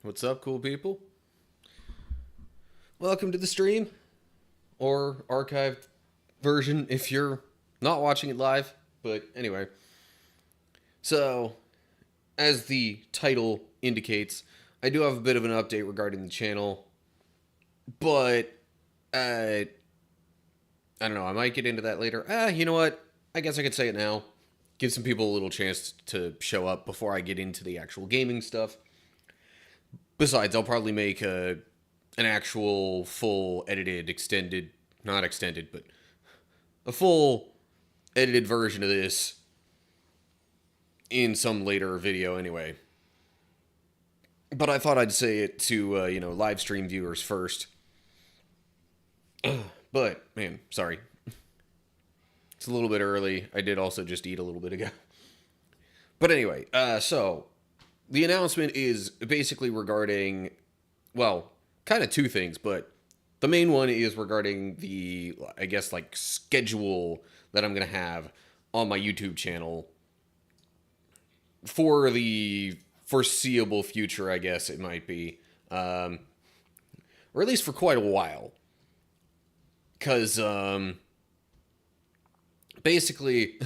What's up, cool people? Welcome to the stream, or archived version if you're not watching it live. But anyway, so as the title indicates, I do have a bit of an update regarding the channel, but I don't know, I might get into that later. You know what? I guess I could say it now. Give some people a little chance to show up before I get into the actual gaming stuff. Besides, I'll probably make an actual full edited, extended, not extended, but a full edited version of this in some later video anyway. But I thought I'd say it to, live stream viewers first. But, man, sorry. It's a little bit early. I did also just eat a little bit ago. But anyway, so the announcement is basically regarding, well, kind of two things, but the main one is regarding the, I guess, like, schedule that I'm going to have on my YouTube channel for the foreseeable future, I guess it might be. Or at least for quite a while. Because, basically,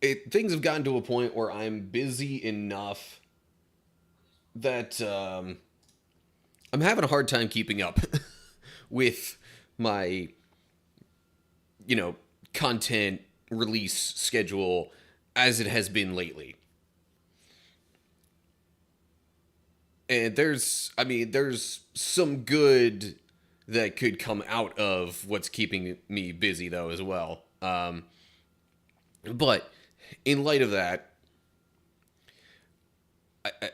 things have gotten to a point where I'm busy enough that I'm having a hard time keeping up with my, content release schedule as it has been lately. And there's some good that could come out of what's keeping me busy, though, as well. But in light of that, I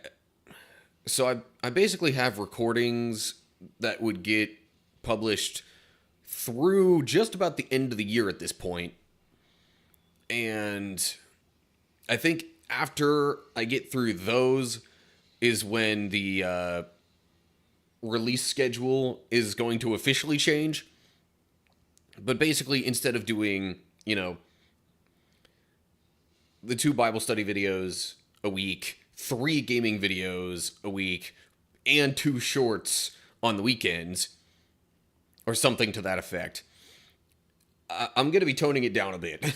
basically have recordings that would get published through just about the end of the year at this point. And I think after I get through those is when the release schedule is going to officially change. But basically, instead of doing, the 2 Bible study videos a week, 3 gaming videos a week, and 2 shorts on the weekends, or something to that effect, I'm going to be toning it down a bit.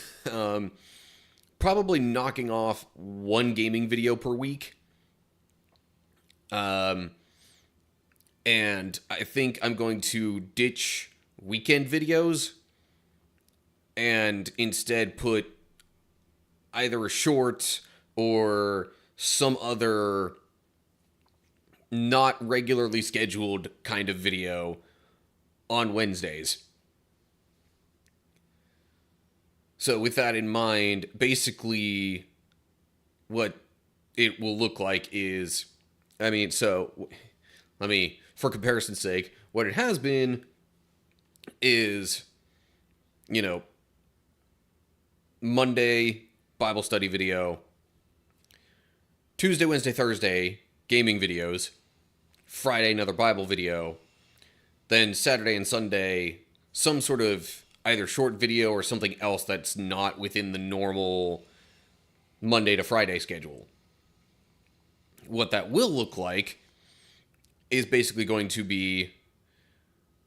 Probably knocking off 1 gaming video per week. And I think I'm going to ditch weekend videos and instead put either a short or some other not regularly scheduled kind of video on Wednesdays. So with that in mind, basically what it will look like is, for comparison's sake, what it has been is, Monday Bible study video, Tuesday, Wednesday, Thursday gaming videos, Friday another Bible video, then Saturday and Sunday some sort of either short video or something else that's not within the normal Monday to Friday schedule. What that will look like is basically going to be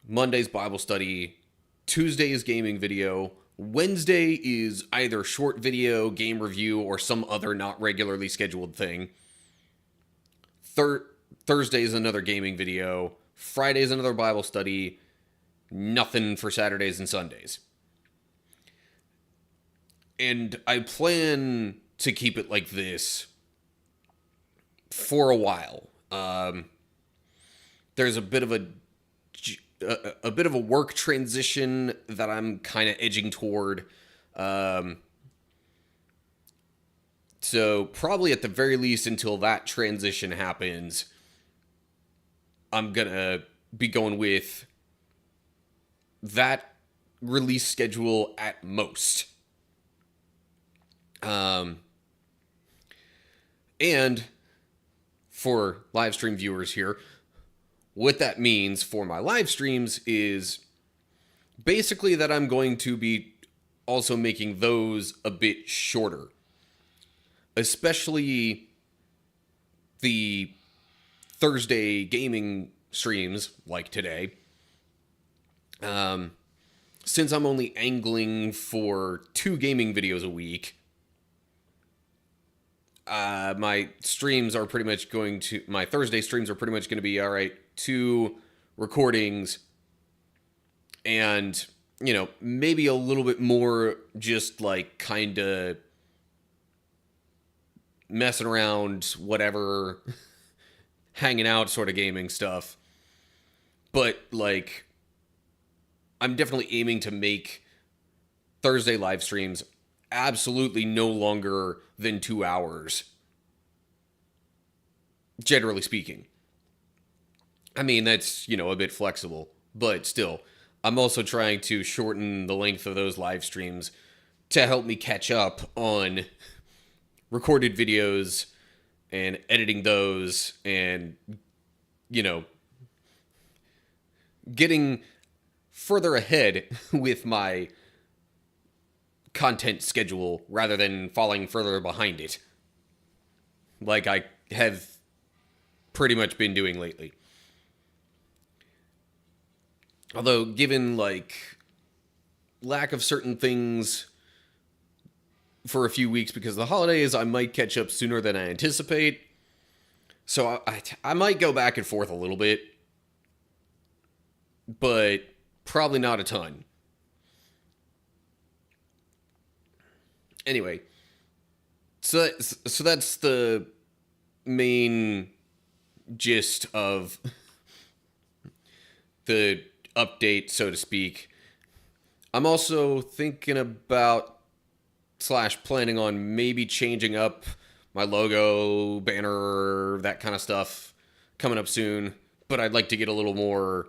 Monday's Bible study, Tuesday's gaming video, Wednesday is either short video, game review, or some other not regularly scheduled thing. Thursday is another gaming video. Friday is another Bible study. Nothing for Saturdays and Sundays. And I plan to keep it like this for a while. There's a bit of a work transition that I'm kind of edging toward. So probably at the very least until that transition happens, I'm gonna be going with that release schedule at most. And for live stream viewers here, what that means for my live streams is basically that I'm going to be also making those a bit shorter. Especially the Thursday gaming streams like today, since I'm only angling for 2 gaming videos a week, my streams are pretty much my Thursday streams are pretty much going to be, all right, 2 recordings and, maybe a little bit more just like kind of messing around, whatever, hanging out sort of gaming stuff. But, like, I'm definitely aiming to make Thursday live streams absolutely no longer than 2 hours. Generally speaking. I mean, that's, a bit flexible. But still, I'm also trying to shorten the length of those live streams to help me catch up on recorded videos and editing those and, getting further ahead with my content schedule rather than falling further behind it, like I have pretty much been doing lately. Although, given, lack of certain things for a few weeks because of the holidays, I might catch up sooner than I anticipate. So I might go back and forth a little bit, but probably not a ton. Anyway, so that's the main gist of the update, so to speak. I'm also thinking about / planning on maybe changing up my logo, banner, that kind of stuff coming up soon. But I'd like to get a little more...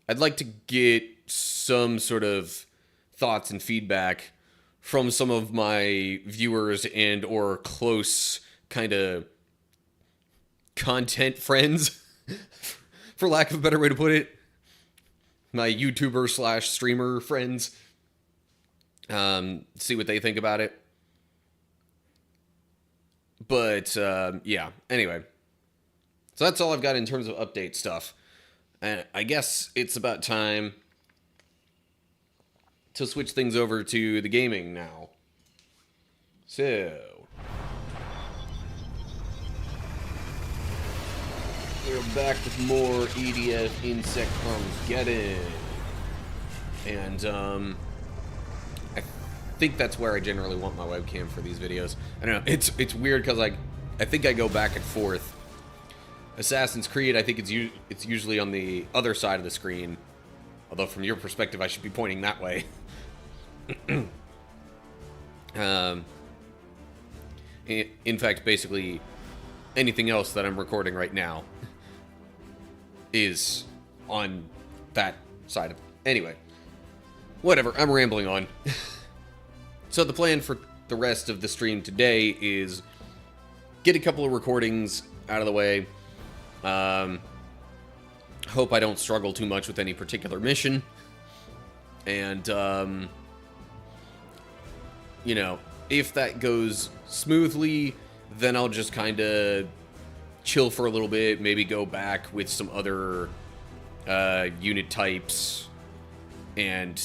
I'd like to get some sort of thoughts and feedback from some of my viewers and or close kind of content friends, for lack of a better way to put it. My YouTuber / streamer friends. See what they think about it. But, yeah, anyway. So that's all I've got in terms of update stuff. And I guess it's about time to switch things over to the gaming now. So, we're back with more EDF Insect Armageddon. And, I think that's where I generally want my webcam for these videos. I don't know, it's weird because, I think I go back and forth. Assassin's Creed, I think it's usually on the other side of the screen. Although from your perspective, I should be pointing that way. In fact, basically, anything else that I'm recording right now is on that side of... Anyway, whatever, I'm rambling on. So the plan for the rest of the stream today is get a couple of recordings out of the way. Hope I don't struggle too much with any particular mission. And, if that goes smoothly, then I'll just kind of chill for a little bit, maybe go back with some other unit types and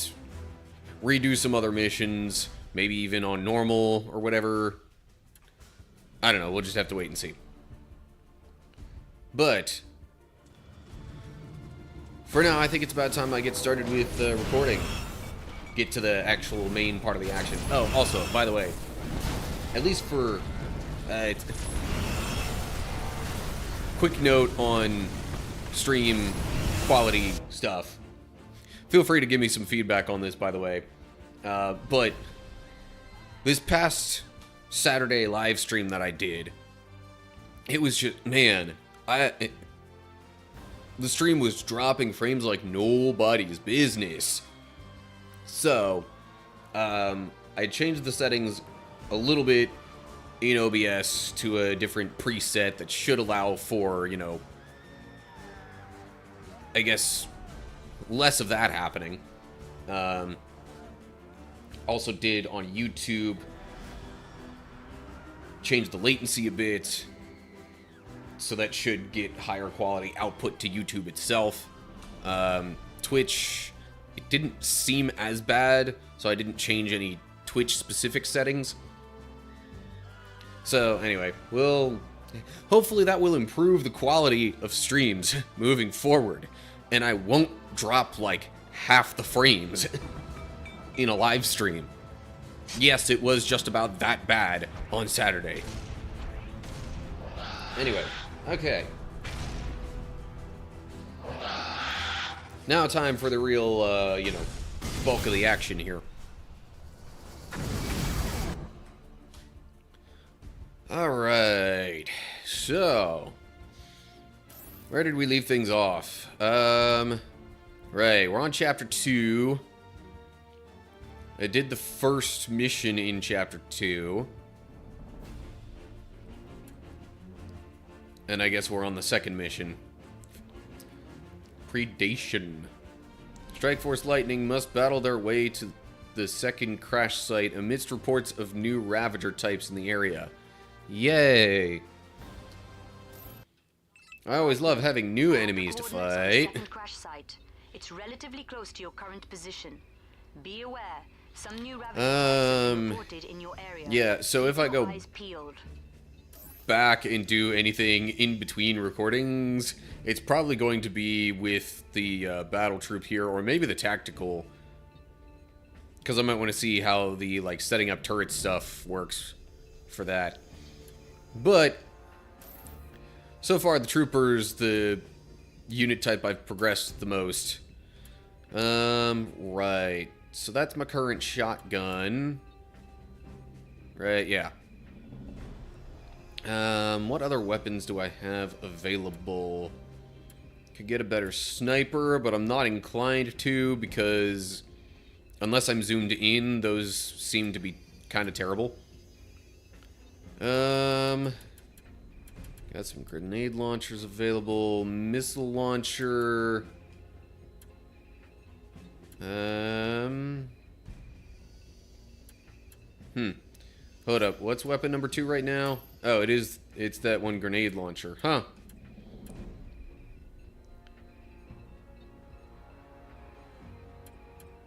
redo some other missions, maybe even on normal or whatever. I don't know, we'll just have to wait and see. But for now, I think it's about time I get started with recording. Get to the actual main part of the action. Oh, also, by the way, at least for quick note on stream quality stuff. Feel free to give me some feedback on this, by the way. But this past Saturday live stream that I did, it was just, man, the stream was dropping frames like nobody's business. So, I changed the settings a little bit in OBS to a different preset that should allow for, I guess, less of that happening. Also did on YouTube, changed the latency a bit so that should get higher quality output to YouTube itself. Twitch, it didn't seem as bad, so I didn't change any Twitch-specific settings. So, anyway, hopefully that will improve the quality of streams moving forward, and I won't drop, like, half the frames in a live stream. Yes, it was just about that bad on Saturday. Anyway, okay. Now time for the real, bulk of the action here. Alright, so, where did we leave things off? Right, we're on Chapter 2. I did the first mission in Chapter 2. And I guess we're on the second mission. Predation. Strike Force Lightning must battle their way to the second crash site amidst reports of new Ravager types in the area. Yay! I always love having new enemies to fight. Second crash site. It's relatively close to your current position. Be aware, some new Ravager have been reported in your area. Yeah, so if I go back and do anything in between recordings, it's probably going to be with the battle troop here, or maybe the tactical, because I might want to see how the setting up turret stuff works for that. But so far the troopers, the unit type I've progressed the most. Right, so that's my current shotgun, right? Yeah. What other weapons do I have available? Could get a better sniper, but I'm not inclined to, because unless I'm zoomed in, those seem to be kind of terrible. Got some grenade launchers available, missile launcher. Hold up, what's weapon number 2 right now? Oh, it's that one grenade launcher. Huh.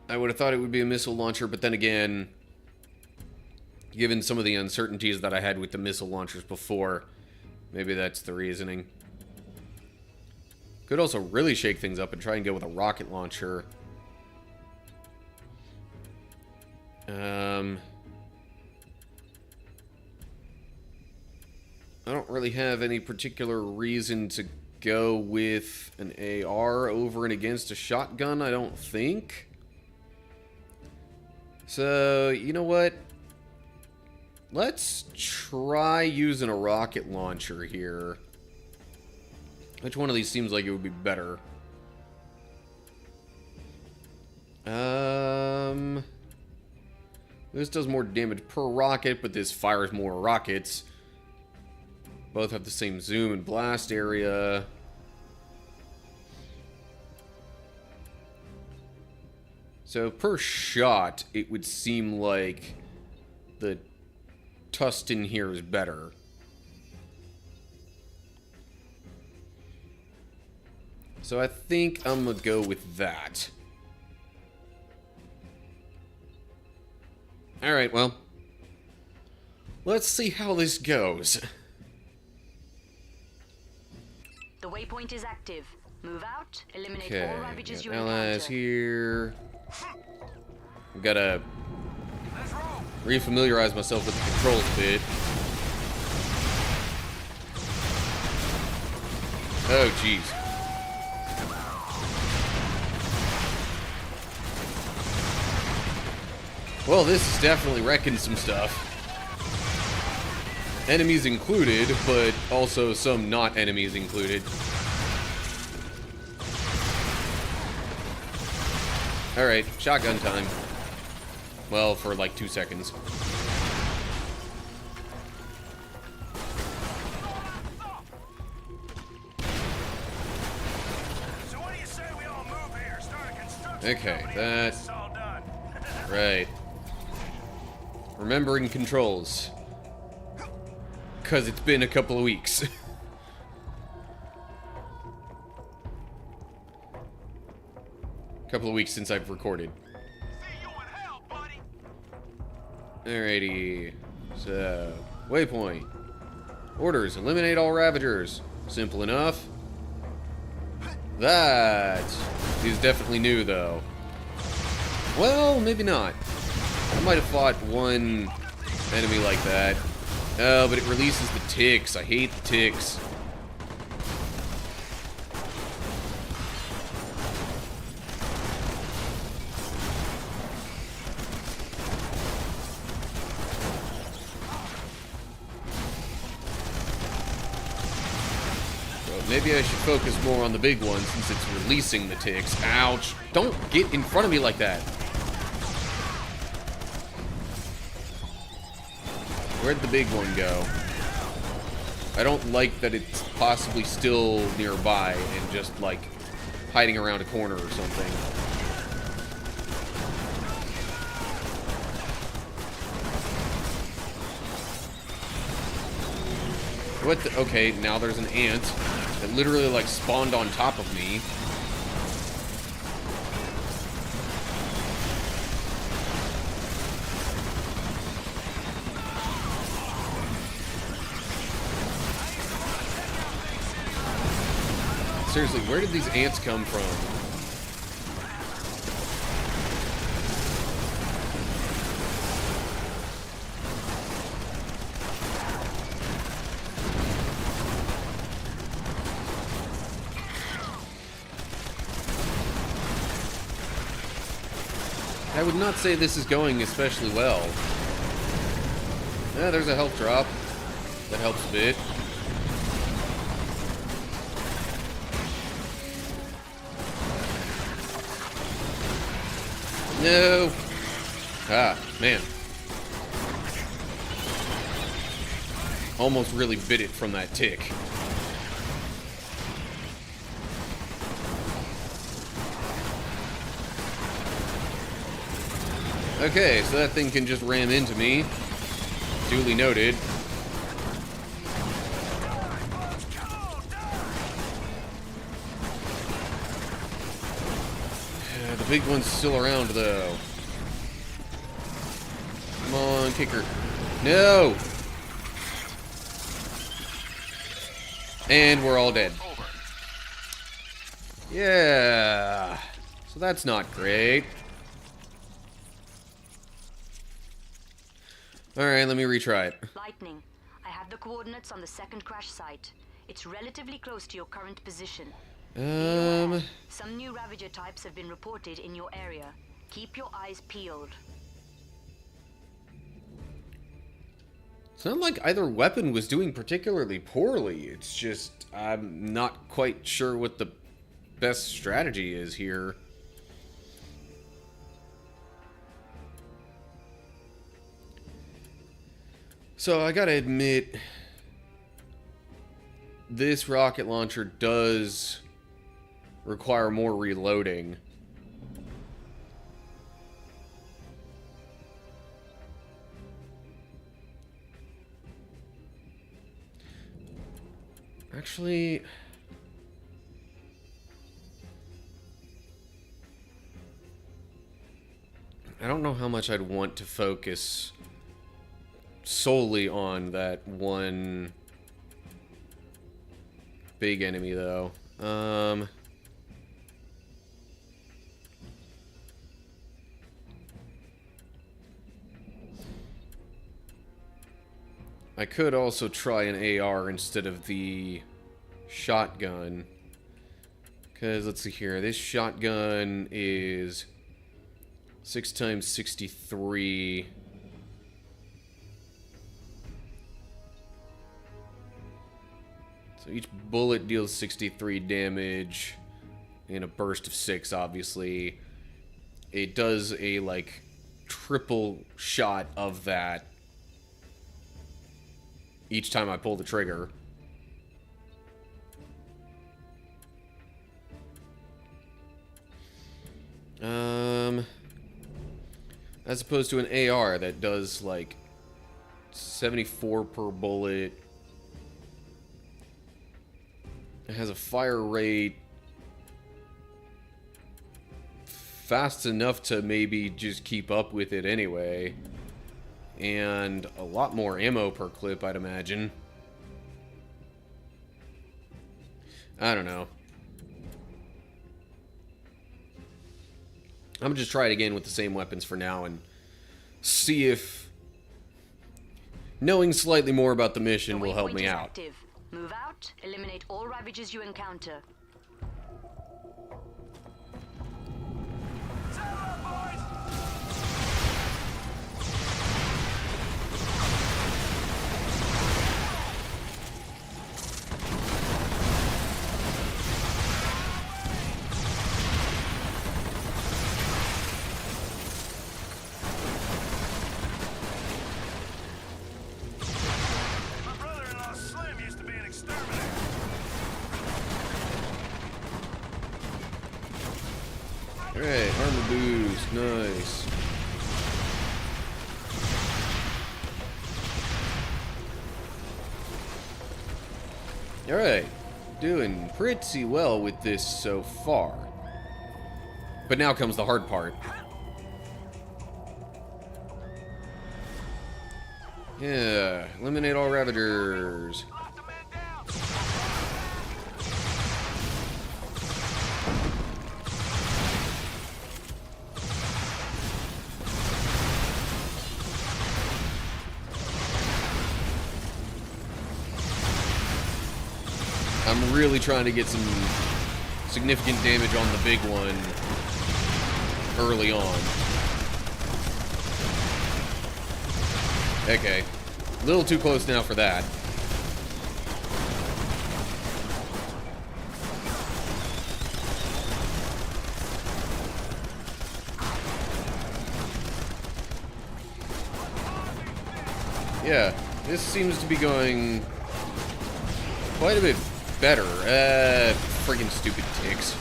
I would have thought it would be a missile launcher, but then again, given some of the uncertainties that I had with the missile launchers before, maybe that's the reasoning. Could also really shake things up and try and go with a rocket launcher. I don't really have any particular reason to go with an AR over and against a shotgun, I don't think. So, you know what? Let's try using a rocket launcher here. Which one of these seems like it would be better? This does more damage per rocket, but this fires more rockets. Both have the same zoom and blast area. So per shot, it would seem like the Tustin here is better. So I think I'm gonna go with that. Alright, well, let's see how this goes. The waypoint is active. Move out, eliminate Okay, all Ravagers you allies encounter. here. I've gotta refamiliarize myself with the controls a bit. Oh, jeez. Well, this is definitely wrecking some stuff. Enemies included, but also some not enemies included. Alright, shotgun time. Well, for like 2 seconds. So what do you say we all move here, start a construction Okay, company, that... it's all done. Right. Remembering controls. Because it's been a couple of weeks. couple of weeks since I've recorded. See you in hell, buddy. Alrighty. So, waypoint. Orders, eliminate all Ravagers. Simple enough. That is definitely new, though. Well, maybe not. I might have fought one enemy like that. Oh, but it releases the ticks. I hate the ticks. Maybe I should focus more on the big one since it's releasing the ticks. Ouch. Don't get in front of me like that. Where'd the big one go? I don't like that it's possibly still nearby and just, like, hiding around a corner or something. What the? Okay, now there's an ant that literally, like, spawned on top of me. Seriously, where did these ants come from? I would not say this is going especially well. Yeah, there's a health drop. That helps a bit. No. Ah, man. Almost really bit it from that tick. Okay, so that thing can just ram into me. Duly noted. The big one's still around, though. Come on, kicker. No! And we're all dead. Yeah. So that's not great. Alright, let me retry it. Lightning, I have the coordinates on the second crash site. It's relatively close to your current position. Some new Ravager types have been reported in your area. Keep your eyes peeled. It's not like either weapon was doing particularly poorly. It's just, I'm not quite sure what the best strategy is here. So I gotta admit, this rocket launcher does require more reloading. Actually, I don't know how much I'd want to focus solely on that one big enemy, though. I could also try an AR instead of the shotgun. Because, let's see here, this shotgun is 6 times 63. So each bullet deals 63 damage in a burst of 6, obviously. It does a, like, triple shot of that each time I pull the trigger. As opposed to an AR that does, like, 74 per bullet. It has a fire rate fast enough to maybe just keep up with it anyway. And a lot more ammo per clip, I'd imagine. I don't know. I'm gonna just try it again with the same weapons for now and see if knowing slightly more about the mission will help me out. Active. Move out, eliminate all ravages you encounter. Alright, armor boost, nice. Alright, doing pretty well with this so far. But now comes the hard part. Yeah, eliminate all Ravagers. I'm really trying to get some significant damage on the big one early on. Okay. A little too close now for that. Yeah, this seems to be going quite a bit better. Friggin' stupid ticks.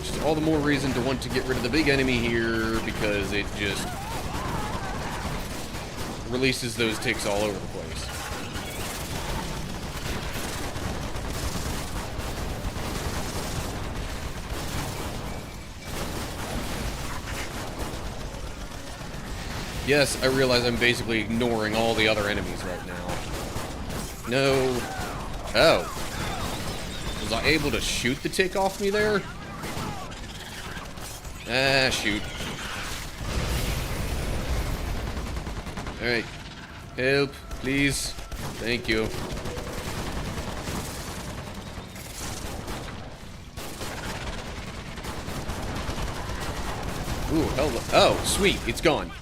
Just all the more reason to want to get rid of the big enemy here because it just releases those ticks all over the place. Yes, I realize I'm basically ignoring all the other enemies right now. No. Oh. Was I able to shoot the tick off me there? Ah, shoot. Alright. Help, please. Thank you. Ooh, hell. Oh, sweet. It's gone.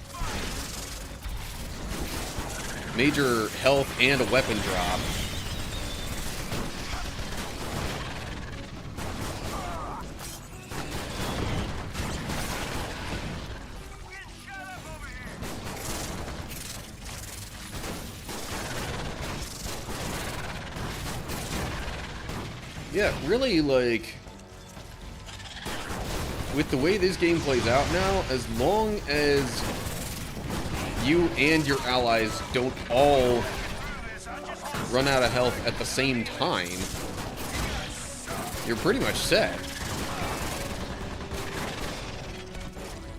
Major health and a weapon drop. Yeah, really, like, with the way this game plays out now, as long as you and your allies don't all run out of health at the same time, you're pretty much set.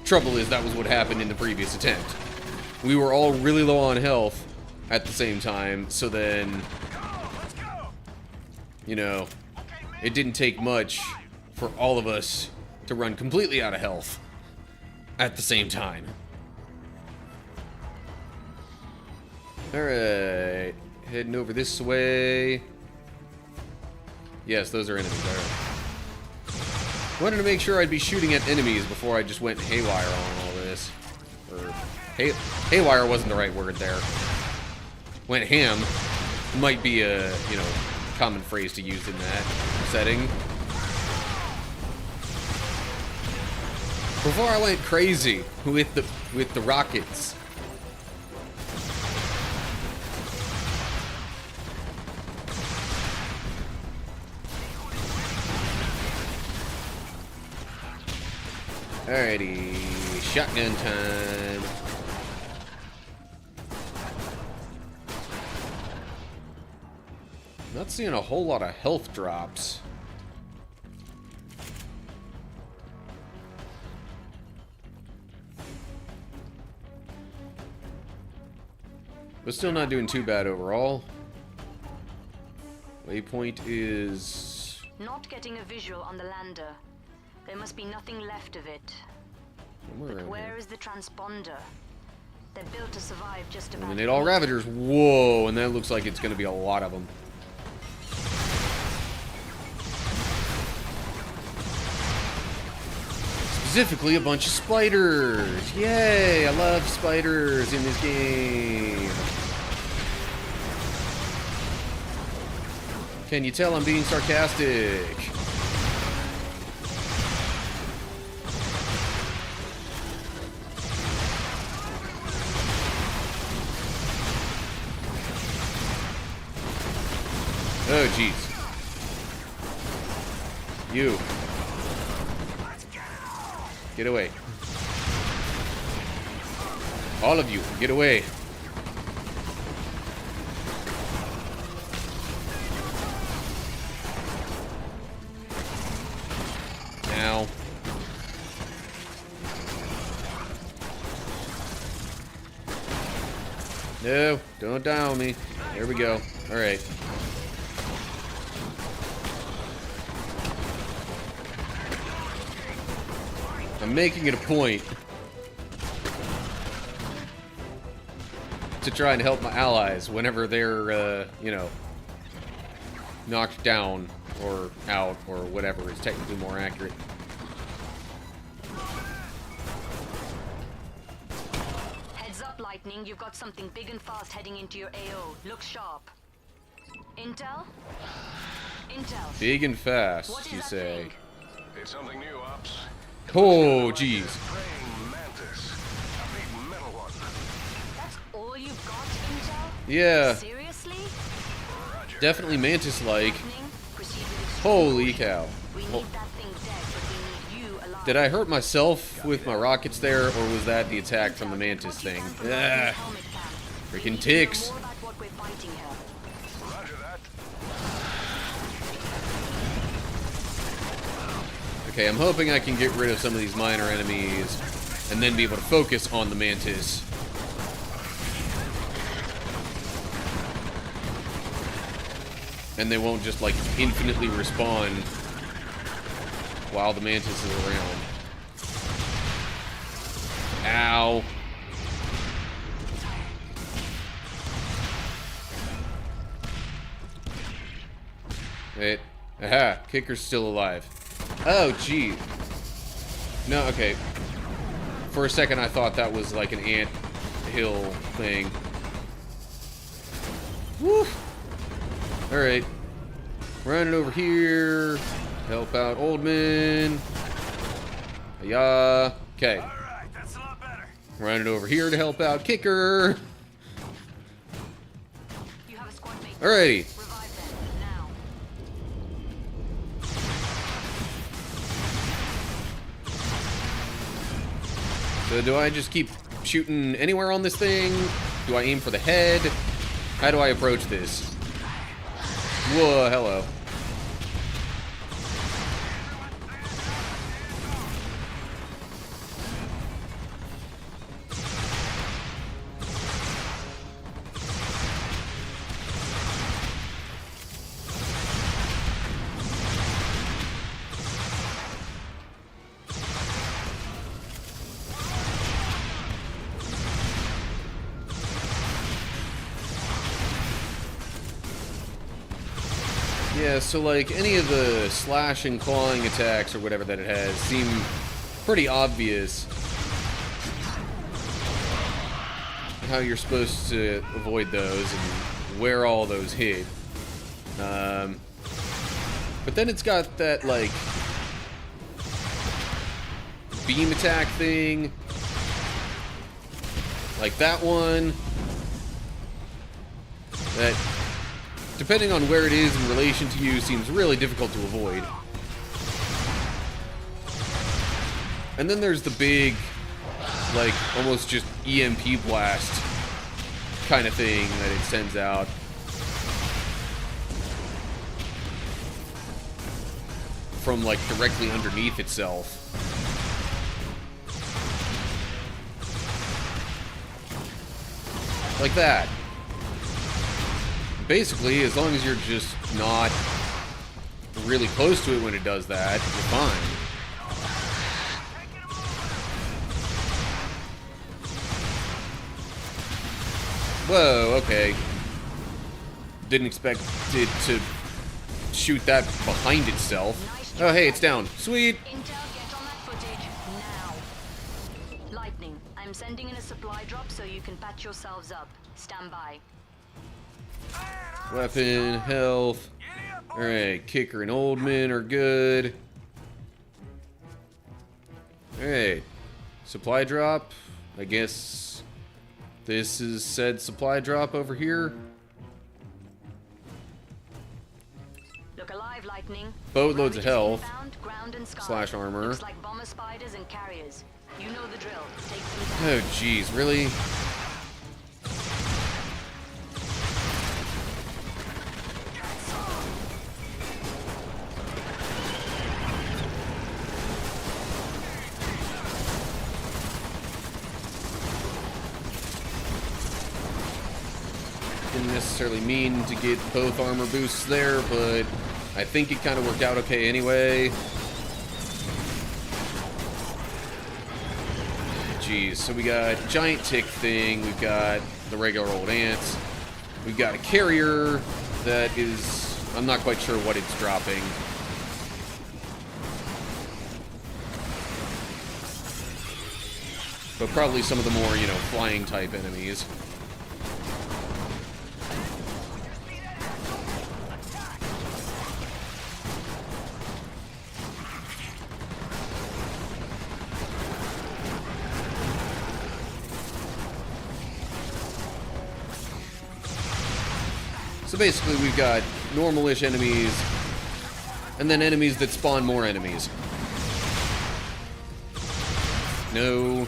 Trouble is, that was what happened in the previous attempt. We were all really low on health at the same time, so then, you know, it didn't take much for all of us to run completely out of health at the same time. Alright, heading over this way. Yes, those are enemies. Alright. Wanted to make sure I'd be shooting at enemies before I just went haywire on all this. Or, haywire wasn't the right word there. Went ham might be a, you know, common phrase to use in that setting. Before I went crazy with the rockets. Alrighty, shotgun time. Not Not seeing a whole lot of health drops. But still not doing too bad overall. Waypoint is... Not getting a visual on the lander. There must be nothing left of it. But where is the transponder? They're built to survive just about... Eliminate all Ravagers. Whoa, and that looks like it's going to be a lot of them. Specifically, a bunch of spiders. Yay, I love spiders in this game. Can you tell I'm being sarcastic? Oh, jeez. You. Get away. All of you, get away. Now. No, don't down me. There we go. All right. I'm making it a point to try and help my allies whenever they're, you know, knocked down or out or whatever is technically more accurate. Heads up, Lightning. You've got something big and fast heading into your AO. Look sharp. Intel? Intel. Big and fast, What is you that say. thing? It's something new, Ops. Oh, jeez. Praying mantis. A big metal one. That's all you've got, Intel? Yeah, Seriously? Roger. definitely Mantis-like. Lightning, proceed with extreme Holy caution. cow. We need that thing dead, but we need you alive. Did I hurt myself with my rockets there, or was that the attack from the Mantis thing? Ah, freaking ticks. More about what we're fighting here. Roger that. Okay, I'm hoping I can get rid of some of these minor enemies and then be able to focus on the Mantis. And they won't just, like, infinitely respawn while the Mantis is around. Ow. Wait. Aha, Kicker's still alive. Oh, gee. No, okay. For a second, I thought that was like an ant hill thing. Woo! Alright. Running over here. Help out Oldman. Yeah. Okay. Alright, that's a lot better. Running over here to help out Kicker. You have a squad mate. Alrighty. Revive them now. So do I just keep shooting anywhere on this thing? Do I aim for the head? How do I approach this? Whoa, hello. Yeah, so like any of the slash and clawing attacks or whatever that it has seem pretty obvious how you're supposed to avoid those and where all those hit. But then it's got that like beam attack thing, like that one, that depending on where it is in relation to you, seems really difficult to avoid. And then there's the big, like, almost just EMP blast kind of thing that it sends out. from, like, directly underneath itself. Like that. Basically, as long as you're just not really close to it when it does that, you're fine. Whoa, okay. Didn't expect it to shoot that behind itself. Oh, hey, it's down. Sweet. Intel, get on that footage now. Lightning, I'm sending in a supply drop so you can patch yourselves up. Stand by. Weapon, health. Alright, Kicker and Oldman are good. Alright. Supply drop. I guess this is said supply drop over here. Look alive, Lightning. Boatloads of health. Found, ground and sky. Slash armor. Looks like bomber spiders and carriers. You know the drill. Take them Oh, down. jeez, really? Didn't necessarily mean to get both armor boosts there, but I think it kind of worked out okay anyway. Jeez, so we got giant tick thing, we've got the regular old ants, we've got a carrier that is, I'm not quite sure what it's dropping. But probably some of the more, you know, flying type enemies. So basically we've got normal-ish enemies, and then enemies that spawn more enemies. No.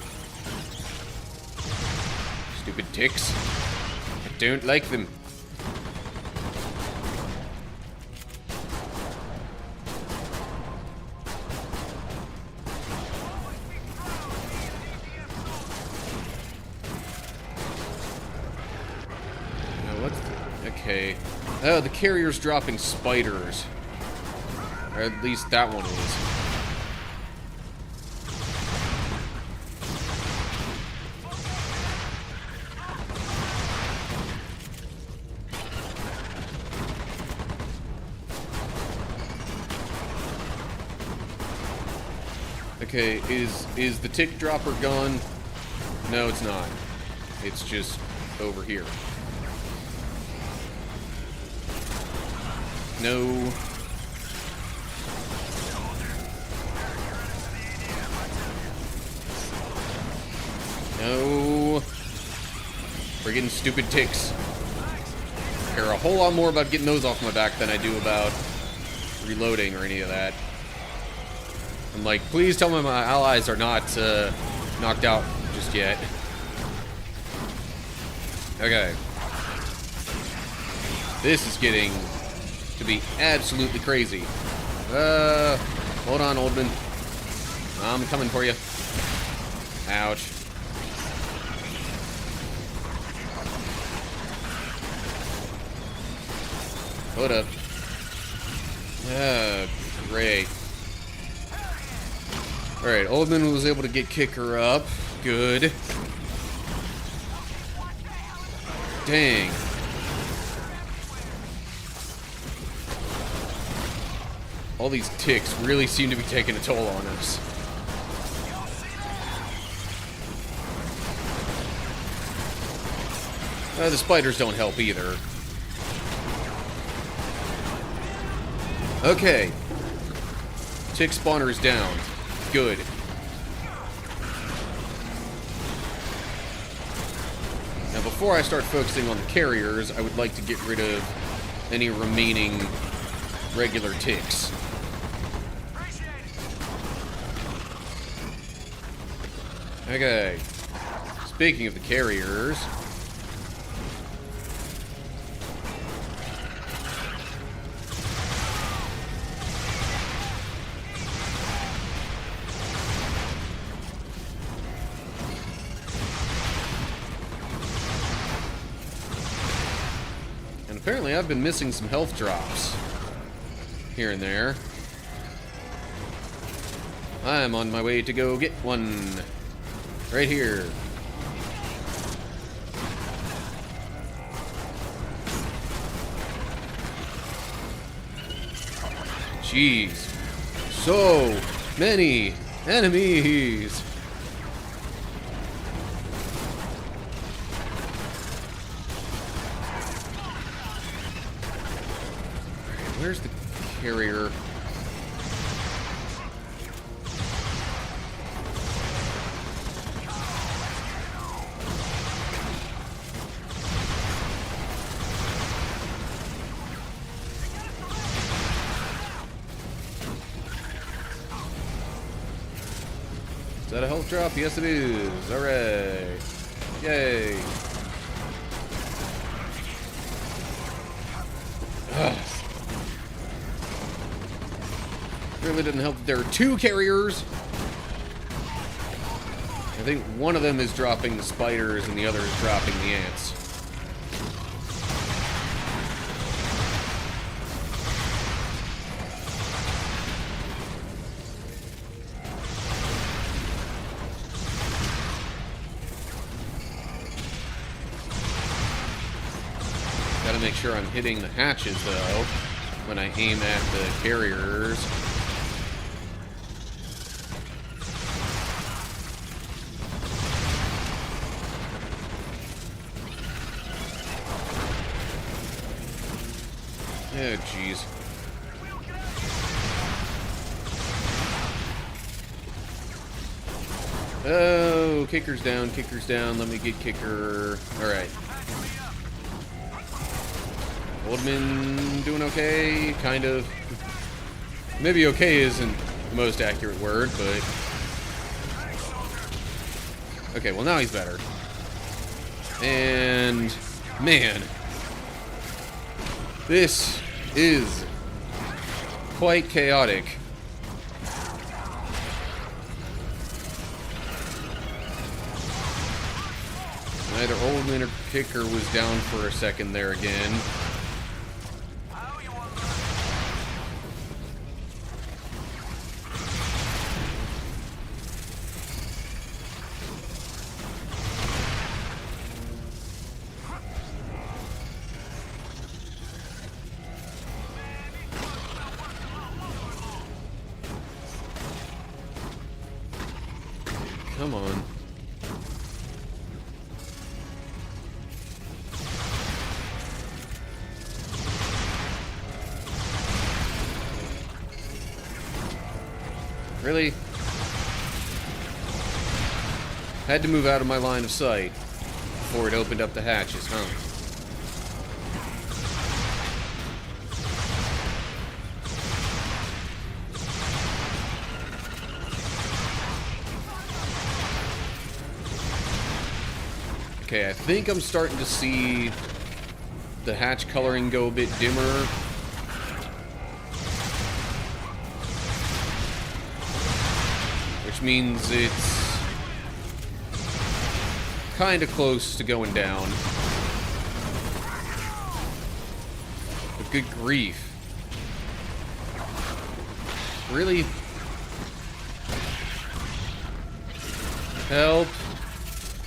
Stupid ticks. I don't like them. Okay. Oh, the carrier's dropping spiders. Or at least that one is. Okay, is the tick dropper gone? No, it's not. It's just over here. No. No. Friggin' stupid ticks. I care a whole lot more about getting those off my back than I do about reloading or any of that. I'm like, please tell me my allies are not knocked out just yet. Okay. This is getting to be absolutely crazy. Hold on, Oldman. I'm coming for you. Ouch. Hold up. Great. Alright, Oldman was able to get Kicker up. Good. Dang. All these ticks really seem to be taking a toll on us. The spiders don't help either. Okay. Tick spawner is down. Good. Now, before I start focusing on the carriers, I would like to get rid of any remaining regular ticks. Okay. Speaking of the carriers... Apparently I've been missing some health drops here and there. I'm on my way to go get one. Right here. Jeez. So many enemies. Where's the carrier? Is that a health drop? Yes, it is. Alright. Yay. Ugh. Really didn't help that there are two carriers. I think one of them is dropping the spiders and the other is dropping the ants. Gotta make sure I'm hitting the hatches, though, when I aim at the carriers. Oh, jeez. Oh, kicker's down, kicker's down. Let me get kicker. Alright. Oldman doing okay? Kind of. Maybe okay isn't the most accurate word, but... Okay, well now he's better. And... Man. This is quite chaotic. Either Oldman or Kicker was down for a second there again. Come on. Really? Had to move out of my line of sight before it opened up the hatches, huh? Okay, I think I'm starting to see the hatch coloring go a bit dimmer. Which means it's kind of close to going down. But good grief. Really? Help.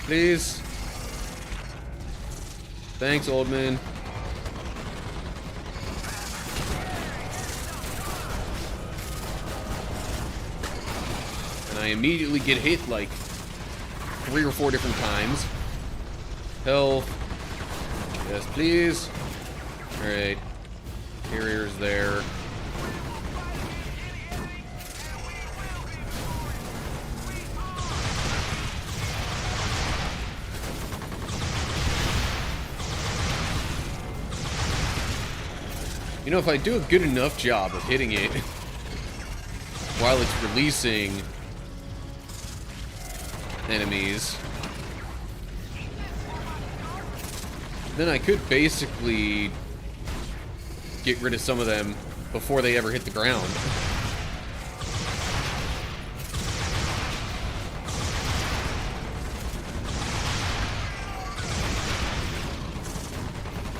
Please. Thanks, Oldman. And I immediately get hit like 3 or 4 different times. Health. Yes, please. Alright. Carrier's there. You know, if I do a good enough job of hitting it while it's releasing enemies, then I could basically get rid of some of them before they ever hit the ground.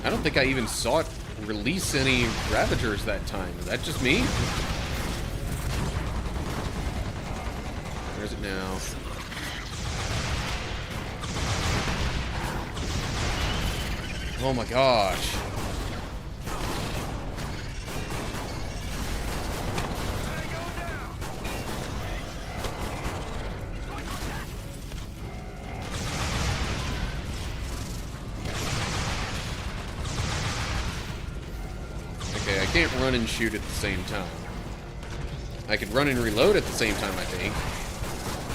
I don't don't think I even saw it release any Ravagers that time. Is that just me? Where's it now? Oh my gosh. Okay, I can't run and shoot at the same time. I can run and reload at the same time, I think.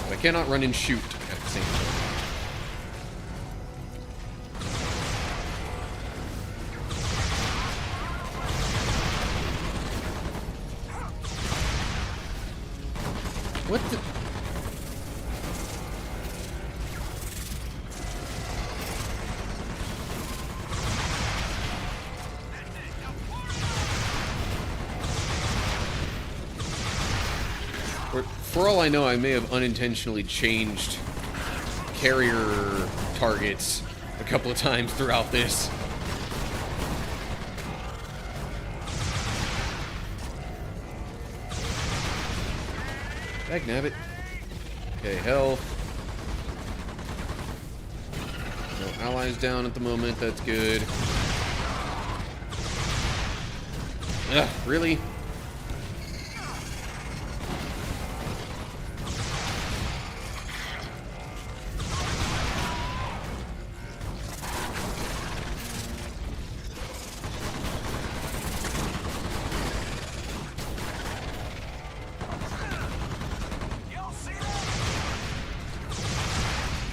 But I cannot run and shoot at the same time. What the... For all I know, I may have unintentionally changed carrier targets a couple of times throughout this. Dagnabbit. Okay, health. No allies down at the moment, that's good. Ugh, really?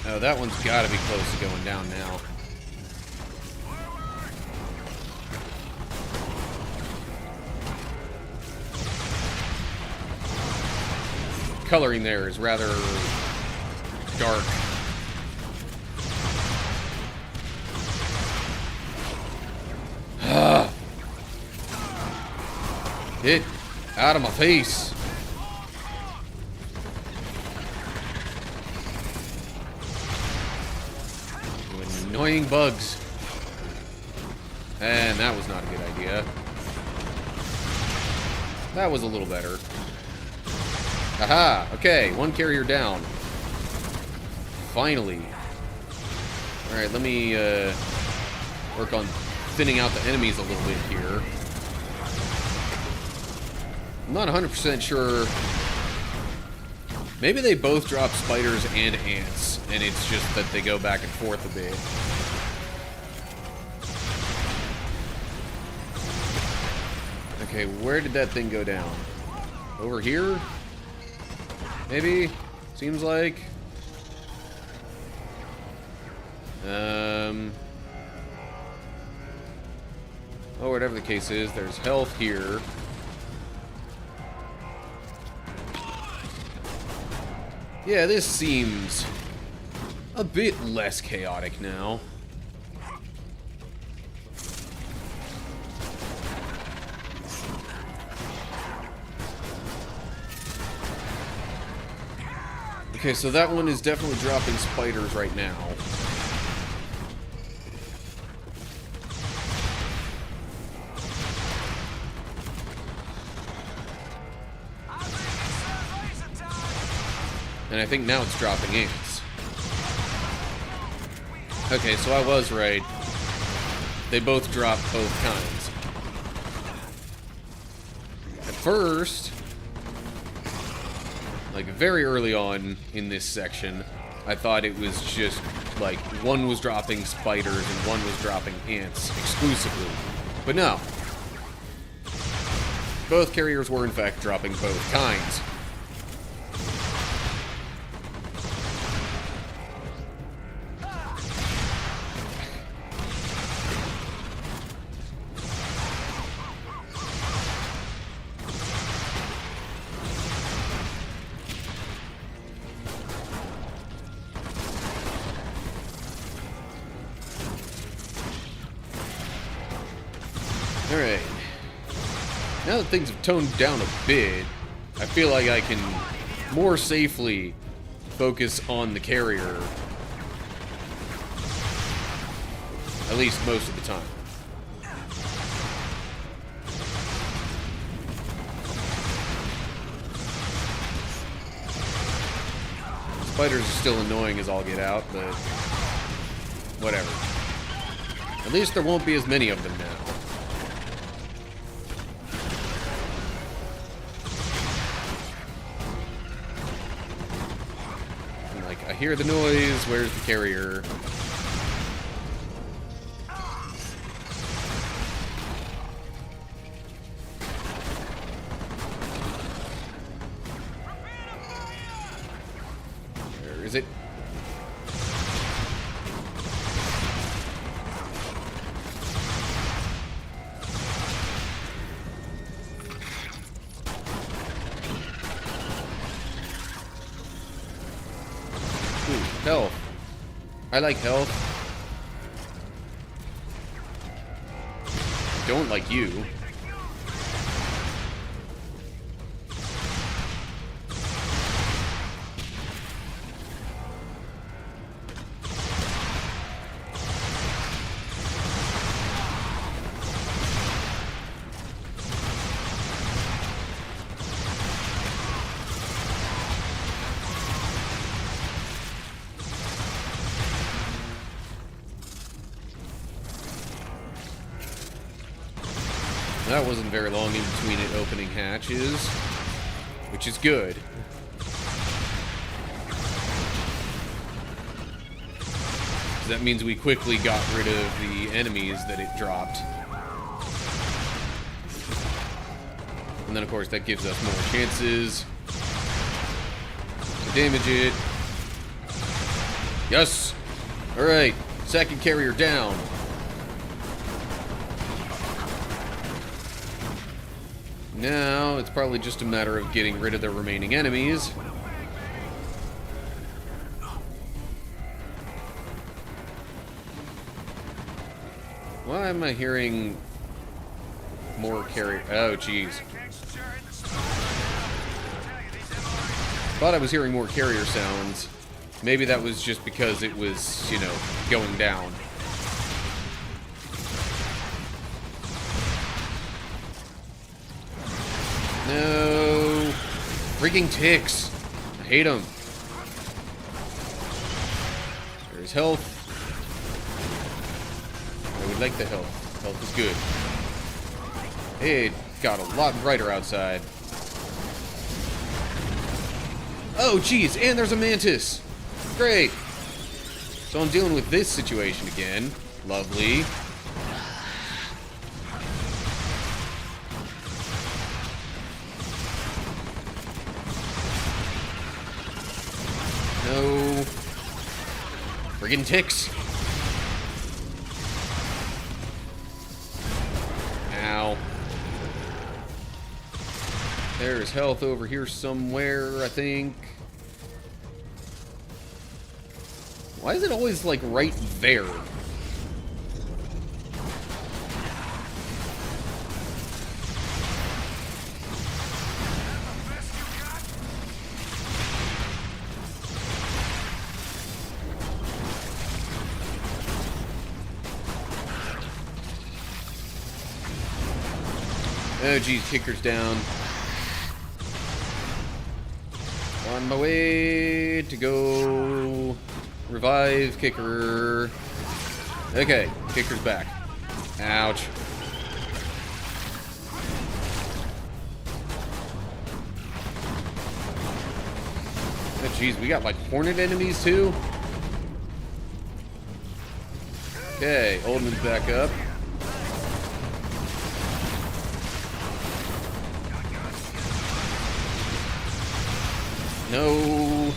Oh, that one's got to be close to going down now. Coloring there is rather dark. Get out of my face. Annoying bugs. And that was not a good idea. That was a little better. Aha! Okay, one carrier down. Finally. Alright, let me work on thinning out the enemies a little bit here. I'm not 100% sure. Maybe they both drop spiders and ants, and it's just that they go back and forth a bit. Okay, where did that thing go down? Over here? Maybe? Seems like. Oh, whatever the case is, there's health here. Yeah, this seems a bit less chaotic now. Okay, so that one is definitely dropping spiders right now. And I think now it's dropping ants. Okay, so I was right. They both drop both kinds. At first, like very early on in this section, I thought it was just like one was dropping spiders and one was dropping ants exclusively. But no. Both carriers were in fact dropping both kinds. Alright. Now that things have toned down a bit, I feel like I can more safely focus on the carrier. At least most of the time. Spiders are still annoying as all get out, but whatever. At least there won't be as many of them now. And like, I hear the noise, where's the carrier? Where is it? Health. I like health. Don't like you. That wasn't very long in between it opening hatches, which is good. That means we quickly got rid of the enemies that it dropped. And then, of course, that gives us more chances to damage it. Yes! Alright, second carrier down. Now, it's probably just a matter of getting rid of the remaining enemies. Why am I hearing more carrier? Oh, jeez. Thought I was hearing more carrier sounds. Maybe that was just because it was, you know, going down. No. Freaking ticks. I hate them. There's health. I would like the health. Health is good. It got a lot brighter outside. Oh, jeez. And there's a mantis. Great. So I'm dealing with this situation again. Lovely. No. Friggin' ticks. Ow. There's health over here somewhere, I think. Why is it always, like, right there? Oh, geez, kicker's down. On my way to go revive kicker. Okay, kicker's back. Ouch. Oh, geez, we got like hornet enemies too? Okay, Oldman's back up. No.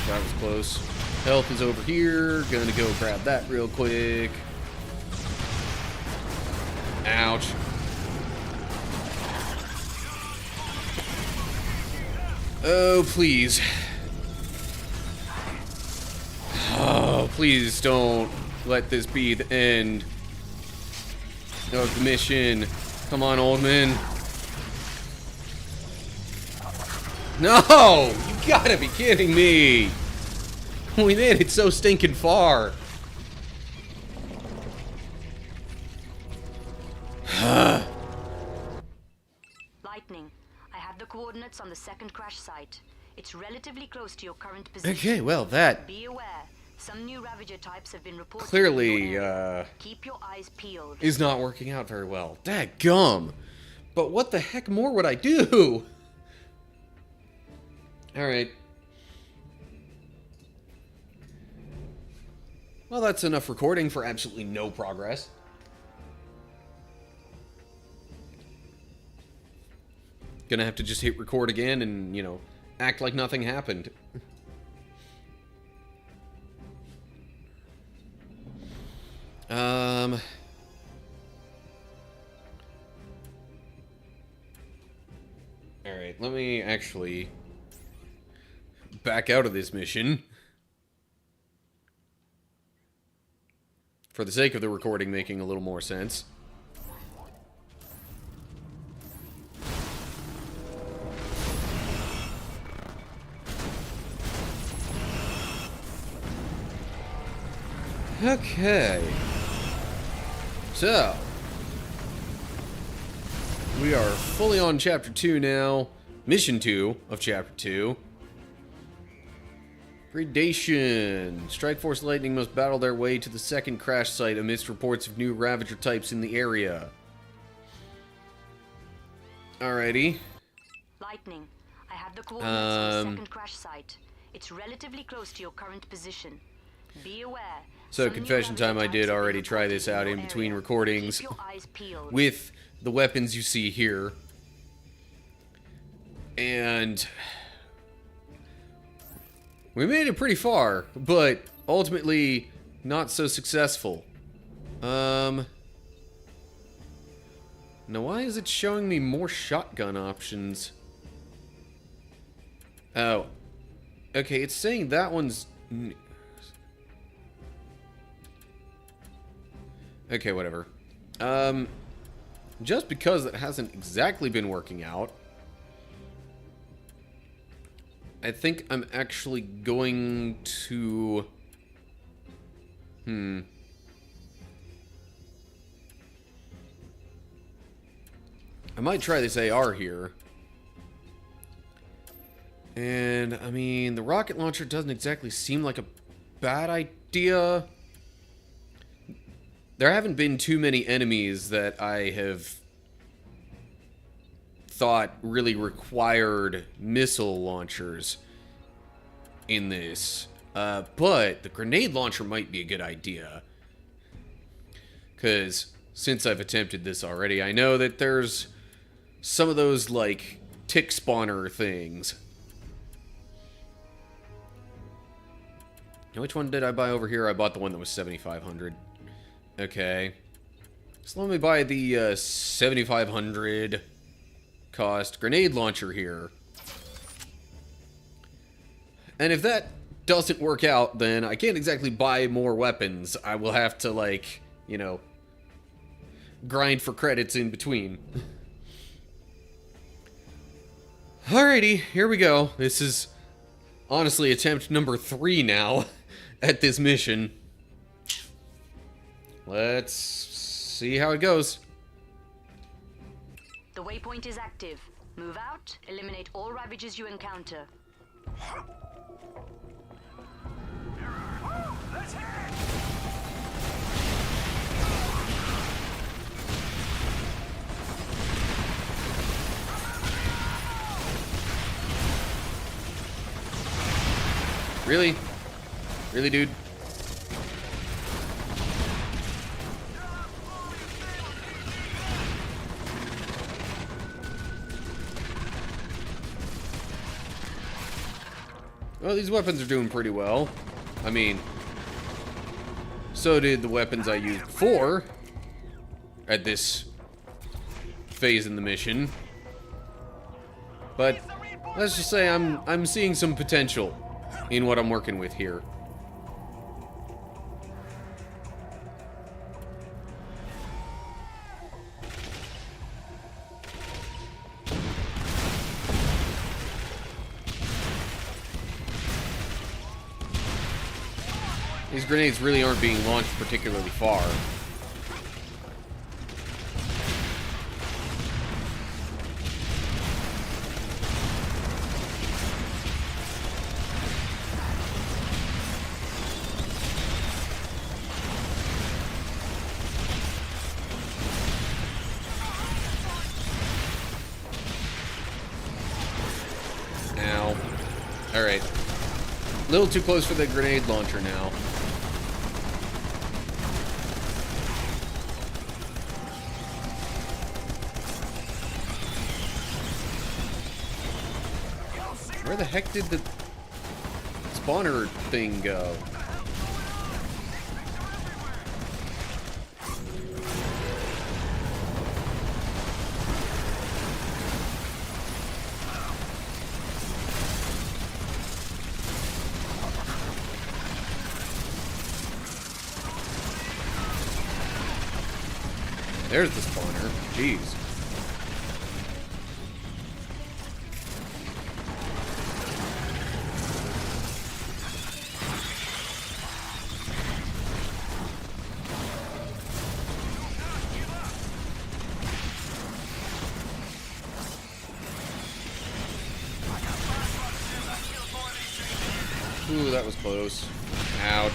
That was close. Health is over here. Gonna go grab that real quick. Ouch. Oh, please. Oh, please don't let this be the end of the mission. Come on, Oldman. No! You gotta be kidding me! We made it so stinking far. Lightning, I have the coordinates on the second crash site. It's relatively close to your current position. Okay, well, that Be aware. Some new Ravager types have been reported. clearly, keep your eyes peeled. is not working out very well. Dadgum. But what the heck more would I do? Alright. Well, that's enough recording for absolutely no progress. Gonna have to just hit record again and, you know, act like nothing happened. Alright, let me actually back out of this mission. For the sake of the recording making a little more sense. Okay. So, we are fully on Chapter 2 now. Mission 2 of Chapter 2. Predation. Strike Force Lightning must battle their way to the second crash site amidst reports of new Ravager types in the area. Alrighty. Lightning. I have the coordinates of the second crash site. It's relatively close to your current position. Be aware. So, confession time, I did already try this out in between recordings with the weapons you see here. And we made it pretty far, but ultimately not so successful. Now why is it showing me more shotgun options? Oh. Okay, it's saying that one's... Okay, whatever. Just because it hasn't exactly been working out, I think I'm actually going to... I might try this AR here. And, I mean, the rocket launcher doesn't exactly seem like a bad idea. There haven't been too many enemies that I have thought really required missile launchers in this. But the grenade launcher might be a good idea. Because since I've attempted this already, I know that there's some of those, like, tick spawner things. Now, which one did I buy over here? I bought the one that was 7,500. Okay. So let me buy the 7,500 cost grenade launcher here. And if that doesn't work out, then I can't exactly buy more weapons. I will have to, like, you know, grind for credits in between. Alrighty, here we go. This is honestly attempt number 3 now at this mission. Let's see how it goes. The waypoint is active. Move out, eliminate all Ravagers you encounter. Let's hit it! Really? Really, dude? Well, these weapons are doing pretty well. I mean, so did the weapons I used before at this phase in the mission. But let's just say I'm seeing some potential in what I'm working with here. These grenades really aren't being launched particularly far. Alright. A little too close for the grenade launcher now. Where the heck did the spawner thing go? There's the spawner. Jeez. Ooh, that was close. Ouch.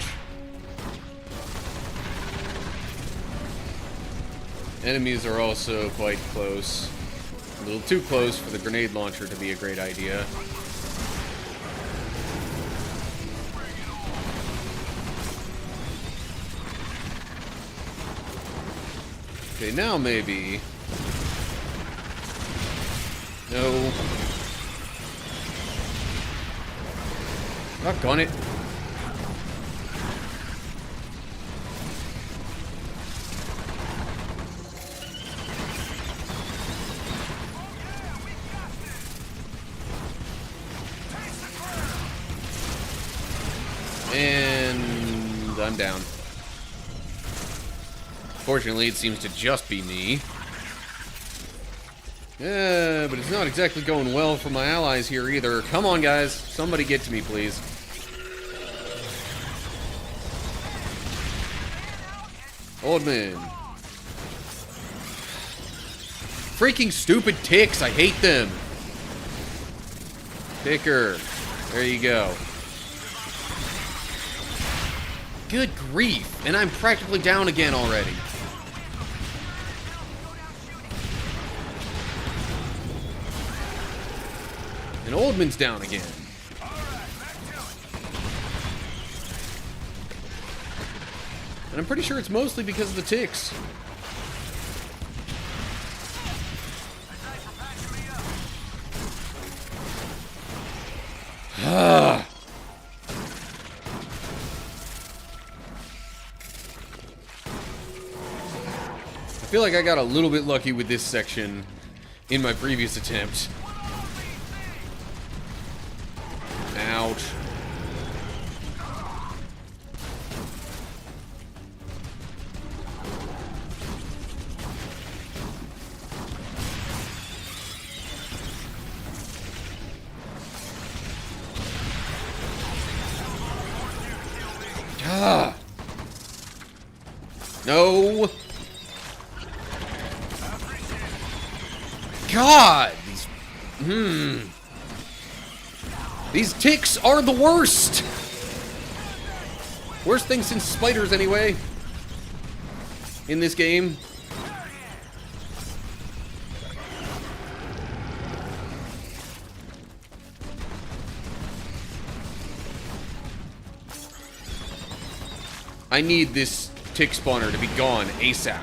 Enemies are also quite close. A little too close for the grenade launcher to be a great idea. Okay, now maybe. No. Doggone it. And I'm down. Fortunately, it seems to just be me. Yeah, but it's not exactly going well for my allies here either. Come on, guys. Somebody get to me, please. Old man. Freaking stupid ticks. I hate them. Ticker. There you go. Good grief. And I'm practically down again already. And Oldman's down again. And I'm pretty sure it's mostly because of the ticks. Ah. I feel like I got a little bit lucky with this section in my previous attempt. Ouch. Ah. No. God. These ticks are the worst. Worst thing since spiders, anyway. In this game. I need this tick spawner to be gone ASAP.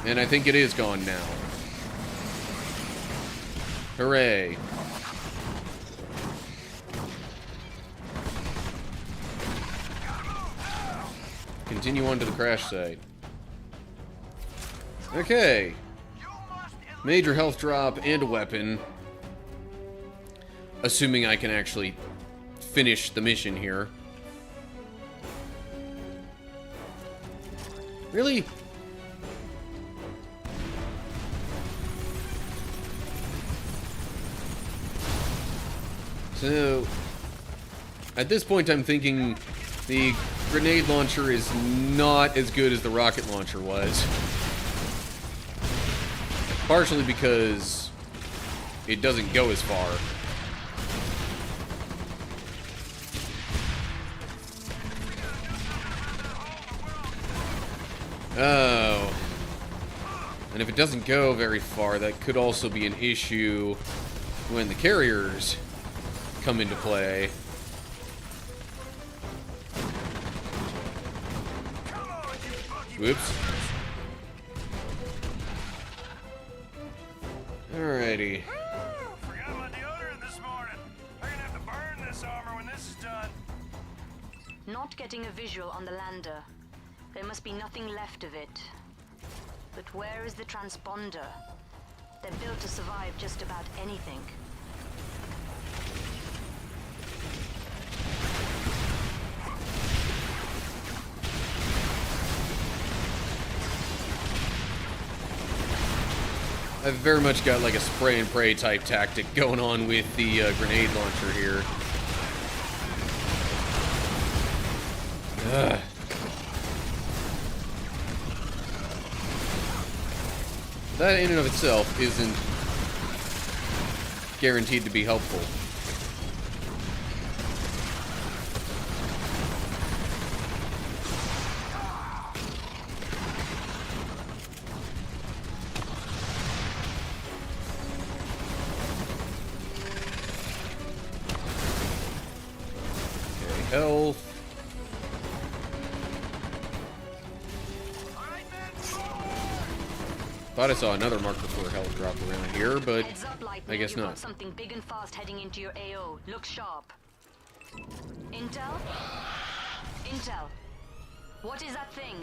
And I think it is gone now. Hooray. Continue on to the crash site. Okay. Major health drop and a weapon. Assuming I can actually finish the mission here. Really? So, at this point I'm thinking the grenade launcher is not as good as the rocket launcher was. Partially because it doesn't go as far. Oh. And if it doesn't go very far, that could also be an issue when the carriers come into play. Whoops. Alrighty. Forgot my deodorant this morning. I'm gonna have to burn this armor when this is done. Not getting a visual on the lander. There must be nothing left of it. But where is the transponder? They're built to survive just about anything. I've very much got like a spray and pray type tactic going on with the grenade launcher here. Ugh. That in and of itself isn't guaranteed to be helpful. Okay, health. Thought I saw another marker for a health drop around here, but Heads up, Lightning. I guess You've not. got something big and fast heading into your AO. Look sharp. Intel? Intel. What is that thing?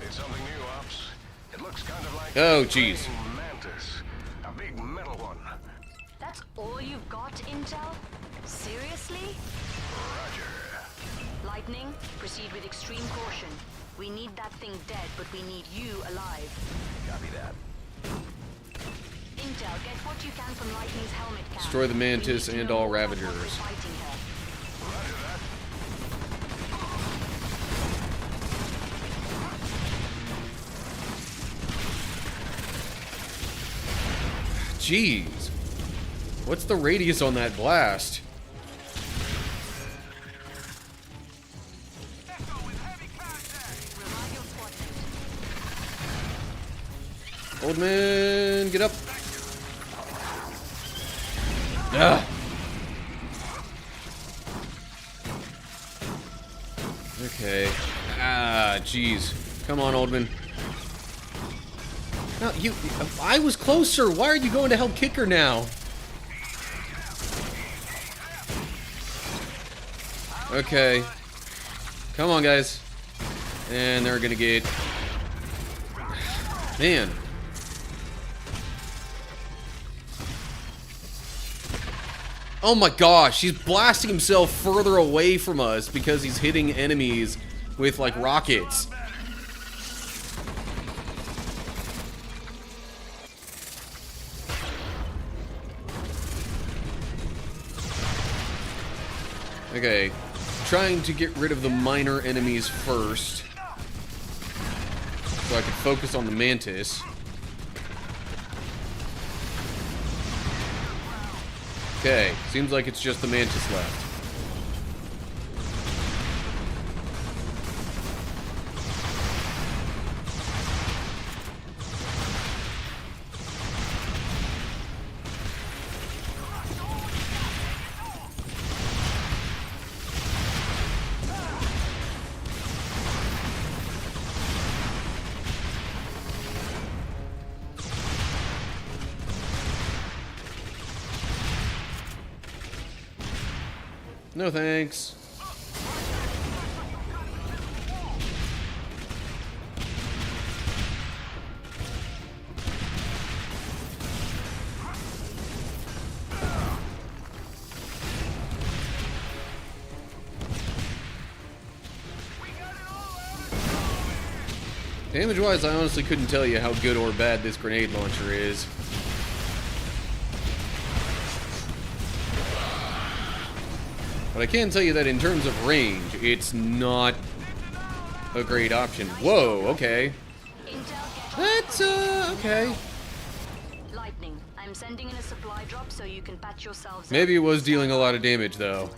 It's something new, Ops. It looks kind of like Oh, jeez. a mantis. A big metal one. That's all you've got, Intel? Seriously? Roger. Lightning, proceed with extreme caution. We need that thing dead, but we need you alive. Copy that. Intel, get what you can from Lightning's helmet cam. Destroy the Mantis We need to and know all more about what Ravagers. we're fighting here. Roger that. Jeez. What's the radius on that blast? Echo with heavy contact. Revive your squad mate. Old man, get up. Ah. Okay. Ah, jeez. Come on, Oldman. No, you. I was closer. Why are you going to help Kicker now? Okay. Come on, guys. And they're gonna get. Man. Oh my gosh, he's blasting himself further away from us because he's hitting enemies with, like, rockets. Okay, trying to get rid of the minor enemies first, so I can focus on the Mantis. Okay, seems like it's just the Mantis left. No thanks. Damage-wise, I honestly couldn't tell you how good or bad this grenade launcher is. But I can tell you that in terms of range, it's not a great option. Whoa, okay. Intel, get That's, okay. Lightning, I'm sending in a supply drop so you can patch yourselves up. Maybe it was dealing a lot of damage, though.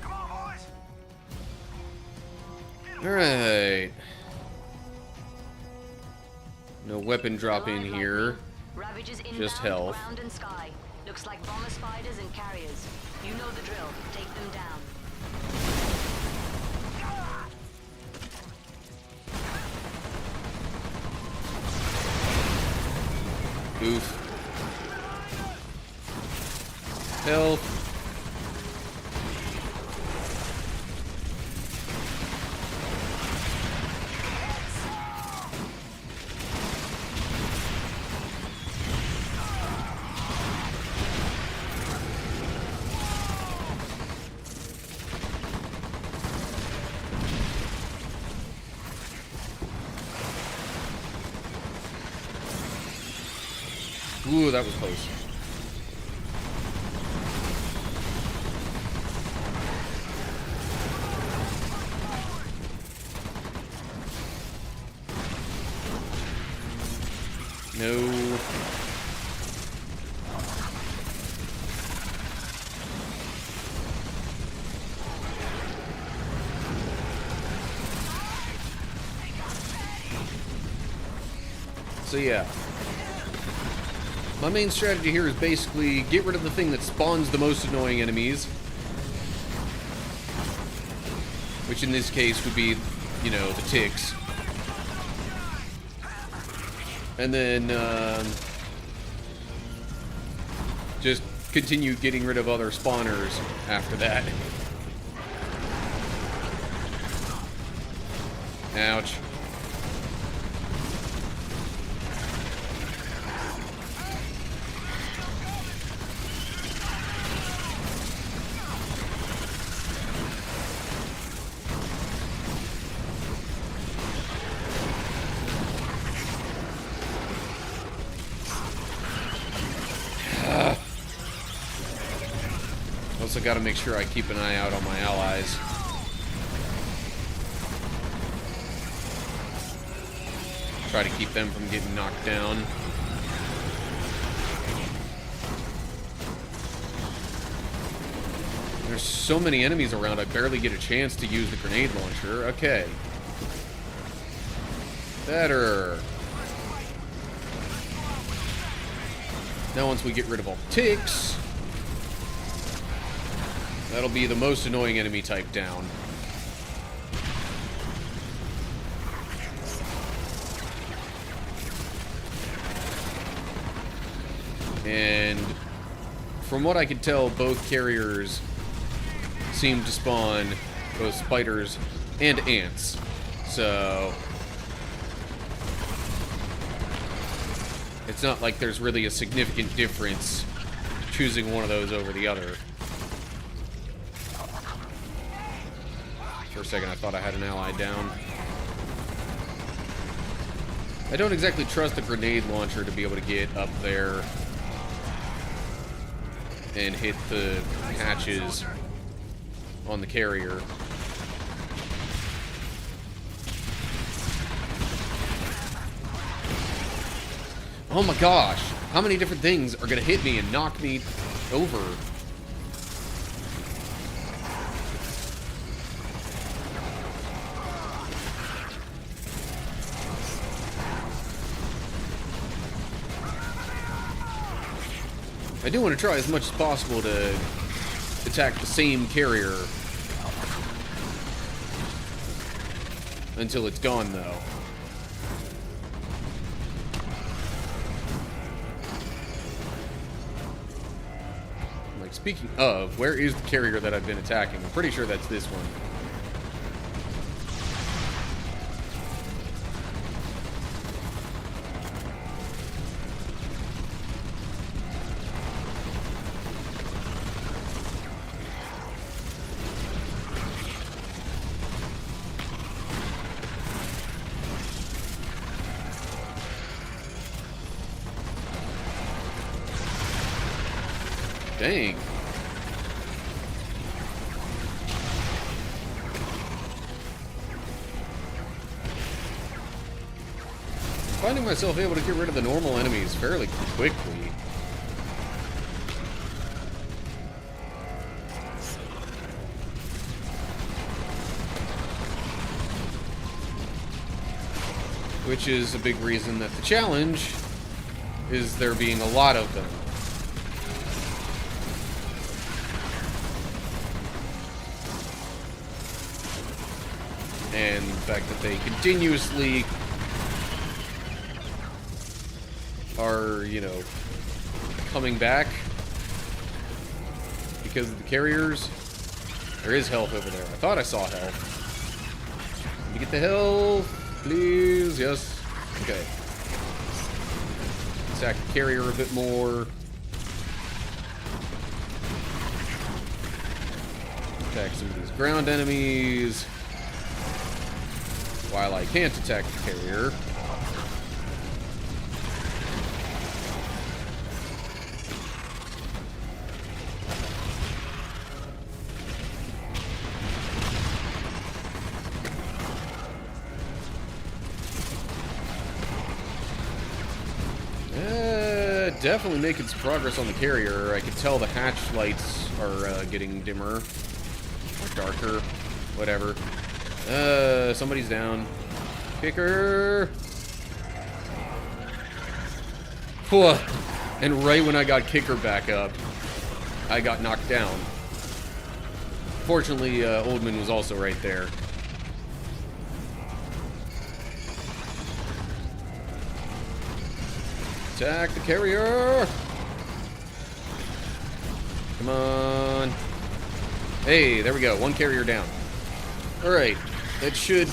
Come on, boys. Alright. No weapon drop in Alive, here. Lightning. Ravages inbound, Just health. ground and sky. Looks like bomber spiders and carriers. You know the drill. Take them down. Oof. Health. Ooh, that was close. No. So yeah. My main strategy here is basically get rid of the thing that spawns the most annoying enemies. Which in this case would be, you know, the ticks. And then, just continue getting rid of other spawners after that. Ouch. Also got to make sure I keep an eye out on my allies. Try to keep them from getting knocked down. There's so many enemies around, I barely get a chance to use the grenade launcher. Okay. Better. Now once we get rid of all the ticks, that'll be the most annoying enemy type down. And from what I could tell, both carriers seem to spawn both spiders and ants. So it's not like there's really a significant difference choosing one of those over the other. For a second, I thought I had an ally down. I don't exactly trust the grenade launcher to be able to get up there and hit the hatches on the carrier. Oh my gosh, how many different things are gonna hit me and knock me over? I do want to try as much as possible to attack the same carrier until it's gone, though. Like, speaking of, where is the carrier that I've been attacking? I'm pretty sure that's this one. Dang. I'm finding myself able to get rid of the normal enemies fairly quickly. Which is a big reason that the challenge is there being a lot of them. And the fact that they continuously are, you know, coming back because of the carriers. There is health over there. I thought I saw health. Let me get the health, please. Yes. Okay. Attack the carrier a bit more. Attack some of these ground enemies while I can't attack the carrier. Definitely making some progress on the carrier. I can tell the hatch lights are getting dimmer or darker, whatever. Somebody's down. Kicker. Whew. And right when I got kicker back up, I got knocked down. Fortunately, Oldman was also right there. Attack the carrier! Come on. Hey, there we go. One carrier down. Alright. That should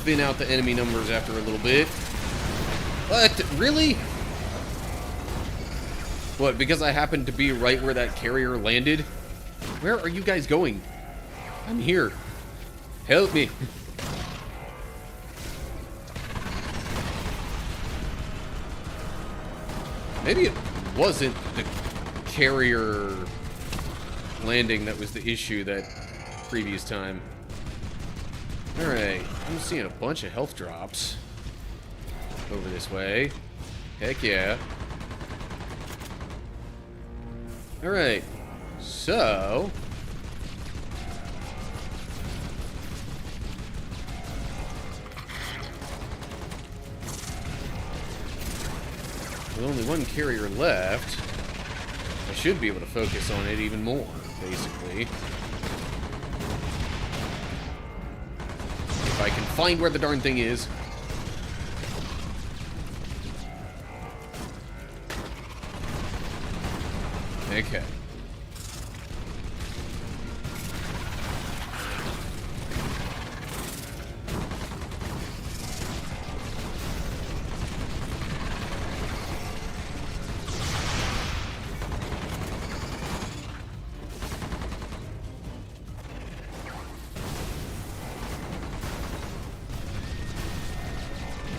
thin out the enemy numbers after a little bit. What? Really? What, because I happened to be right where that carrier landed? Where are you guys going? I'm here. Help me. Maybe it wasn't the carrier landing that was the issue that previous time. Alright, I'm seeing a bunch of health drops over this way. Heck yeah. Alright, so... with only one carrier left, I should be able to focus on it even more, basically. If I can find where the darn thing is. Okay.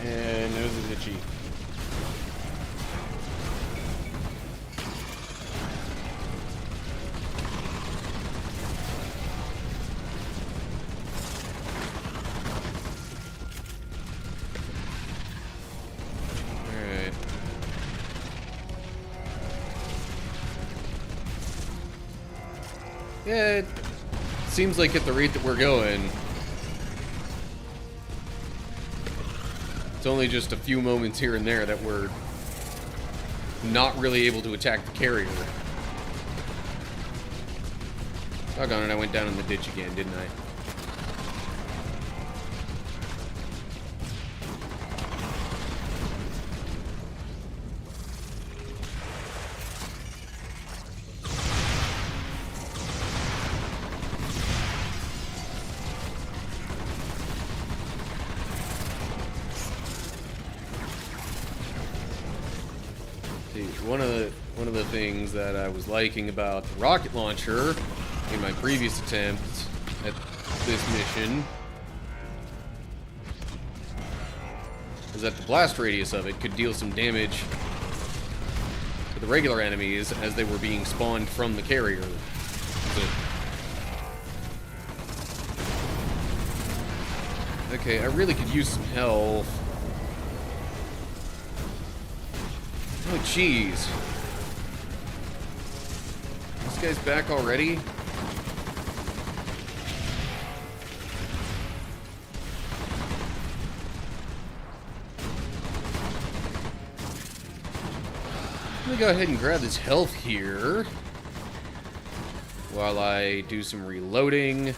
And nose is itchy. Alright. Yeah, it seems like at the rate that we're going, it's only just a few moments here and there that we're not really able to attack the carrier. Doggone it, I went down in the ditch again, didn't I? One of the things that I was liking about the rocket launcher in my previous attempt at this mission is that the blast radius of it could deal some damage to the regular enemies as they were being spawned from the carrier. Okay, I really could use some health. Oh, jeez. This guy's back already? Let me go ahead and grab this health here while I do some reloading.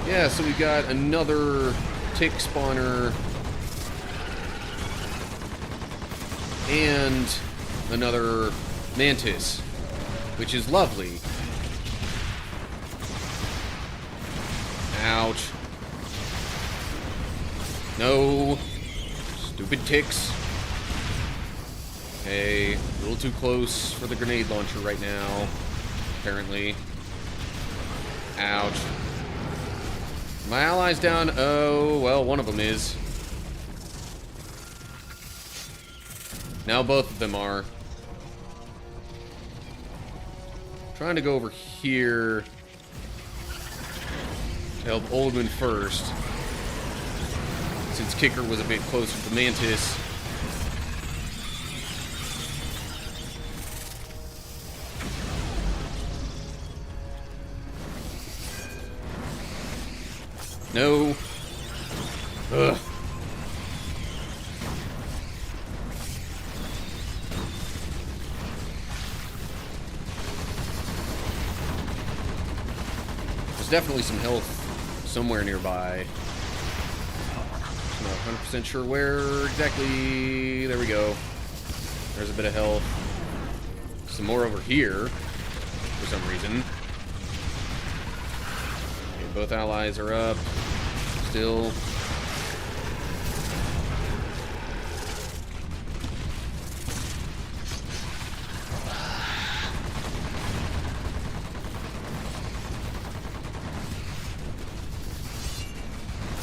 Yeah, so we got another tick spawner and another mantis, which is lovely. Ouch. No. Stupid ticks. Okay, a little too close for the grenade launcher right now, apparently. Ouch. My allies down? Oh, well, one of them is. Now both of them are. Trying to go over here to help Oldman first, since Kicker was a bit closer to Mantis. No. Ugh. There's definitely some health somewhere nearby. Not 100% sure where exactly. There we go. There's a bit of health. Some more over here for some reason. Okay, both allies are up. Still.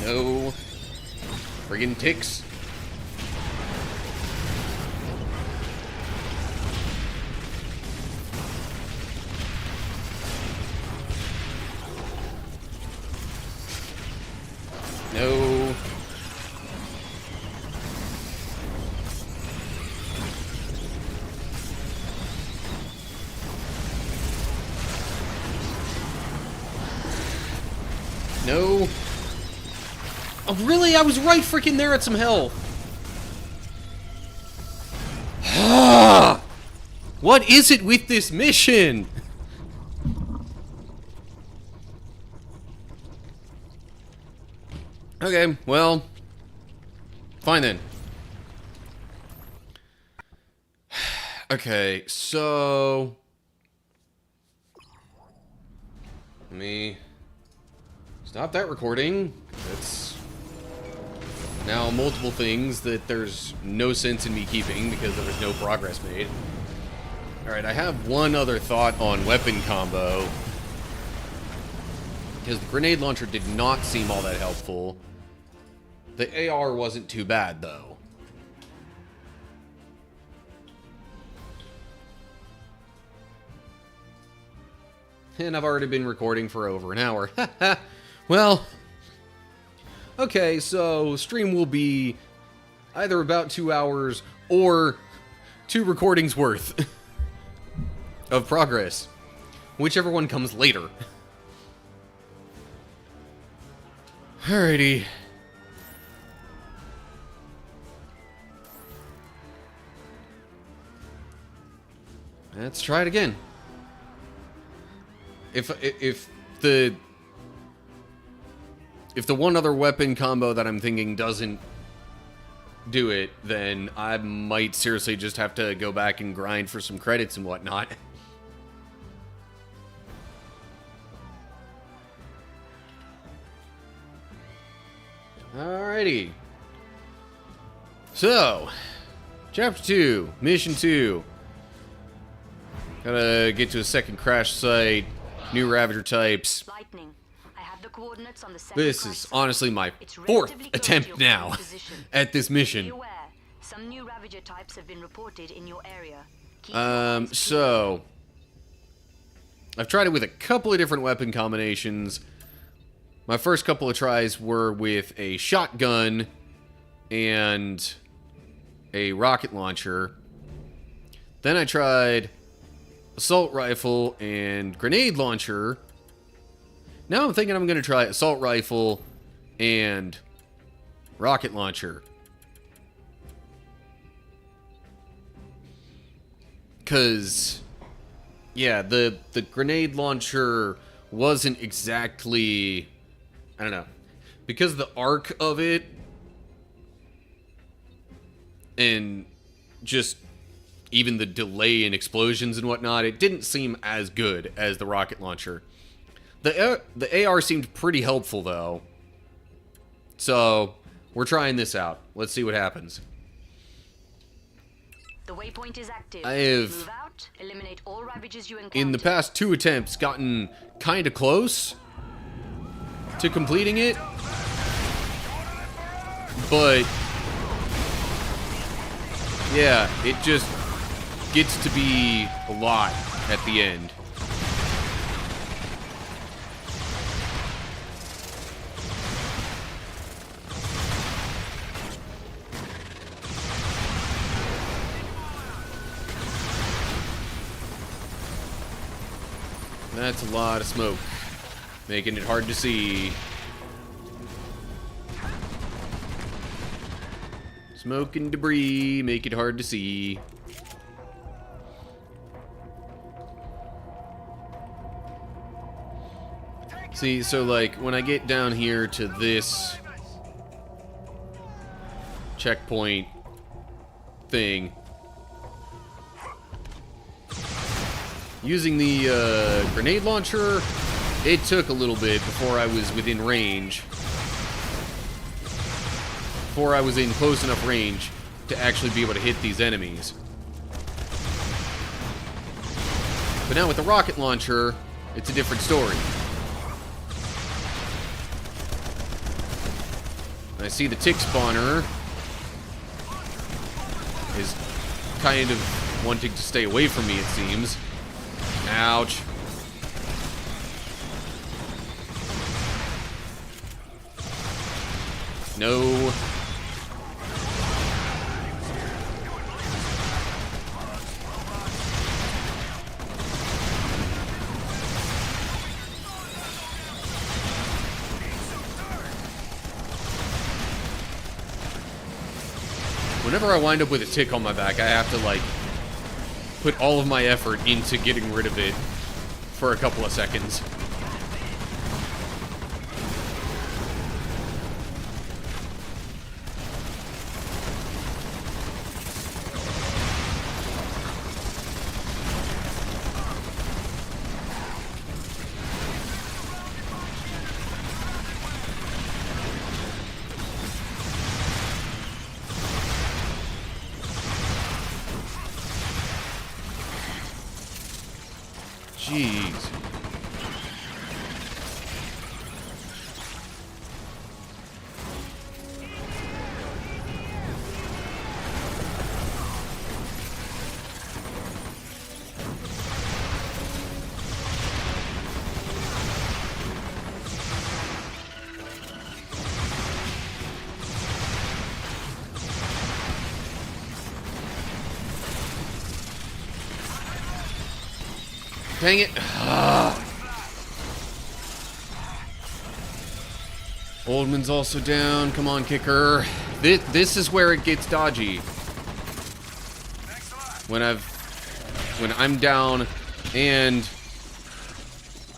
No. Friggin' ticks. No. No. Oh, really? I was right freaking there at some health. What is it with this mission? Okay, well, fine then. Okay, so let me stop that recording. That's now multiple things that there's no sense in me keeping because there was no progress made. Alright, I have one other thought on weapon combo, because the grenade launcher did not seem all that helpful. The AR wasn't too bad, though. And I've already been recording for over an hour. Well, okay, so stream will be either about 2 hours or 2 recordings worth of progress. Whichever one comes later. Alrighty. Let's try it again. If the one other weapon combo that I'm thinking doesn't do it, then I might seriously just have to go back and grind for some credits and whatnot. Alrighty. So, Chapter 2, Mission 2. Gotta get to a second crash site, new Ravager types. Lightning. I have the coordinates on the second This crash is site. honestly my It's 4th relatively close to attempt your now current position. at this Be mission. aware, some new Ravager types have been reported in your area. Keep your eyes peeled. So I've tried it with a couple of different weapon combinations. My first couple of tries were with a shotgun and a rocket launcher. Then I tried assault rifle and grenade launcher. Now I'm thinking I'm going to try assault rifle and rocket launcher. Because, yeah, the grenade launcher wasn't exactly... I don't know. Because the arc of it and just even the delay in explosions and whatnot, it didn't seem as good as the rocket launcher. The AR seemed pretty helpful, though. So, we're trying this out. Let's see what happens. The waypoint is active. I have, Move out, eliminate all ravages you encounter. in the past 2 attempts, gotten kind of close to completing it. But, yeah, it just gets to be a lot at the end. That's a lot of smoke, making it hard to see. Smoke and debris make it hard to see. See, so like when I get down here to this checkpoint thing, using the grenade launcher, it took a little bit before I was within range. Before I was in close enough range to actually be able to hit these enemies. But now with the rocket launcher, it's a different story. I see the tick spawner is kind of wanting to stay away from me, it seems. Ouch. No. Whenever I wind up with a tick on my back, I have to, like, put all of my effort into getting rid of it for a couple of seconds. Jeez. Dang it. Oldman's also down. Come on, kicker. This is where it gets dodgy. When I'm down and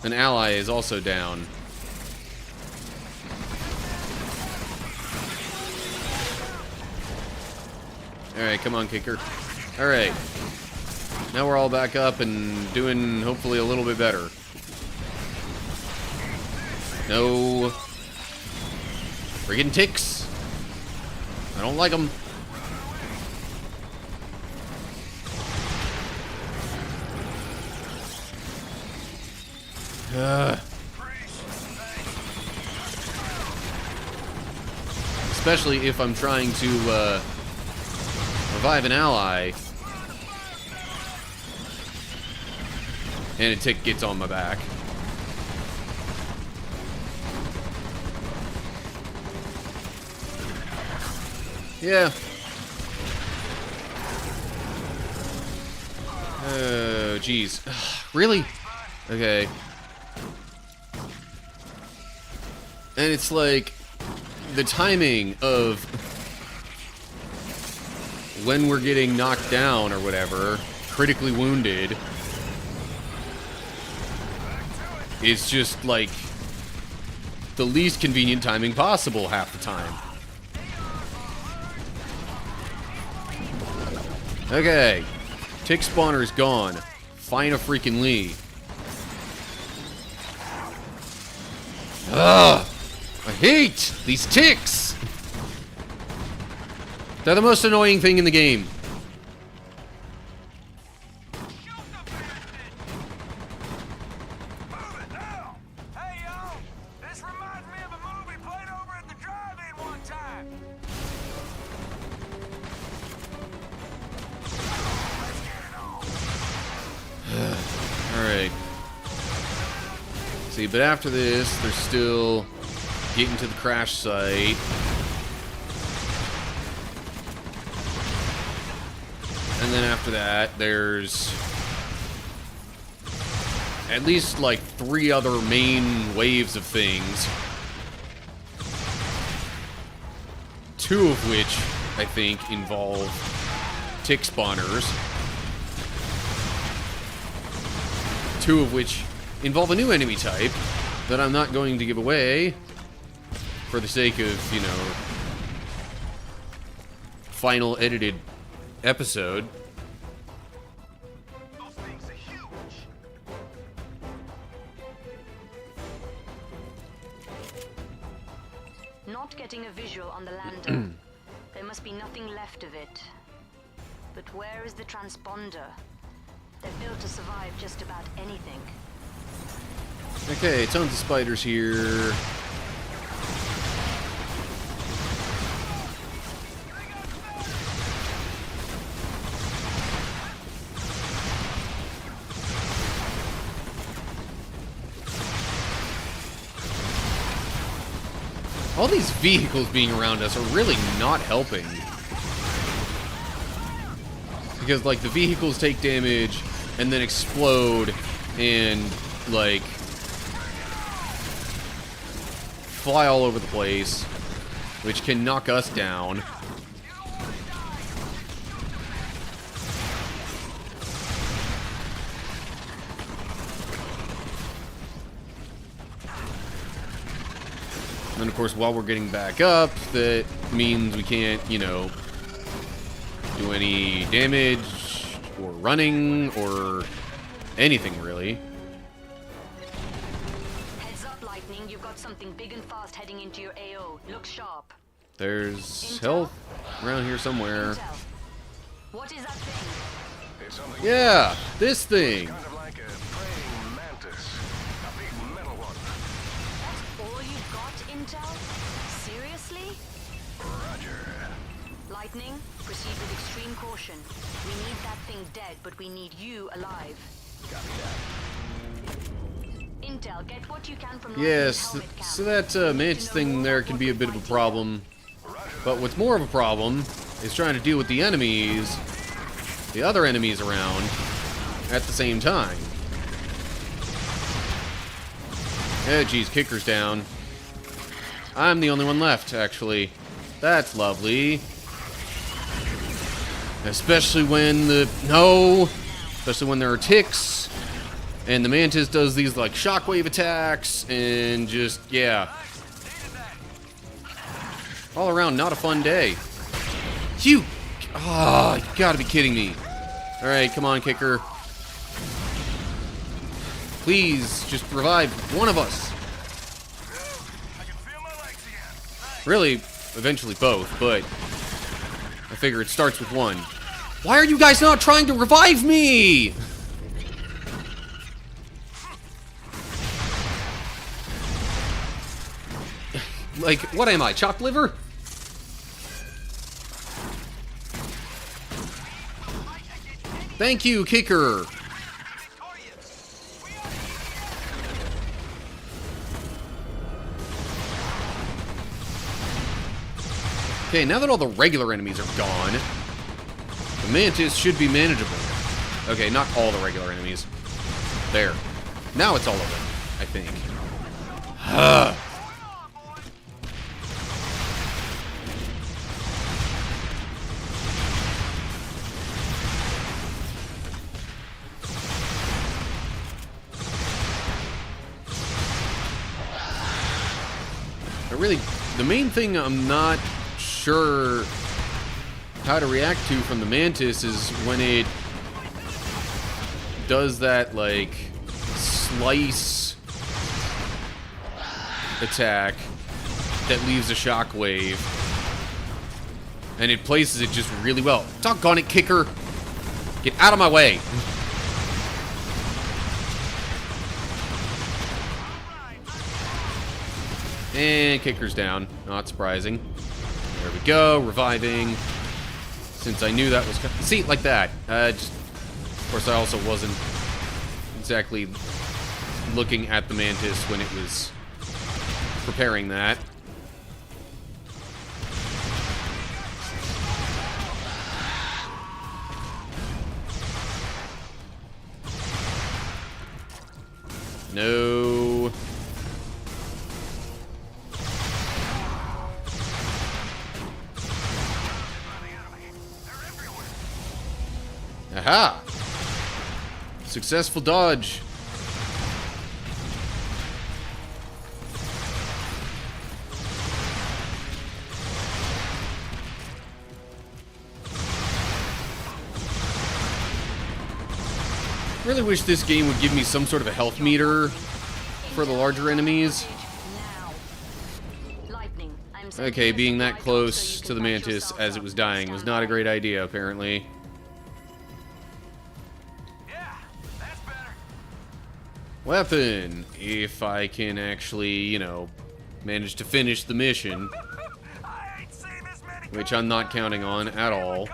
an ally is also down. Alright, come on, kicker. Alright. Now we're all back up and doing, hopefully, a little bit better. No. Friggin' ticks. I don't like them. Especially if I'm trying to revive an ally. And a tick gets on my back. Yeah. Oh, jeez. Really? Okay. And it's like the timing of when we're getting knocked down or whatever critically wounded is just, like, the least convenient timing possible half the time. Okay. Tick spawner's gone. Fine a freaking Lee. Ugh! I hate these ticks! They're the most annoying thing in the game. Alright. See, but after this, they're still getting to the crash site. And then after that, there's at least like 3 other main waves of things. 2 of which, I think, involve tick spawners. 2 of which involve a new enemy type that I'm not going to give away for the sake of, you know, final edited episode. Those things are huge. Not getting a visual on the lander. There must be nothing left of it. But where is the transponder? They're built to survive just about anything. Okay, tons of spiders here. All these vehicles being around us are really not helping. Because, like, the vehicles take damage and then explode and, like, fly all over the place, which can knock us down. And of course, while we're getting back up, that means we can't, you know, do any damage or running or anything really. Heads up, Lightning. You've got something big and fast heading into your AO. Look sharp. There's Intel? health around here somewhere. Intel. What is that thing? It's something Yeah, this thing. kind of like a praying mantis. A big metal one. That's all you got, Intel? Seriously? Roger. Lightning, proceed with extreme caution. We need that thing dead, but we need you alive. Copy that. Intel, get what you can from Yes, Lightning's helmet cam. so that mantis thing there can be a bit of a problem. But what's more of a problem is trying to deal with the enemies, the other enemies around, at the same time. Oh, geez, kicker's down. I'm the only one left, actually. That's lovely. Especially when especially when there are ticks, and the mantis does these, like, shockwave attacks, and just, yeah. All around, not a fun day. You gotta be kidding me. Alright, come on, kicker. Please, just revive one of us. I can feel my legs again. Thanks. Really, eventually both, but I figure it starts with one. Why are you guys not trying to revive me? Like, what am I, chopped liver? Thank you, kicker. Okay, now that all the regular enemies are gone, the mantis should be manageable. Okay, not all the regular enemies. There. Now it's all of them, I think. really, the main thing I'm not sure how to react to from the Mantis is when it does that, like, slice attack that leaves a shockwave. And it places it just really well. Doggone it, Kicker! Get out of my way! And Kicker's down. Not surprising. There we go, reviving. Since I knew that was... See, like that. Of course, I also wasn't exactly looking at the Mantis when it was preparing that. No. Aha! Successful dodge. Really wish this game would give me some sort of a health meter for the larger enemies. Okay, being that close to the Mantis as it was dying was not a great idea, apparently. Weapon, if I can actually, you know, manage to finish the mission, which I'm not counting on at all.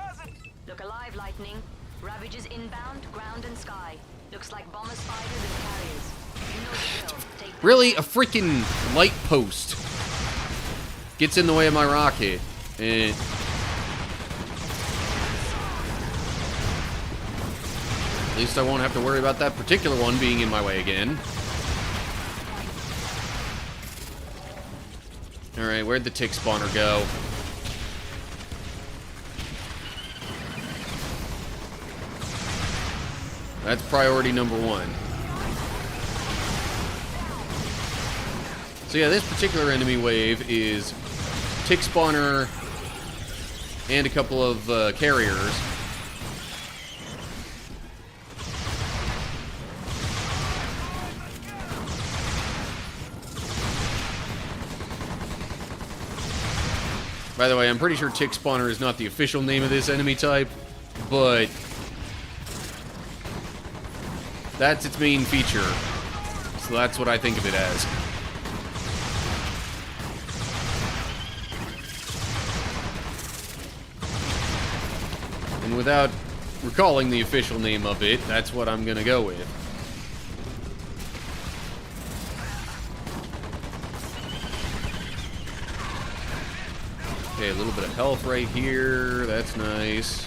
Look alive, Lightning. Ravages inbound, ground and sky. Looks like bomber spiders and carriers. You know the drill. Take Really, a freaking light post gets in the way of my rocket, and at least I won't have to worry about that particular one being in my way again. Alright, where'd the tick spawner go? That's priority number one. So yeah, this particular enemy wave is tick spawner and a couple of carriers. By the way, I'm pretty sure tick spawner is not the official name of this enemy type, but that's its main feature. So that's what I think of it as. And without recalling the official name of it, that's what I'm gonna go with. Okay, a little bit of health right here. That's nice.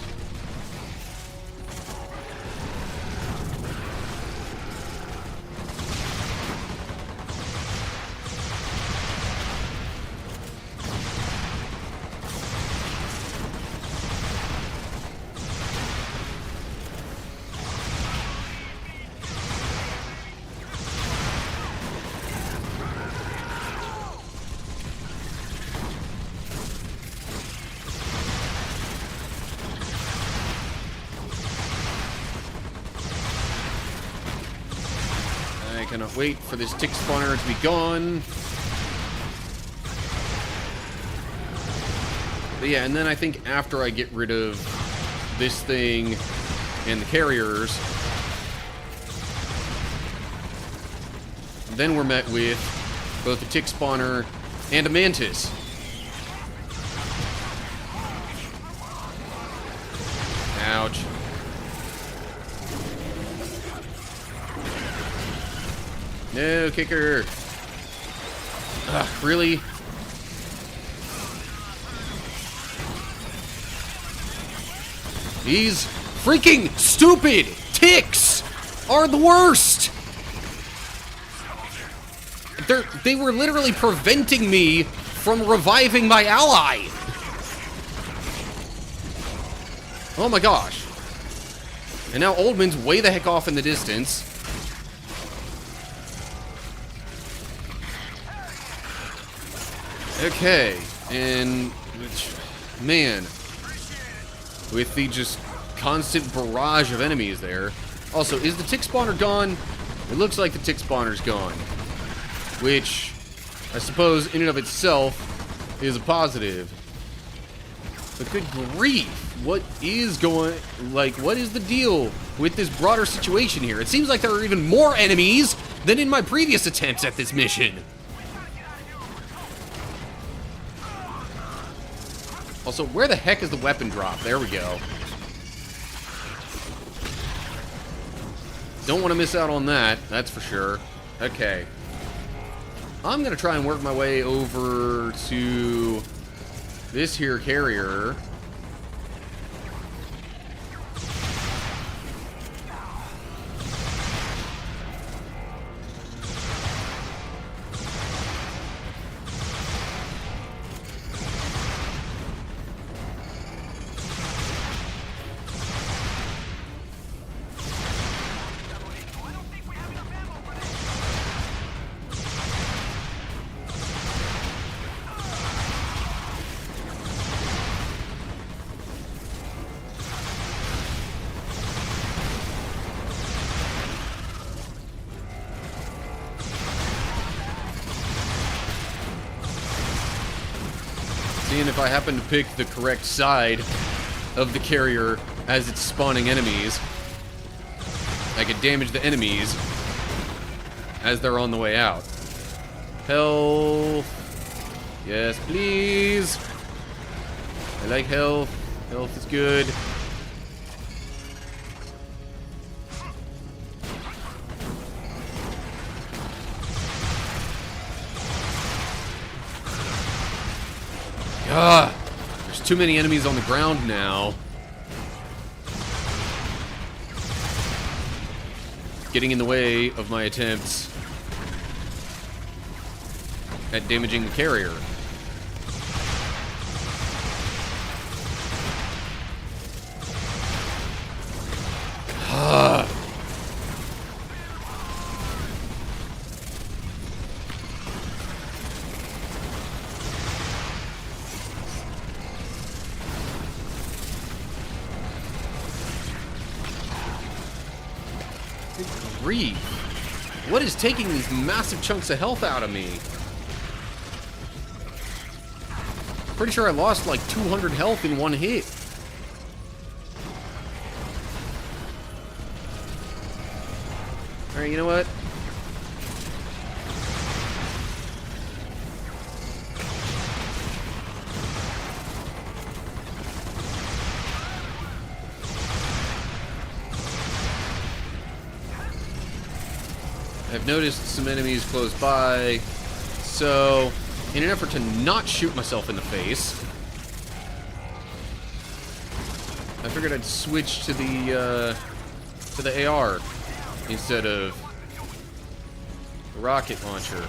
I cannot wait for this tick spawner to be gone. But yeah, and then I think after I get rid of this thing and the carriers, then we're met with both a tick spawner and a mantis. Ouch. No, Kicker. Ugh, really? These freaking stupid ticks are the worst! They were literally preventing me from reviving my ally! Oh my gosh. And now Oldman's way the heck off in the distance. Okay, and man, with the just constant barrage of enemies there. Also, is the tick spawner gone? It looks like the tick spawner's gone, which I suppose in and of itself is a positive. But good grief, what is the deal with this broader situation here? It seems like there are even more enemies than in my previous attempts at this mission. Also, where the heck is the weapon drop? There we go. Don't want to miss out on that, that's for sure. Okay. I'm going to try and work my way over to this here carrier. Seeing if I happen to pick the correct side of the carrier as it's spawning enemies, I can damage the enemies as they're on the way out. Health. Yes, please. I like health. Health is good. Ah, there's too many enemies on the ground now. Getting in the way of my attempts at damaging the carrier. Ah. Good grief. What is taking these massive chunks of health out of me? Pretty sure I lost like 200 health in one hit. Alright, you know what? I've noticed some enemies close by, so in an effort to not shoot myself in the face, I figured I'd switch to the AR instead of the rocket launcher.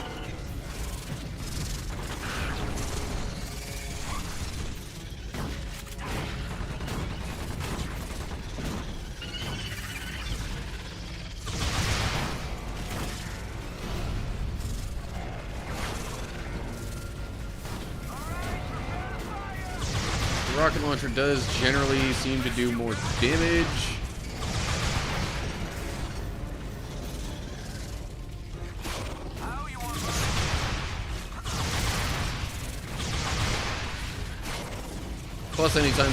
The rocket launcher does generally seem to do more damage. Plus, anytime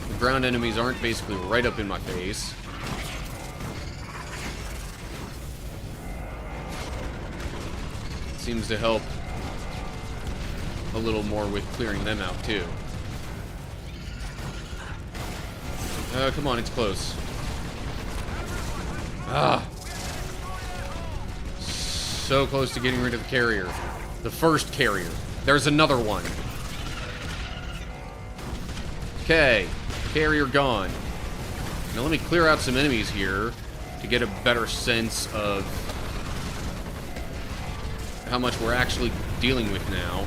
the ground enemies aren't basically right up in my face. It seems to help a little more with clearing them out, too. Come on, it's close. Ah! So close to getting rid of the carrier. The first carrier. There's another one. Okay, carrier gone. Now let me clear out some enemies here to get a better sense of how much we're actually dealing with now.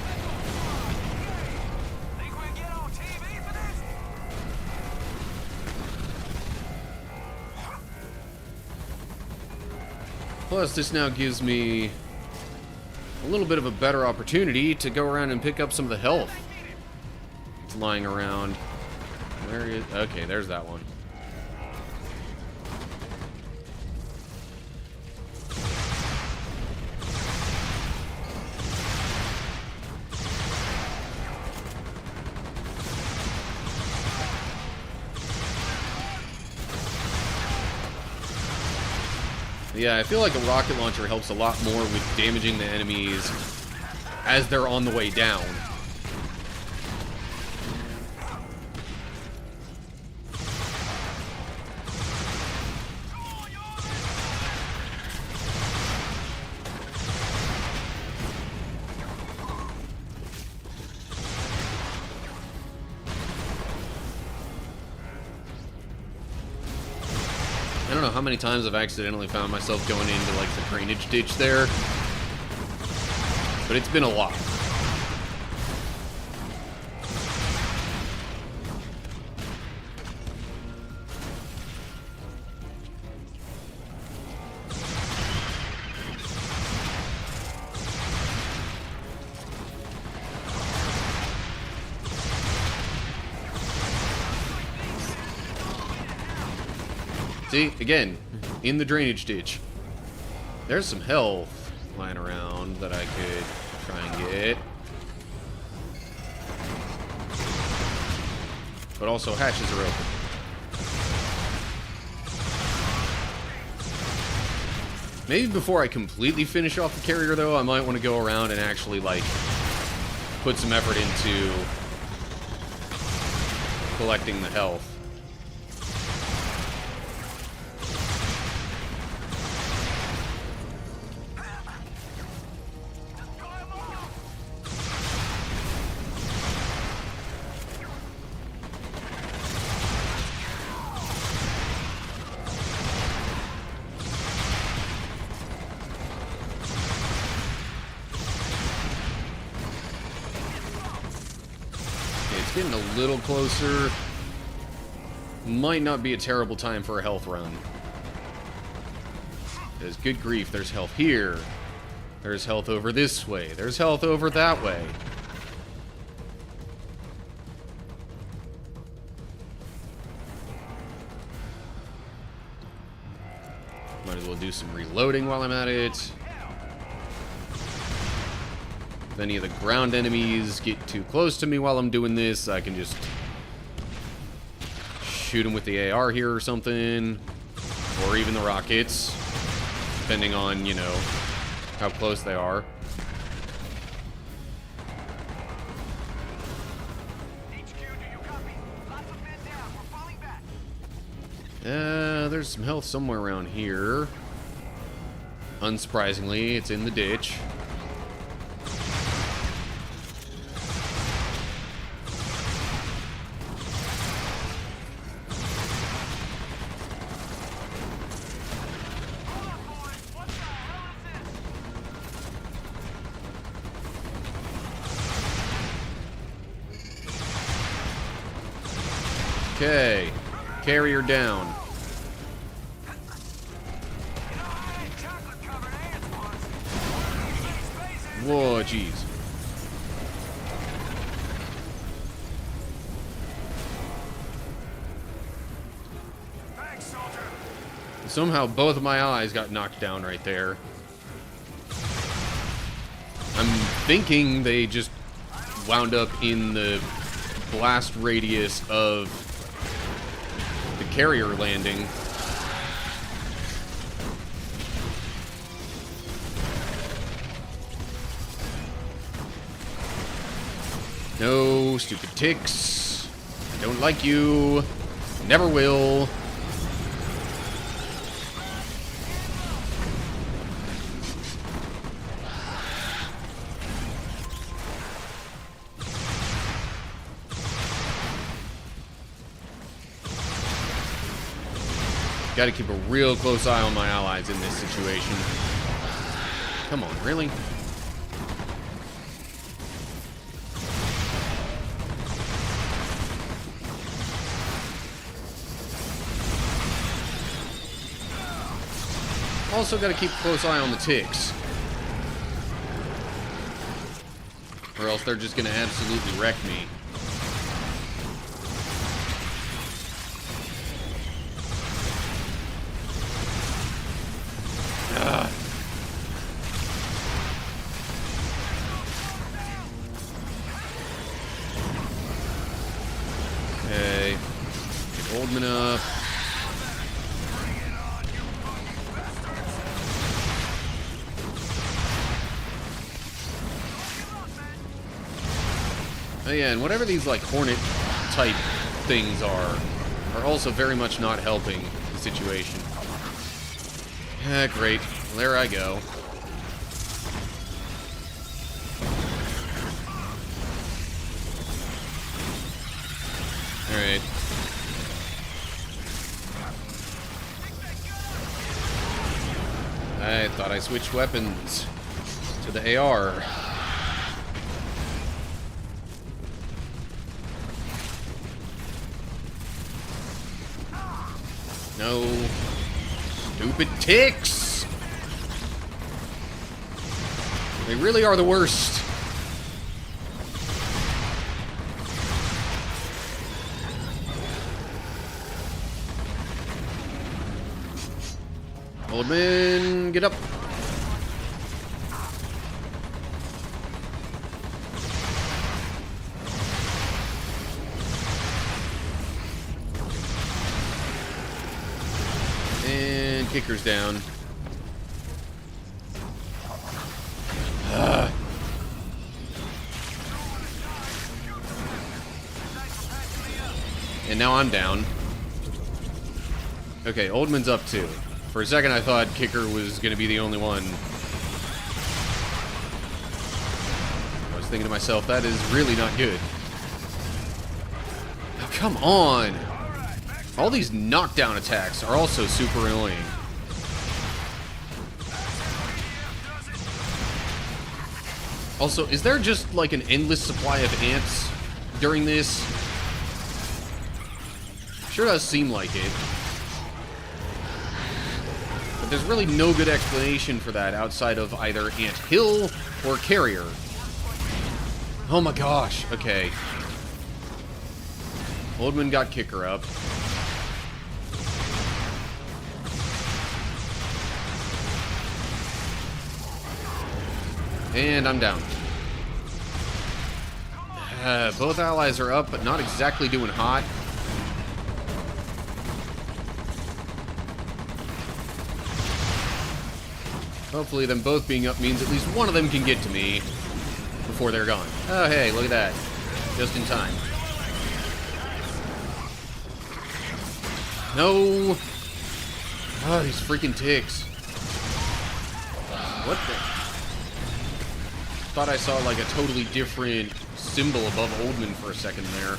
Plus, this now gives me a little bit of a better opportunity to go around and pick up some of the health that's lying around. Where is... Okay, there's that one. Yeah, I feel like a rocket launcher helps a lot more with damaging the enemies as they're on the way down. I don't know how many times I've accidentally found myself going into, like, the drainage ditch there. But it's been a lot. See, again, in the drainage ditch. There's some health lying around that I could try and get. But also hatches are open. Maybe before I completely finish off the carrier, though, I might want to go around and actually, like, put some effort into collecting the health. Getting a little closer. Might not be a terrible time for a health run. Because good grief, there's health here. There's health over this way. There's health over that way. Might as well do some reloading while I'm at it. If any of the ground enemies get too close to me while I'm doing this, I can just shoot them with the AR here or something. Or even the rockets. Depending on, you know, how close they are. There's some health somewhere around here. Unsurprisingly, it's in the ditch. Okay, carrier down. Whoa, jeez. Somehow both of my allies got knocked down right there. I'm thinking they just wound up in the blast radius of the carrier landing. No, stupid ticks. I don't like you. Never will. Got to keep a real close eye on my allies in this situation. Come on, really? Also got to keep a close eye on the ticks. or else they're just gonna absolutely wreck me. Okay. Get Oldman up. Oh yeah, and whatever these, like, Hornet-type things are also very much not helping the situation. Ah, great. Well, there I go. Alright. I thought I switched weapons to the AR. No. Stupid ticks! They really are the worst. Oldman, get up. And kicker's down. And now I'm down. Okay, Oldman's up too. For a second I thought Kicker was going to be the only one. I was thinking to myself, that is really not good. Oh, come on! All these knockdown attacks are also super annoying. Also, is there just like an endless supply of ants during this? Sure does seem like it. But there's really no good explanation for that outside of either Ant Hill or Carrier. Oh my gosh, okay. Oldman got Kicker up. And I'm down. Both allies are up, but not exactly doing hot. Hopefully them both being up means at least one of them can get to me before they're gone. Oh, hey, look at that. Just in time. No! Oh, these freaking ticks. What the... Thought I saw like a totally different symbol above Oldman for a second there.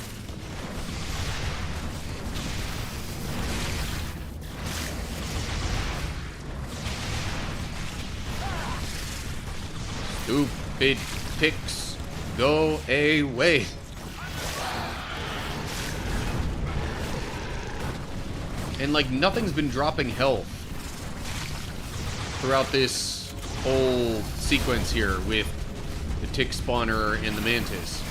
Stupid ticks, go away. And like nothing's been dropping health throughout this whole sequence here with the tick spawner and the mantis.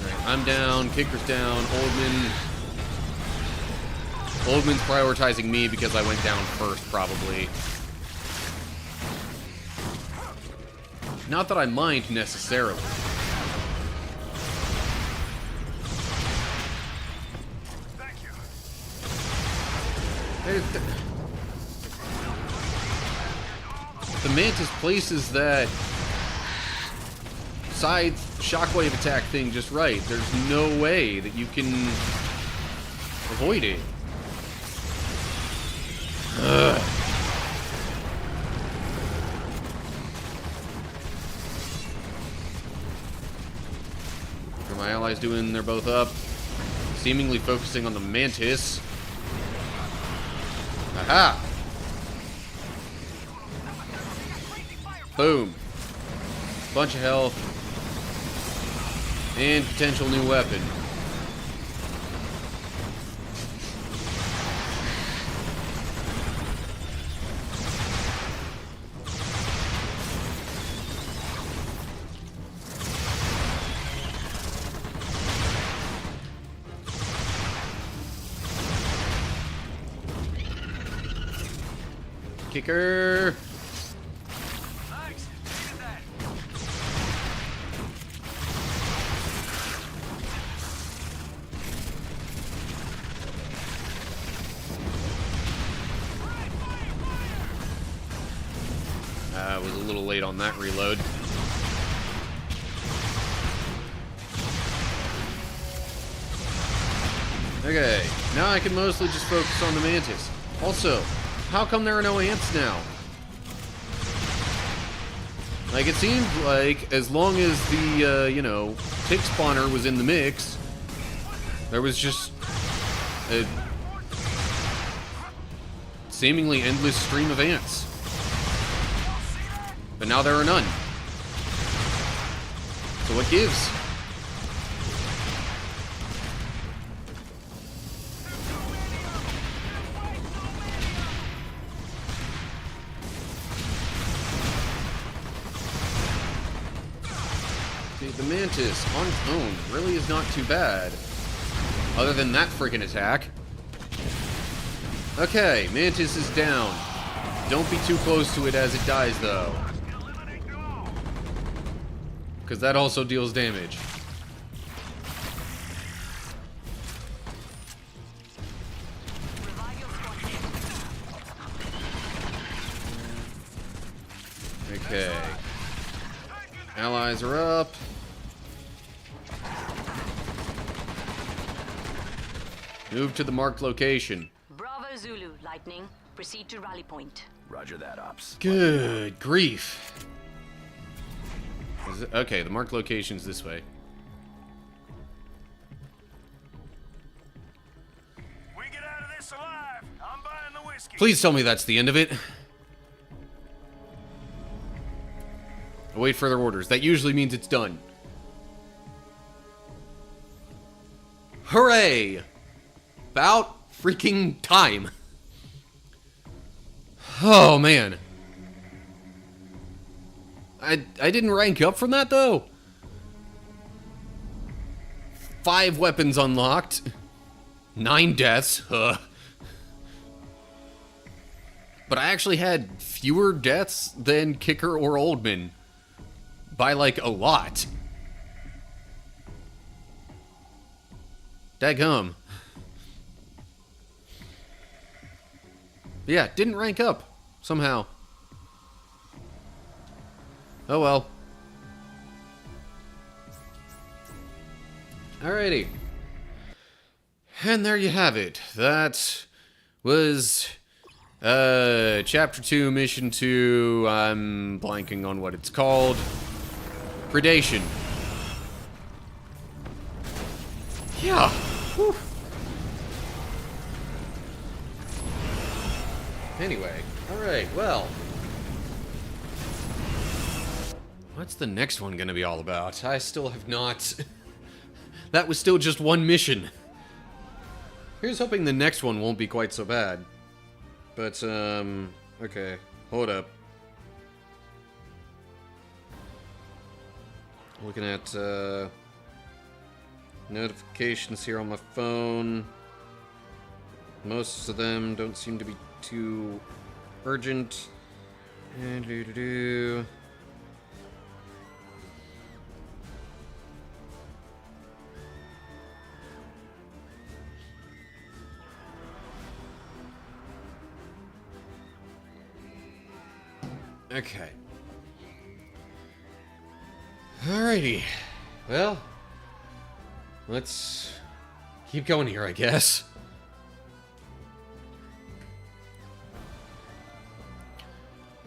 Right, I'm down, Kicker's down, Oldman's prioritizing me because I went down first, probably. Not that I mind, necessarily. Thank you. The Mantis places that side shockwave attack thing just right. There's no way that you can avoid it. Ugh. What are my allies doing? They're both up. Seemingly focusing on the Mantis. Aha! Boom. Bunch of health. And potential new weapon. kicker. Thanks. Needed that. I was a little late on that reload. Okay, now I can mostly just focus on the mantis. Also, how come there are no ants now? Like, it seemed like as long as the, tick spawner was in the mix, there was just a seemingly endless stream of ants. But now there are none. So what gives? The mantis on its own really is not too bad. Other than that freaking attack. Okay, mantis is down. Don't be too close to it as it dies, though. Because that also deals damage. Okay. Allies are up. Move to the marked location. Bravo Zulu, Lightning. Proceed to rally point. Roger that, Ops. Good grief. Okay, the marked location's this way. We get out of this alive. I'm buying the whiskey. Please tell me that's the end of it. Await further orders. That usually means it's done. Hooray! About freaking time. Oh, man. I didn't rank up from that, though. 5 weapons unlocked. 9 deaths. But I actually had fewer deaths than Kicker or Oldman. By, like, a lot. Daggum. Yeah, didn't rank up. Somehow. Oh well. Alrighty. And there you have it. That was Chapter 2, Mission 2. I'm blanking on what it's called. Predation. Yeah. Whew. Anyway, alright, well. What's the next one gonna be all about? I still have not... That was still just one mission. Here's hoping the next one won't be quite so bad. But, okay. Hold up. Looking at, notifications here on my phone. Most of them don't seem to be too urgent. And okay. Alrighty. Well, let's keep going here, I guess.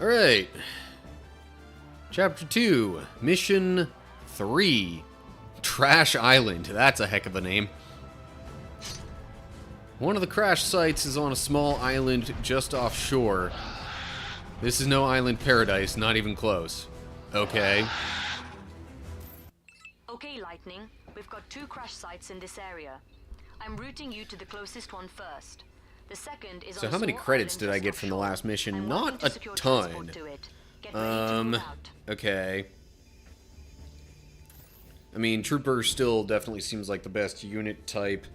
Alright. Chapter 2, Mission 3. Trash Island. That's a heck of a name. One of the crash sites is on a small island just offshore. This is no island paradise, not even close. Okay. Okay, Lightning. We've got 2 crash sites in this area. I'm routing you to the closest one first. The second is So on how a many small credits island did I just get from the offshore. last mission? I'm Not working a to secure ton. transport to it. Get ready to move out. Okay. I mean, Trooper still definitely seems like the best unit type.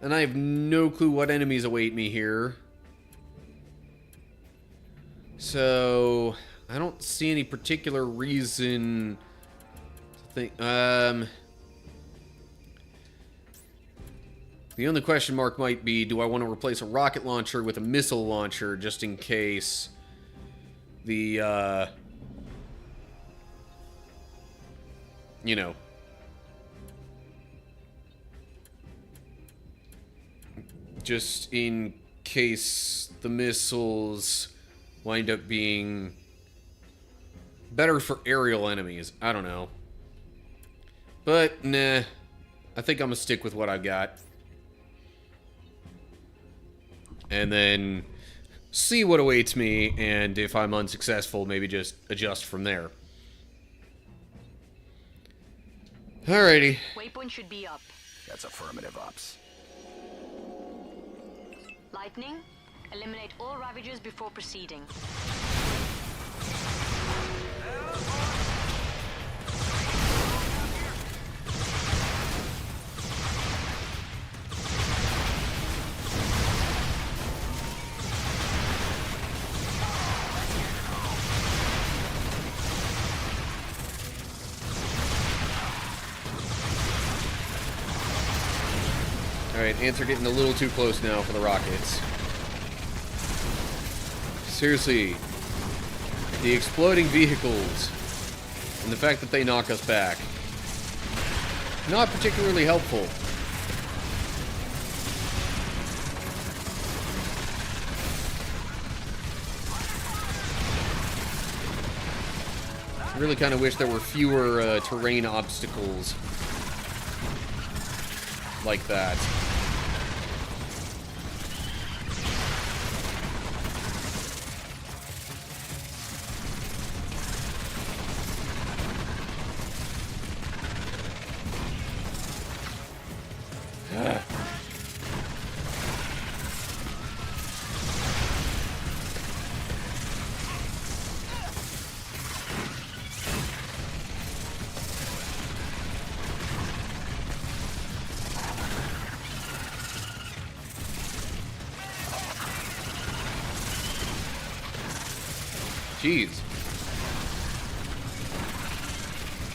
And I have no clue what enemies await me here. So, I don't see any particular reason to think... The only question mark might be, do I want to replace a rocket launcher with a missile launcher just in case the, you know... Just in case the missiles wind up being better for aerial enemies. I don't know. But, nah. I think I'm gonna stick with what I've got. And then see what awaits me, and if I'm unsuccessful, maybe just adjust from there. Alrighty. Waypoint should be up. That's affirmative, Ops. Lightning, eliminate all Ravagers before proceeding. Alright, ants are getting a little too close now for the rockets. Seriously, the exploding vehicles and the fact that they knock us back, not particularly helpful. I really kind of wish there were fewer terrain obstacles like that. Jeez.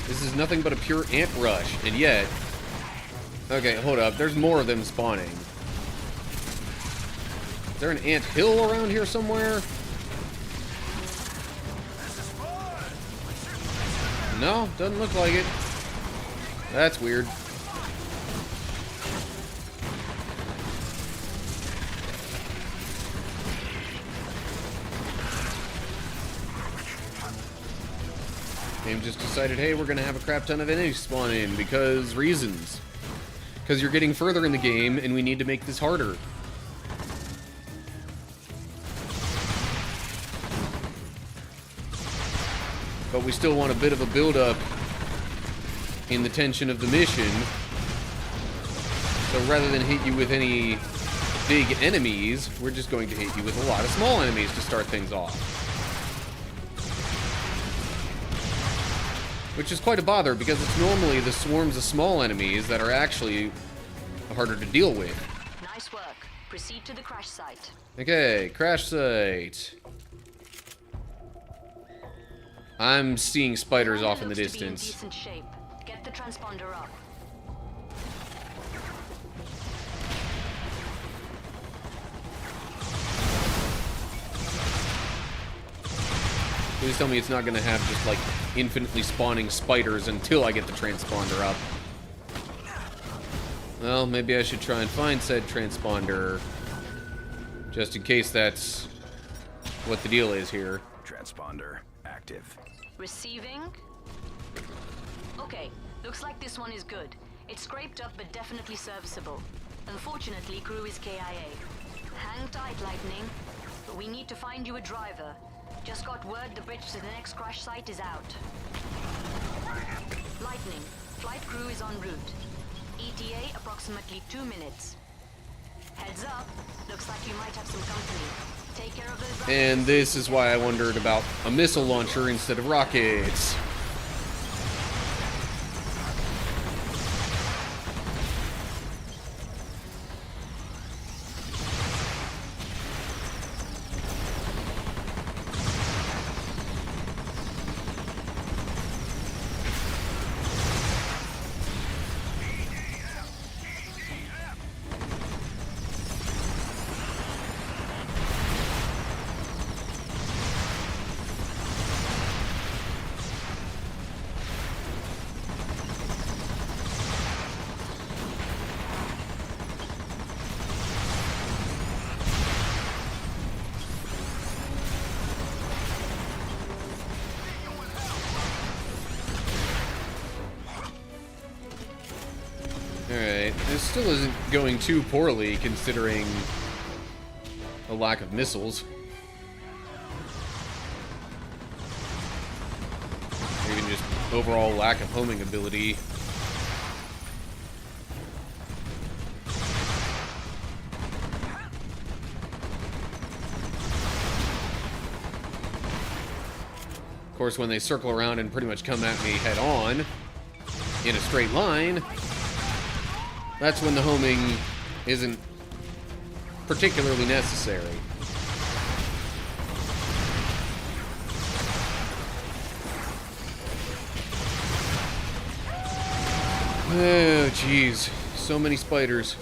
This is nothing but a pure ant rush, and yet... Okay, hold up. There's more of them spawning. Is there an ant hill around here somewhere? No, doesn't look like it. That's weird. Game just decided, hey, we're gonna have a crap ton of enemies spawn in because reasons. Because you're getting further in the game and we need to make this harder. But we still want a bit of a build-up in the tension of the mission. So rather than hit you with any big enemies, we're just going to hit you with a lot of small enemies to start things off. Which is quite a bother, because it's normally the swarms of small enemies that are actually harder to deal with. Nice work. Proceed to the crash site. Okay, crash site. I'm seeing spiders off in the Looks to be in distance. decent shape. Get the transponder up. Please tell me it's not going to have just, like, infinitely spawning spiders until I get the transponder up. Well, maybe I should try and find said transponder. Just in case that's what the deal is here. Transponder active. Receiving. Okay, looks like this one is good. It's scraped up but definitely serviceable. Unfortunately, crew is KIA. Hang tight, Lightning. But we need to find you a driver. Just got word the bridge to the next crash site is out. Lightning, flight crew is en route. ETA approximately 2 minutes. Heads up, looks like you might have some company. Take care of those. And this is why I wondered about a missile launcher instead of rockets. Alright, this still isn't going too poorly considering a lack of missiles. Or even just overall lack of homing ability. Of course, when they circle around and pretty much come at me head on, in a straight line, that's when the homing isn't particularly necessary. Oh, jeez. So many spiders.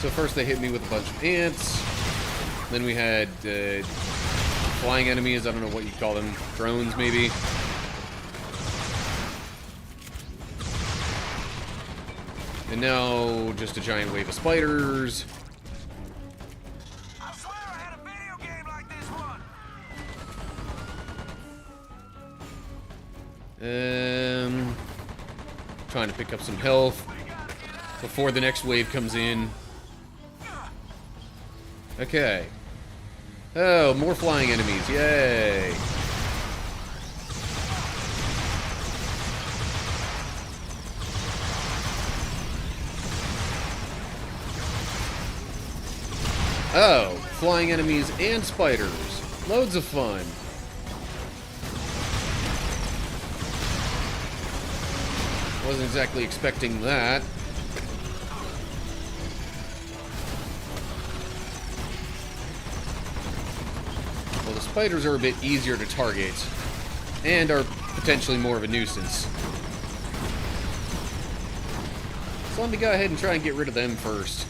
So first they hit me with a bunch of ants. Then we had flying enemies. I don't know what you call them. Drones, maybe. And now just a giant wave of spiders. I swear I had a video game like this one. Trying to pick up some health before the next wave comes in. Okay. Oh, more flying enemies. Yay. Oh, flying enemies and spiders. Loads of fun. Wasn't exactly expecting that. Well, the spiders are a bit easier to target and are potentially more of a nuisance. So let me go ahead and try and get rid of them first.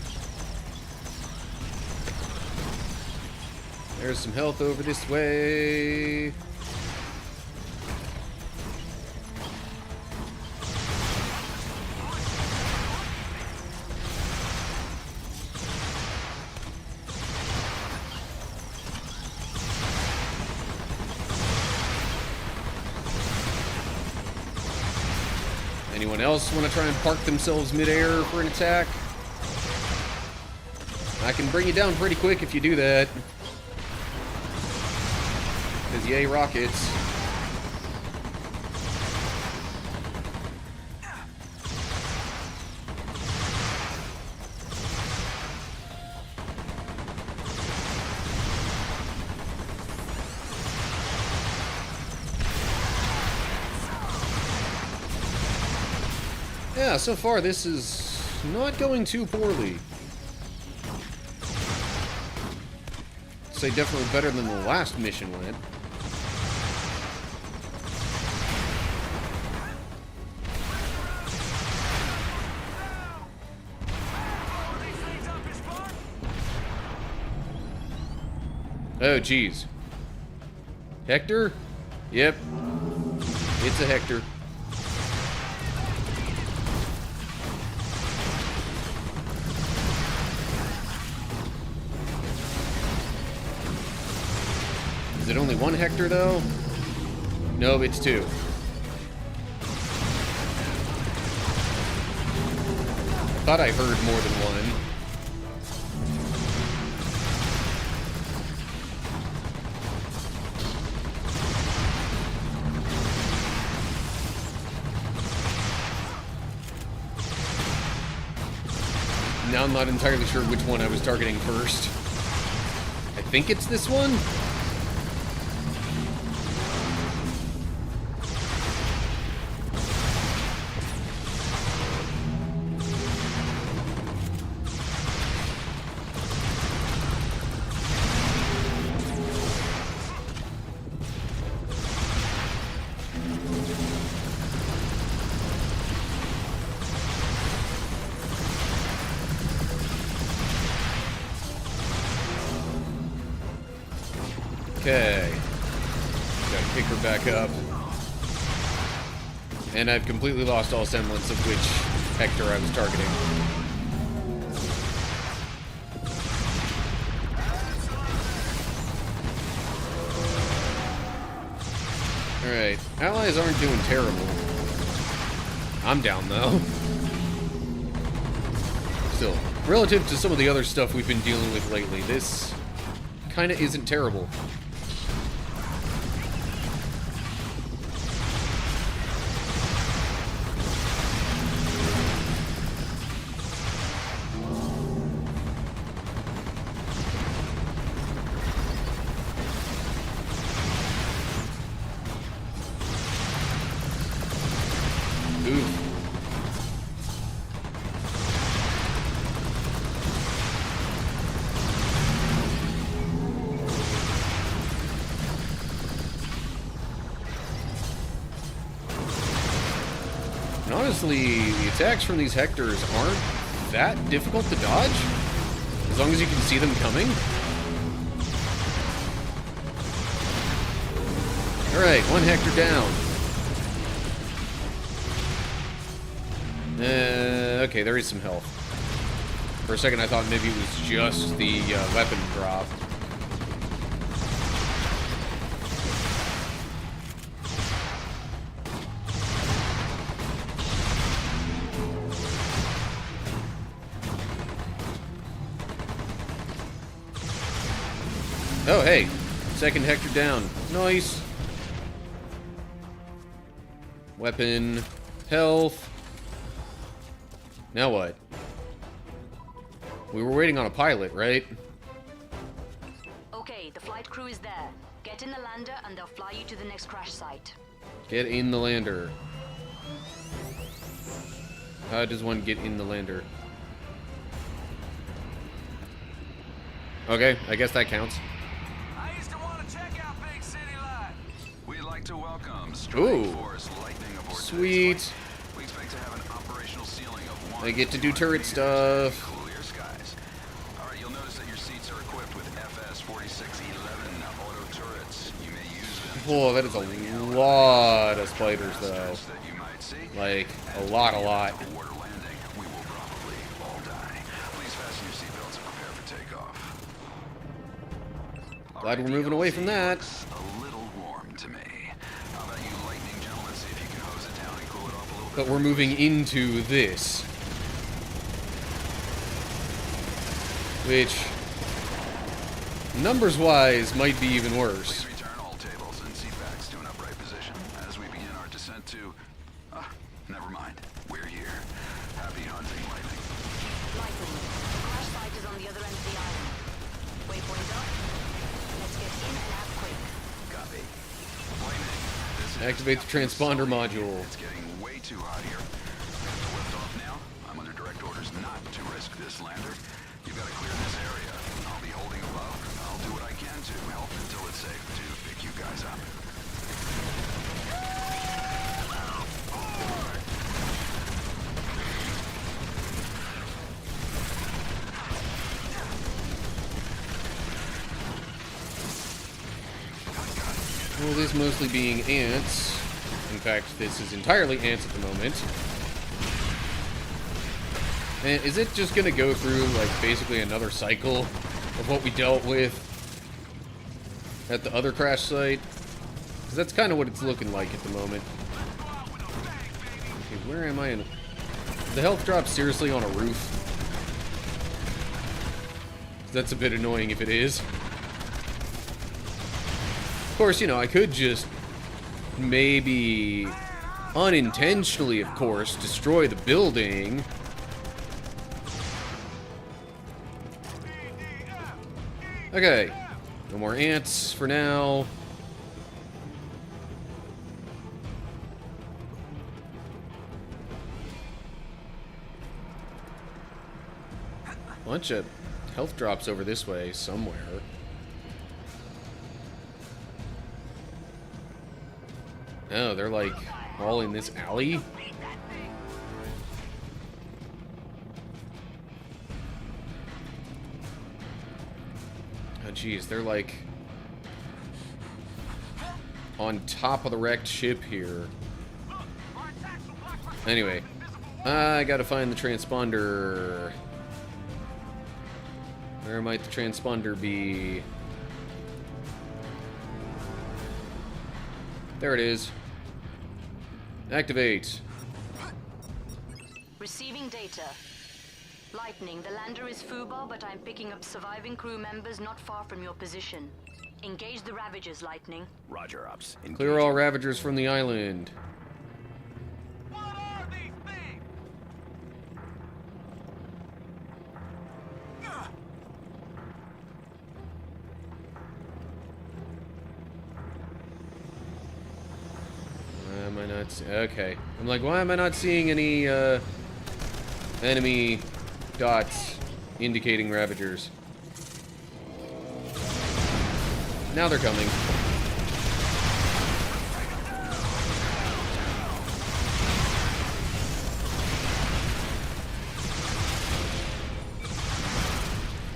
There's some health over this way. Anyone else want to try and park themselves midair for an attack? I can bring you down pretty quick if you do that. Because yay, rockets. Yeah, so far this is not going too poorly. I'd say definitely better than the last mission went. Oh, geez. Hector? Yep. It's a Hector. Is it only one Hector, though? No, it's two. I thought I heard more than one. Now I'm not entirely sure which one I was targeting first. I think it's this one? Okay. Gotta pick her back up. And I've completely lost all semblance of which Hector I was targeting. Alright, allies aren't doing terrible. I'm down, though. Still, relative to some of the other stuff we've been dealing with lately, this kind of isn't terrible. Honestly, the attacks from these Hectors aren't that difficult to dodge, as long as you can see them coming. Alright, one Hector down. Okay, there is some health. For a second I thought maybe it was just the weapon drop. Oh, hey. Second Hector down. Nice. Weapon. Health. Now what? We were waiting on a pilot, right? Okay, the flight crew is there. Get in the lander and they'll fly you to the next crash site. Get in the lander. How does one get in the lander? Okay, I guess that counts. I used to want to check out Big City Life. We'd like to welcome Ooh. Strike Force Lightning aboard. Sweet. We expect to have an operational ceiling of 1. I get to do turret stuff. Clear skies. All right, you'll notice that your seats are equipped with FS 4611 auto turrets. You may use them. Oh, that is a lot of spiders, though. That you might see. Like, a lot. Water landing, we will probably all die. Please fasten your seatbelts and prepare for takeoff. Glad we're moving away from that. Looks a little warm to me. How about you lightning gentlemen, see if you can hose it down and cool it off a little bit? But we're moving into this. Which, numbers-wise, might be even worse. Please return all tables and seat backs to an upright position as we begin our descent to... never mind. We're here. Happy hunting, Lightning. Lightning, the crash site is on the other end of the island. Waypoint up. Let's get in and out quick. Copy. Lightning, this is... Activate the transponder module. It's getting way too hot here. We have to lift off now. I'm under direct orders not to risk this lander. You've got to clear this area. I'll be holding above. I'll do what I can to help until it's safe to pick you guys up. Well, this mostly being ants. In fact, this is entirely ants at the moment. And is it just gonna go through, like, basically another cycle of what we dealt with at the other crash site? Because that's kind of what it's looking like at the moment. Okay, where am I in... The health drop seriously on a roof? That's a bit annoying if it is. Of course, you know, I could just maybe unintentionally, of course, destroy the building. Okay, no more ants for now. Bunch of health drops over this way somewhere. Oh, they're like all in this alley? Oh, geez, they're like on top of the wrecked ship here. Anyway, I gotta find the transponder. Where might the transponder be? There it is. Activate. Receiving data. Lightning, the lander is FUBAR, but I'm picking up surviving crew members not far from your position. Engage the Ravagers, Lightning. Roger, Ops. Clear all Ravagers from the island. What are these things? Why am I not okay. I'm like, why am I not seeing any enemy dots indicating Ravagers? Now they're coming.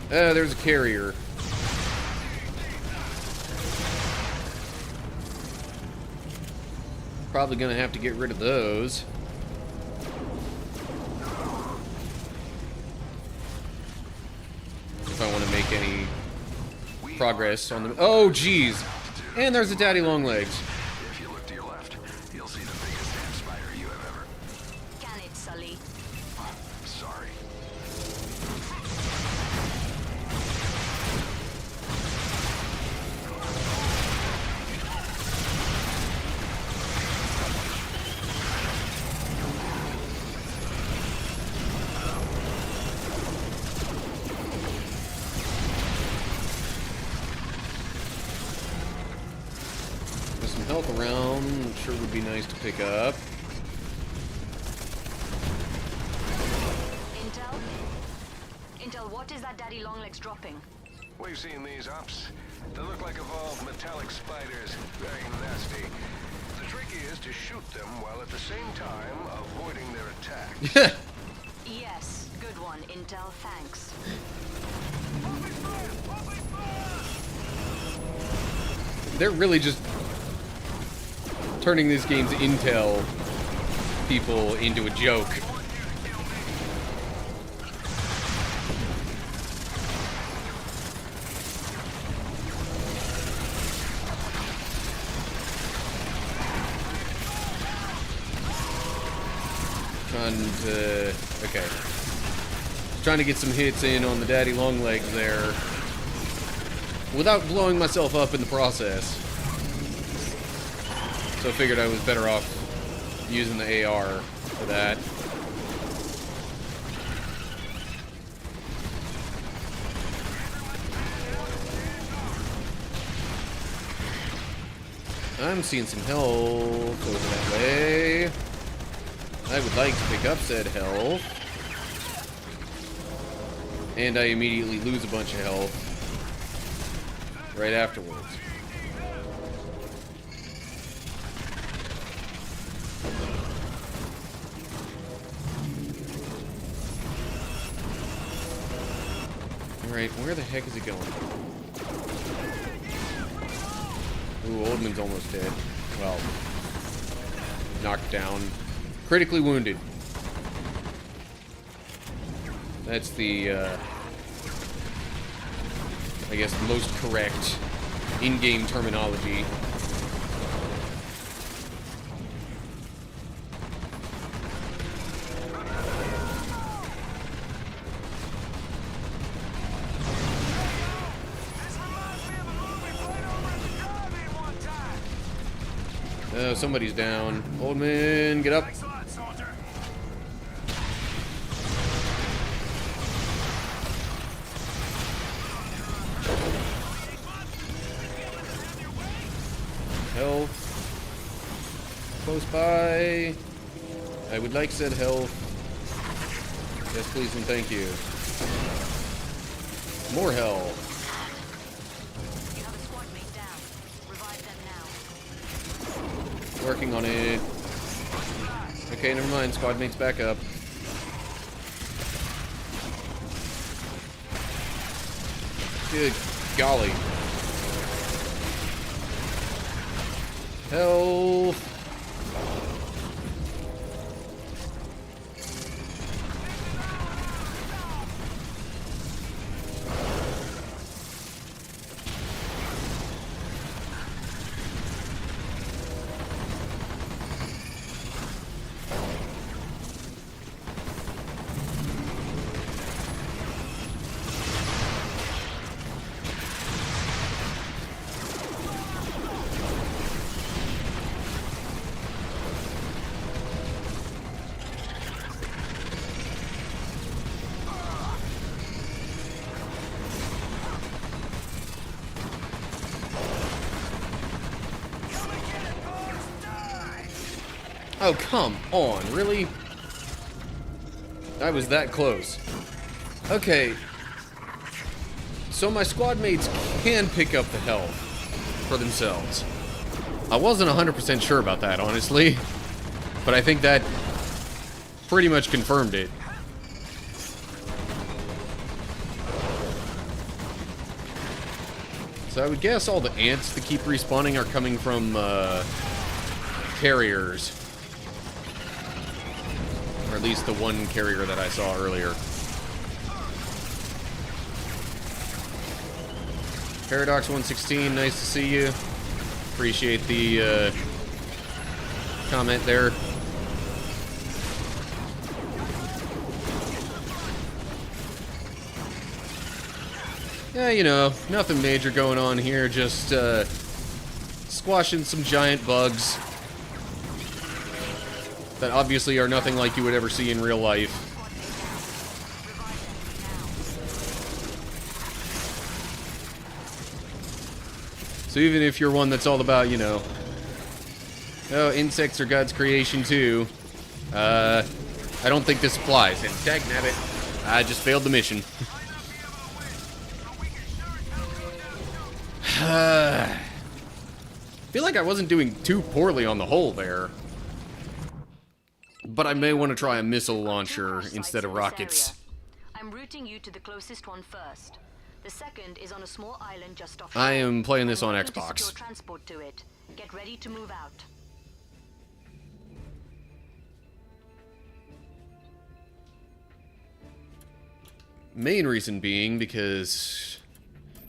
There's a carrier. Probably gonna have to get rid of those. If I want to make any progress on them. Oh, jeez. And there's a daddy long legs. If you look to your left, you'll see the biggest damn spider you have ever... Can it, Sully? Sorry. There's some health around. I'm sure would be nice to pick up. Intel? Intel, what is that daddy longlegs dropping? We've seen these, Ops. They look like evolved metallic spiders. Very nasty. The trick is to shoot them while at the same time avoiding their attack. Yes, good one, Intel, thanks. They're really just turning this game's intel people into a joke. Okay. Trying to get some hits in on the daddy long legs there without blowing myself up in the process. So I figured I was better off using the AR for that. I'm seeing some health over that way. I would like to pick up said health. And I immediately lose a bunch of health right afterwards. Alright, where the heck is it going? Ooh, Oldman's almost dead. Well, knocked down. Critically wounded. That's the, I guess, most correct in-game terminology. Oh, somebody's down. Oldman, get up. Thanks a lot, soldier. Health. Close by. I would like said health. Yes, please and thank you. More health. You have a squad mate down. Revive them now. Working on it. Okay, never mind. Squad mate's back up. Good golly. Health. Oh, come on, really? I was that close. Okay. So my squad mates can pick up the health for themselves. I wasn't 100% sure about that, honestly. But I think that pretty much confirmed it. So I would guess all the ants that keep respawning are coming from carriers. Or at least the one carrier that I saw earlier. Paradox 116, nice to see you. Appreciate the comment there. Yeah, you know, nothing major going on here, just squashing some giant bugs that obviously are nothing like you would ever see in real life. So even if you're one that's all about, you know, oh, insects are God's creation too, I don't think this applies. And dagnabbit, I just failed the mission. I feel like I wasn't doing too poorly on the whole there. But I may want to try a missile launcher instead of rockets. I'm routing you to the closest one first. The second is on a small island just offshore. I am playing this on Xbox. Secure transport to it. Get ready to move out. Main reason being because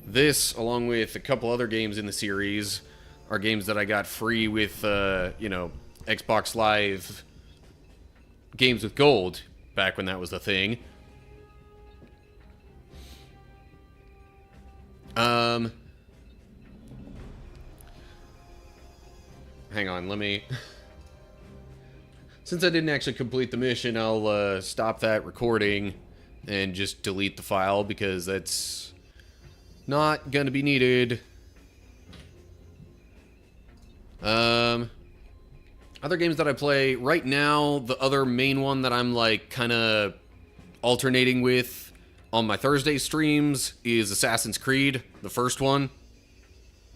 this, along with a couple other games in the series, are games that I got free with, you know, Xbox Live Games with Gold, back when that was the thing. Hang on, let me... Since I didn't actually complete the mission, I'll stop that recording and just delete the file, because that's not gonna be needed. Other games that I play right now, the other main one that I'm like kind of alternating with on my Thursday streams is Assassin's Creed, the first one.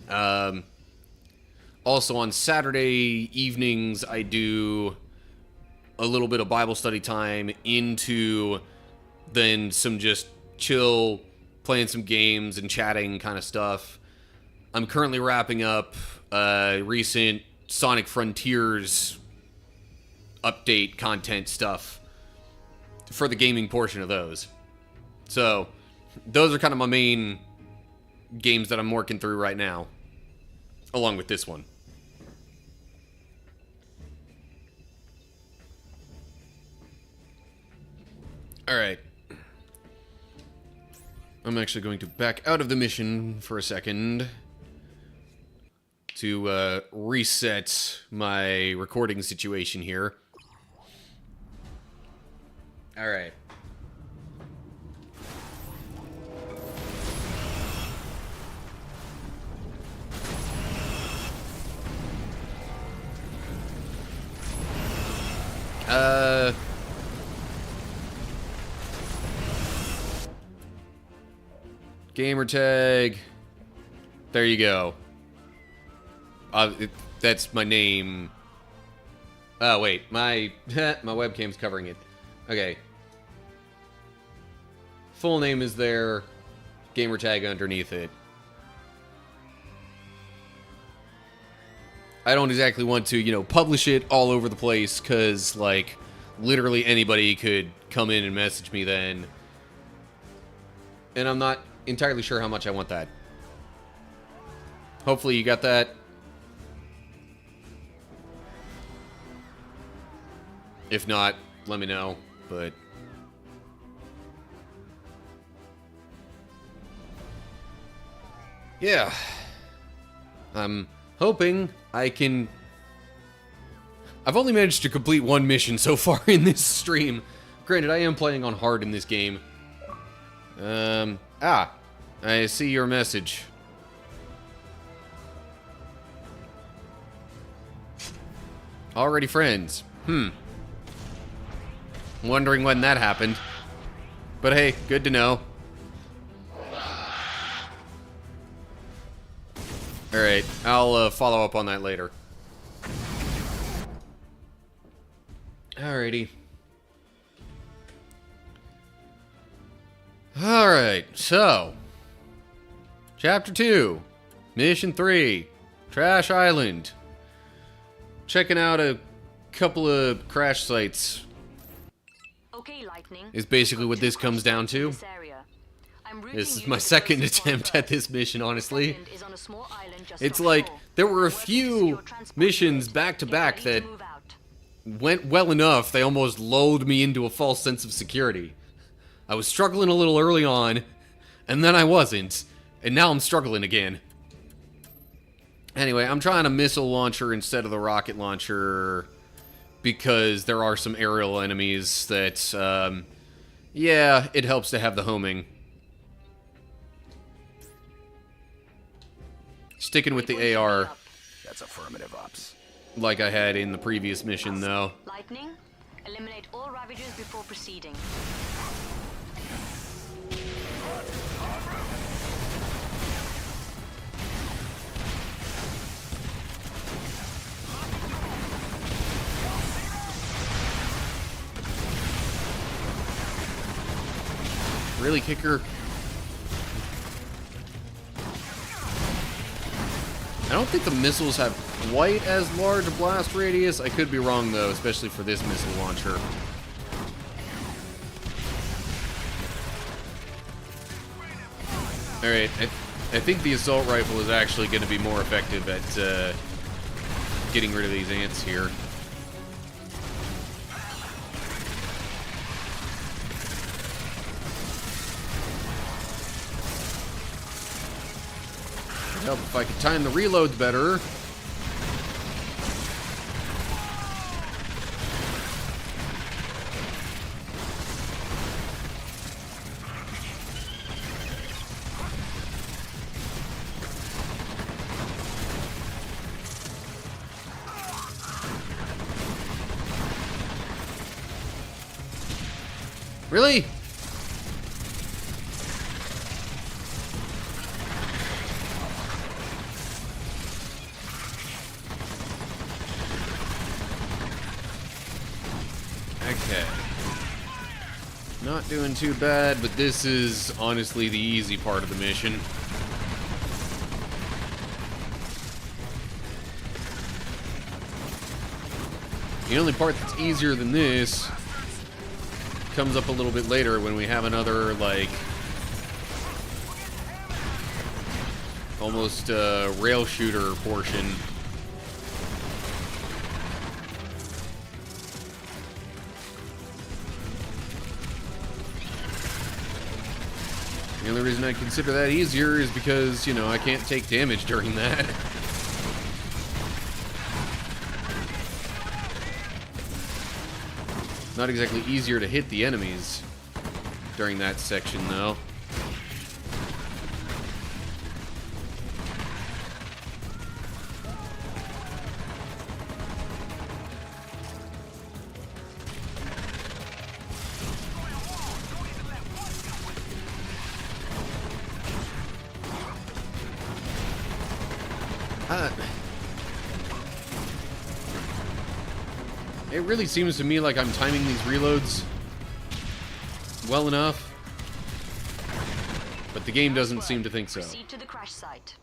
Also on Saturday evenings, I do a little bit of Bible study time into then some just chill, playing some games and chatting kind of stuff. I'm currently wrapping up recent Sonic Frontiers update content stuff for the gaming portion of those. So, those are kind of my main games that I'm working through right now, along with this one. Alright. I'm actually going to back out of the mission for a second to reset my recording situation here. Alright. Gamer tag. There you go. That's my name. Oh, wait. My webcam's covering it. Okay. Full name is there. Gamer tag underneath it. I don't exactly want to, you know, publish it all over the place, because, like, literally anybody could come in and message me then. And I'm not entirely sure how much I want that. Hopefully you got that. If not, let me know, but... yeah. I'm hoping I can... I've only managed to complete one mission so far in this stream. Granted, I am playing on hard in this game. I see your Already friends. Wondering when that happened. But hey, good to know. Alright, I'll follow up on that later. Alrighty. Alright, so. Chapter 2. Mission 3. Trash Island. Checking out a couple of crash sites. Okay, Lightning. Is basically what this comes down to. This is my second attempt at this mission, honestly. It's like, there were a few missions back to back that went well enough, they almost lulled me into a false sense of security. I was struggling a little early on, and then I wasn't, and now I'm struggling again. Anyway, I'm trying a missile launcher instead of the rocket launcher, because there are some aerial enemies that, yeah, it helps to have the homing. Sticking with the AR. That's affirmative, Ops. Like I had in the previous mission, though. Lightning, eliminate all Ravagers before proceeding. Really, Kicker? I don't think the missiles have quite as large a blast radius. I could be wrong, though, especially for this missile launcher. Alright, I think the assault rifle is actually going to be more effective at getting rid of these ants here. Help if I could time the reloads better. Really? Okay. Not doing too bad, but this is honestly the easy part of the mission. The only part that's easier than this comes up a little bit later when we have another, like, almost rail shooter portion. The only reason I consider that easier is because, you know, I can't take damage during that. Not exactly easier to hit the enemies during that section, though. It really seems to me like I'm timing these reloads well enough, but the game doesn't seem to think so. Proceed to the crash site.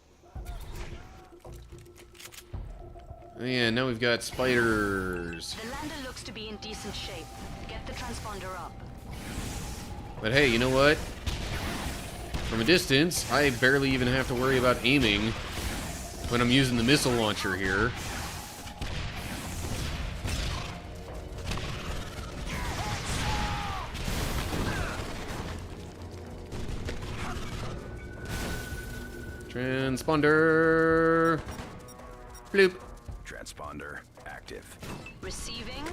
Yeah, now we've got spiders. The lander looks to be in decent shape. Get the transponder up. But hey, you know what? From a distance, I barely even have to worry about aiming when I'm using the missile launcher here. Transponder. Bloop. Transponder active. Receiving.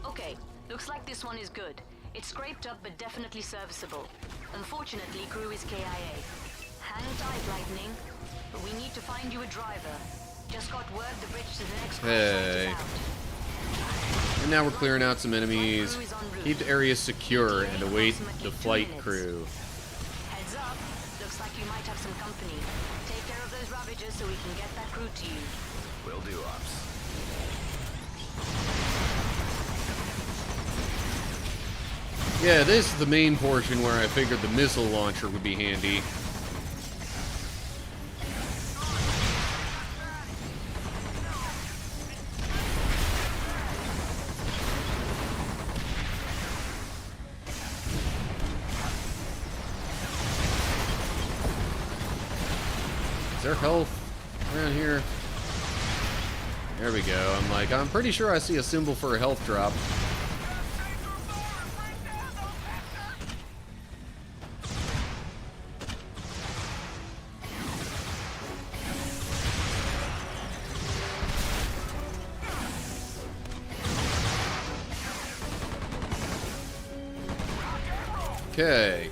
Okay, looks like this one is good. It's scraped up but definitely serviceable. Unfortunately, crew is KIA. Hang tight, Lightning. But we need to find you a driver. Just got word the bridge to the next Hey. crash site is out. And now we're clearing out some enemies. Keep the area secure and await the flight crew. Heads up. Looks like you might have some company. Take care of those Ravagers so we can get that crew to you. Will do, Ops. Yeah, this is the main portion where I figured the missile launcher would be handy. Is there health around here? There we go. I'm pretty sure I see a symbol for a health drop. Okay.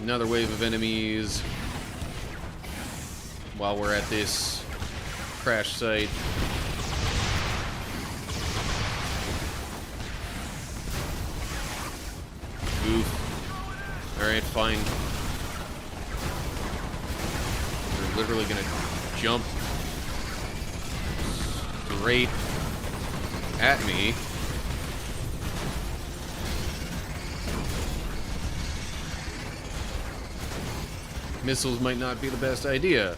Another wave of enemies while we're at this crash site. Oof. Alright, fine. They're literally gonna jump straight at me. Missiles might not be the best idea.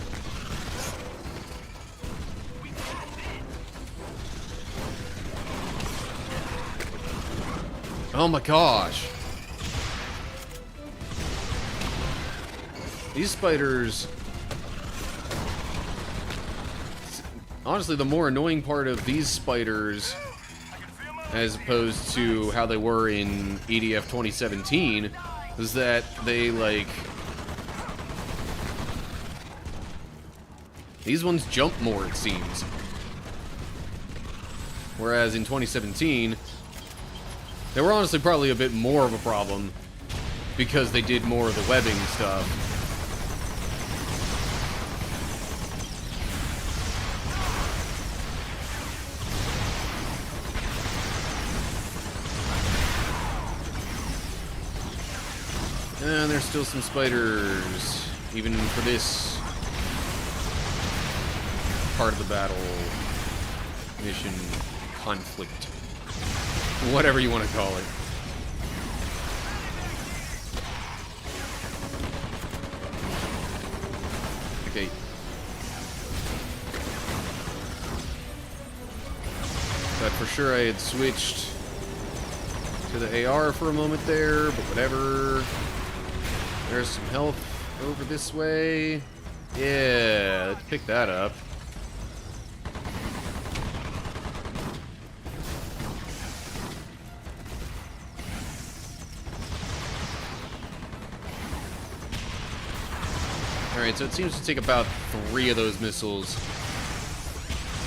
Oh my gosh. These spiders... Honestly, the more annoying part of these spiders, as opposed to how they were in EDF 2017, is that they, like... These ones jump more, it seems. Whereas in 2017, they were honestly probably a bit more of a problem because they did more of the webbing stuff. And there's still some spiders, even for this part of the battle, mission, conflict, whatever you want to call it. Okay. Thought for sure I had switched to the AR for a moment there, but whatever. There's some health over this way. Yeah, let's pick that up. Alright, so it seems to take about 3 of those missiles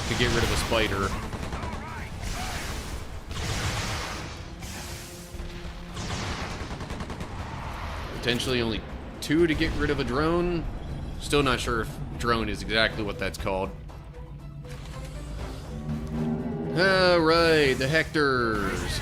to get rid of a spider. Potentially only 2 to get rid of a drone. Still not sure if drone is exactly what that's called. Alright, the Hectors.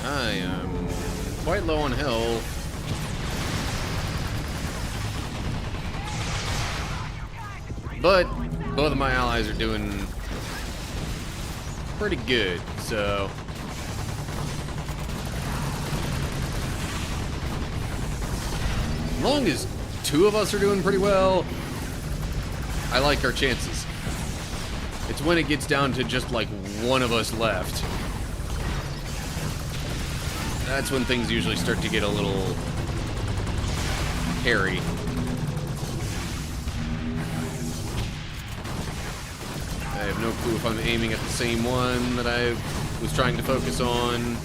I am quite low on health. But both of my allies are doing pretty good, so... As long as 2 of us are doing pretty well, I like our chances. It's when it gets down to just like 1 of us left that's when things usually start to get a little hairy. I have no clue if I'm aiming at the same one that I was trying to focus on.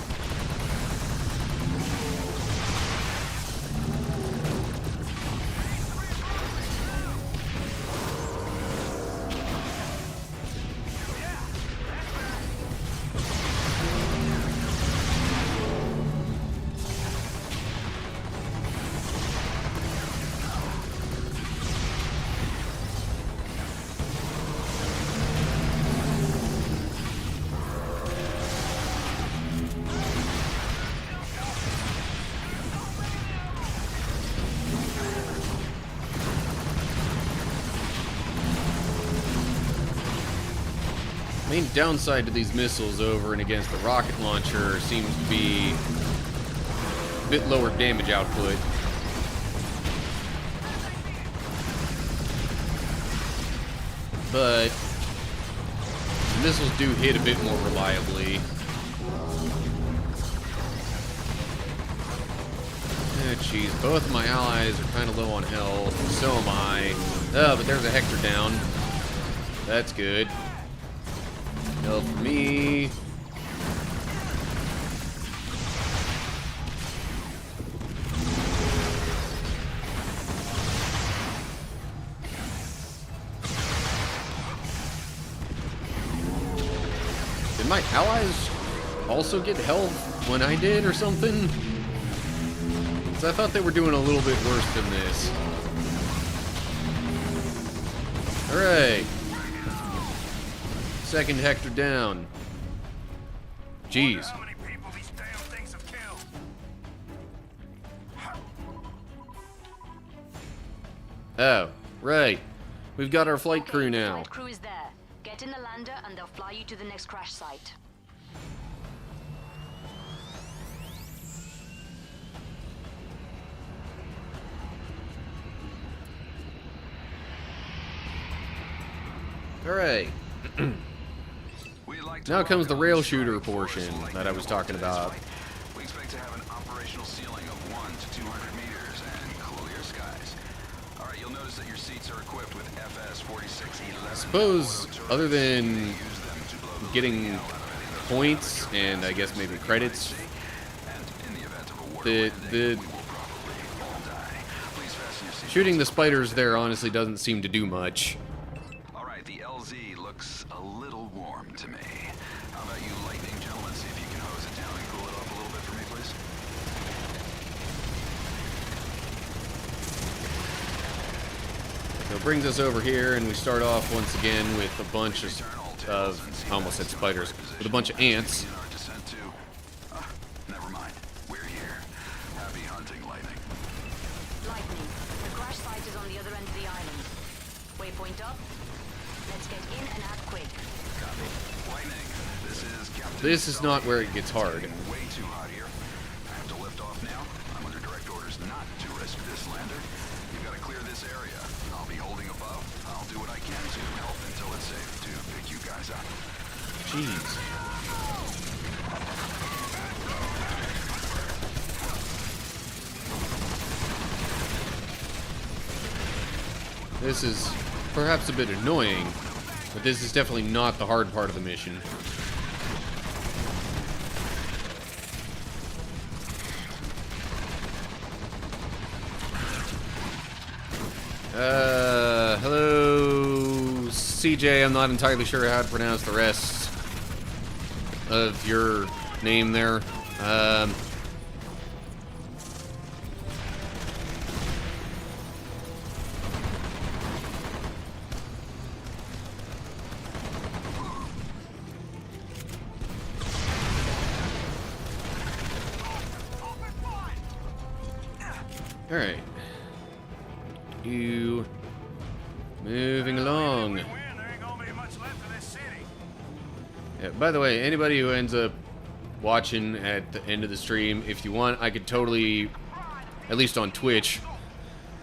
Main downside to these missiles over and against the rocket launcher seems to be a bit lower damage output. But the missiles do hit a bit more reliably. Oh, jeez, both of my allies are kind of low on health. So am I. Oh, but there's a Hector down. That's good. Health for me. Did my allies also get health when I did or something? Because I thought they were doing a little bit worse than this. Alright. Second Hector down. Jeez. How many people these damn things have killed? Oh, right. We've got our flight crew now. Flight crew is there. Get in the lander and they'll fly you to the next crash site. Alright. Now comes the rail shooter portion that I was talking about. We expect to have an operational ceiling of 1 to 200 meters and clear skies. All right, you'll notice that your seats are equipped with FS-4611. I suppose, other than getting points and I guess maybe credits, the shooting the spiders there honestly doesn't seem to do much. All right, the LZ looks a little warm to me. How about you lightning gentlemen, see if you can hose it down and cool it off a little bit for me, please? So it brings us over here, and we start off once again with a bunch of I almost said spiders, with a bunch of ants. Never mind. We're here. Happy hunting, Lightning. Lightning, the crash site is on the other end of the island. Waypoint up. Let's get in and out quick. Copy. Lightning, this is Captain. This is not where it gets hard. Way too hot here. I have to lift off now. I'm under direct orders not to risk this lander. You've got to clear this area. I'll be holding above. I'll do what I can to help until it's safe to pick you guys up. Jeez. This is perhaps a bit annoying, but this is definitely not the hard part of the mission. Hello, CJ. I'm not entirely sure how to pronounce the rest of your name there. All right. You moving along. Yeah, by the way, anybody who ends up watching at the end of the stream, if you want, I could totally, at least on Twitch,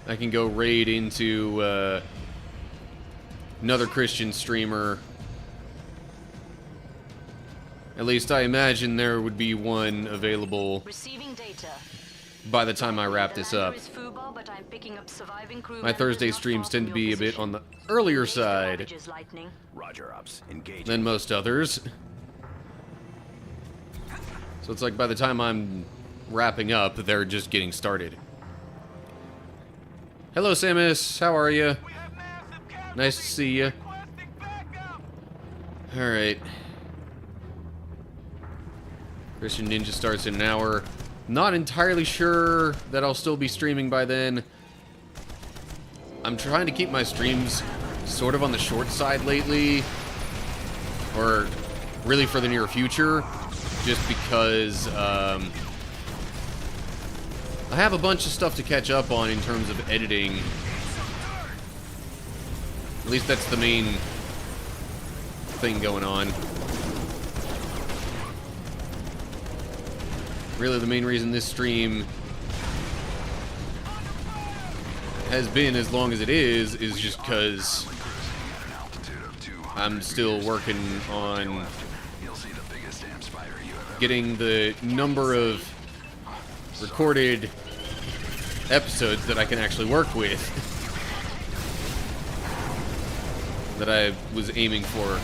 I can go raid into another Christian streamer At least I imagine there would be one available Receiving data. by the time I wrap this up. My Thursday streams tend to be a bit on the earlier side Roger, Ops. Engage. than most others. So it's like by the time I'm wrapping up, they're just getting started. Hello, Samus. How are you? Nice to see you. Alright. Christian Ninja starts in an hour. Not entirely sure that I'll still be streaming by then. I'm trying to keep my streams sort of on the short side lately. Or really for the near future. Just because I have a bunch of stuff to catch up on in terms of editing. At least that's the main thing going on. Really, the main reason this stream has been as long as it is just because I'm still working on getting the number of recorded episodes that I can actually work with that I was aiming for.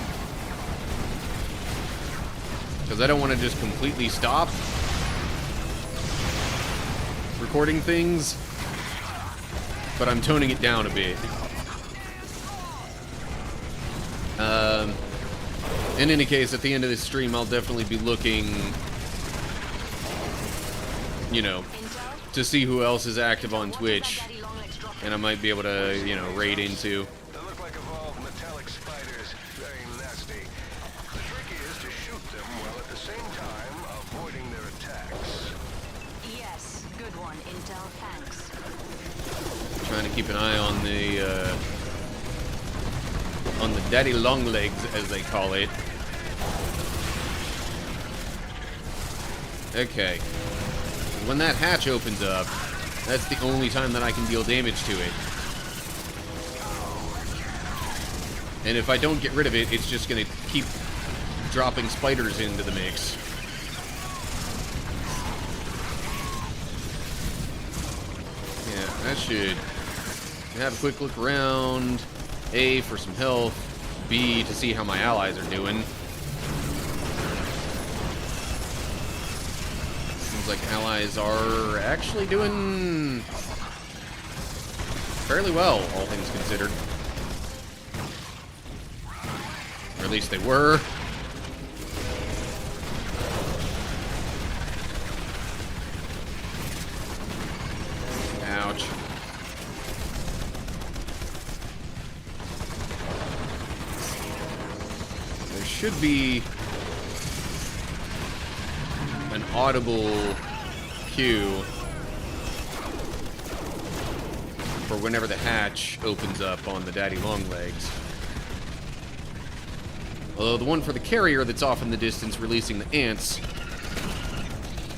Because I don't want to just completely stop recording things, but I'm toning it down a bit. In any case, at the end of this stream, I'll definitely be looking, you know, to see who else is active on Twitch, and I might be able to, you know, raid into. They look like evolved metallic spiders. Very nasty. The trick is to shoot them while at the same time avoiding their attacks. Yes, good one, Intel. Thanks. Trying to keep an eye on the daddy long legs, as they call it. Okay. When that hatch opens up, that's the only time that I can deal damage to it. And if I don't get rid of it, it's just gonna keep dropping spiders into the mix. Yeah, that should have a quick look around. A, for some health. B, to see how my allies are doing. Seems like allies are actually doing fairly well, all things considered. Or at least they were. Ouch. There should be an audible cue for whenever the hatch opens up on the daddy long legs. Although the one for the carrier that's off in the distance releasing the ants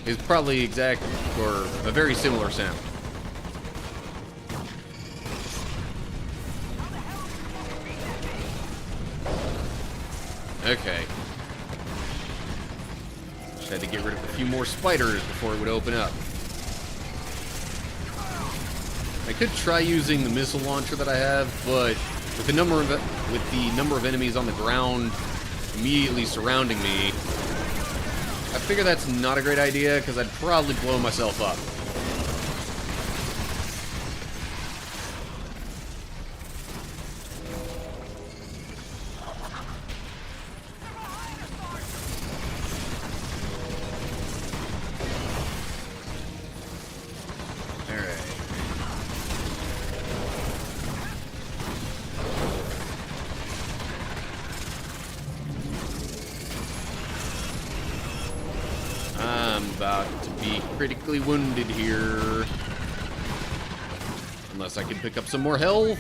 is probably exact or a very similar sound. Okay. Just had to get rid of a few more spiders before it would open up. I could try using the missile launcher that I have, but with the number of enemies on the ground immediately surrounding me, I figure that's not a great idea because I'd probably blow myself up. About to be critically wounded here. Unless I can pick up some more health.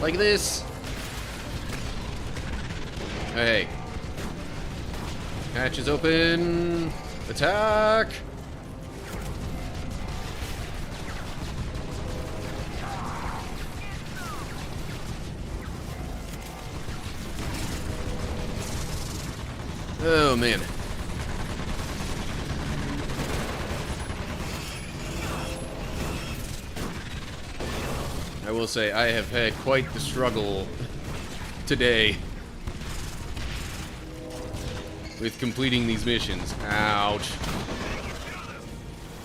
Like this. Hey. Hatch is open. Attack! Oh, man. I will say, I have had quite the struggle today with completing these missions. Ouch.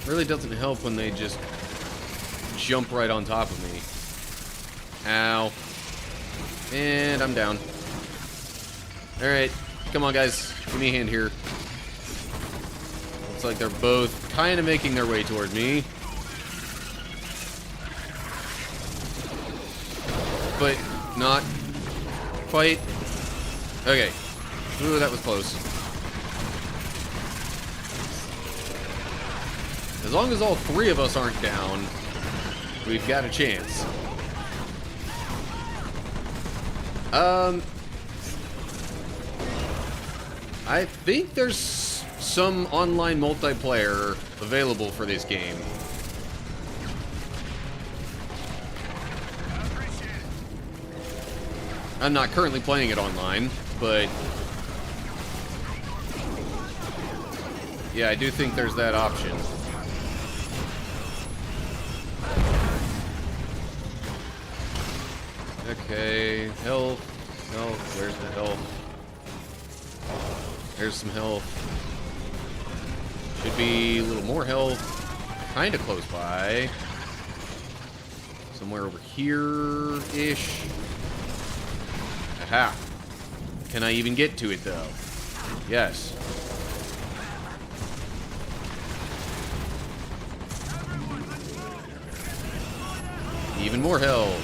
Really doesn't help when they just jump right on top of me. Ow. And I'm down. Alright, come on guys, give me a hand here. Looks like they're both kind of making their way toward me. But not quite. Okay. Ooh, that was close. As long as all three of us aren't down, we've got a chance. I think there's some online multiplayer available for this game. I'm not currently playing it online, but yeah, I do think there's that option. Okay, health, where's the health? There's some health. Should be a little more health. Kinda close by. Somewhere over here-ish. Aha. Can I even get to it, though? Yes. Even more health.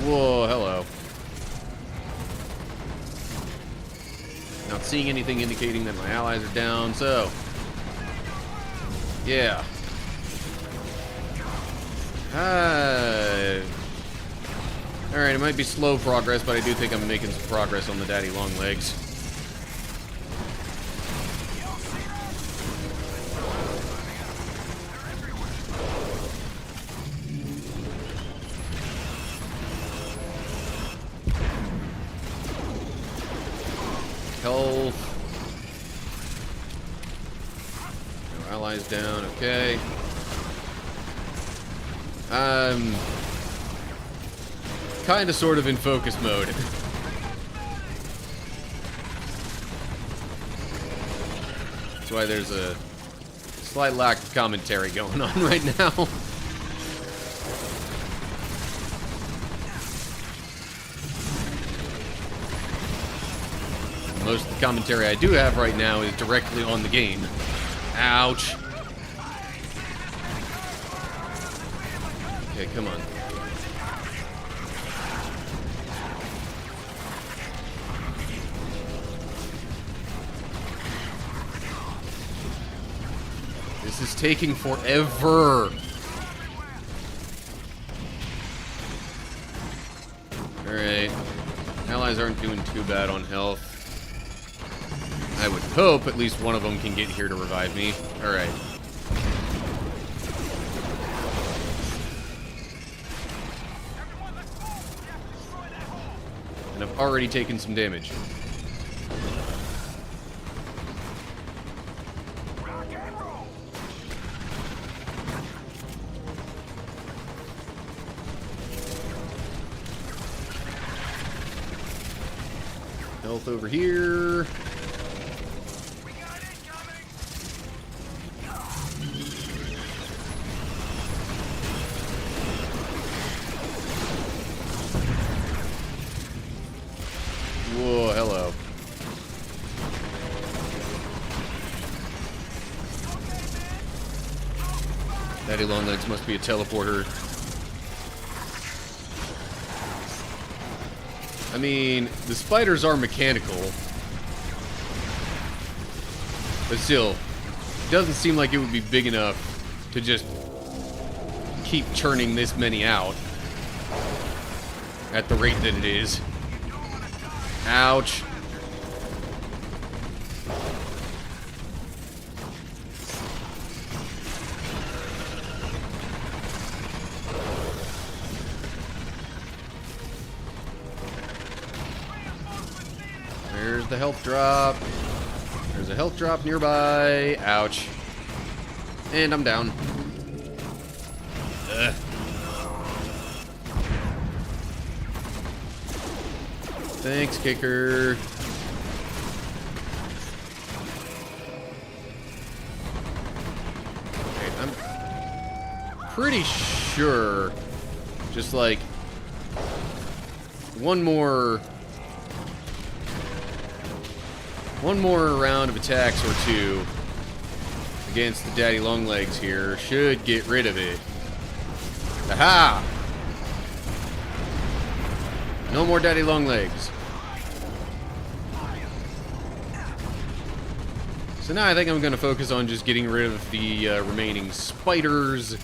Whoa, hello. Not seeing anything indicating that my allies are down, so... yeah. Alright, it might be slow progress, but I do think I'm making some progress on the daddy long legs. Health. No allies down, okay. Kind of sort of in focus mode. That's why there's a slight lack of commentary going on right now. Most of the commentary I do have right now is directly on the game. Ouch. Okay, come on. This is taking forever. Alright. Allies aren't doing too bad on health. I would hope at least one of them can get here to revive me. Alright. And I've already taken some damage. Health over here. Whoa, hello. Daddy Longlegs must be a teleporter. I mean, the spiders are mechanical. But still, it doesn't seem like it would be big enough to just keep churning this many out at the rate that it is. Ouch. the health drop. There's a health drop nearby. Ouch. And I'm down. Ugh. Thanks, kicker. Okay, I'm pretty sure just like one more round of attacks or two against the daddy longlegs here should get rid of it. Aha! No more daddy longlegs. So now I think I'm going to focus on just getting rid of the remaining spiders.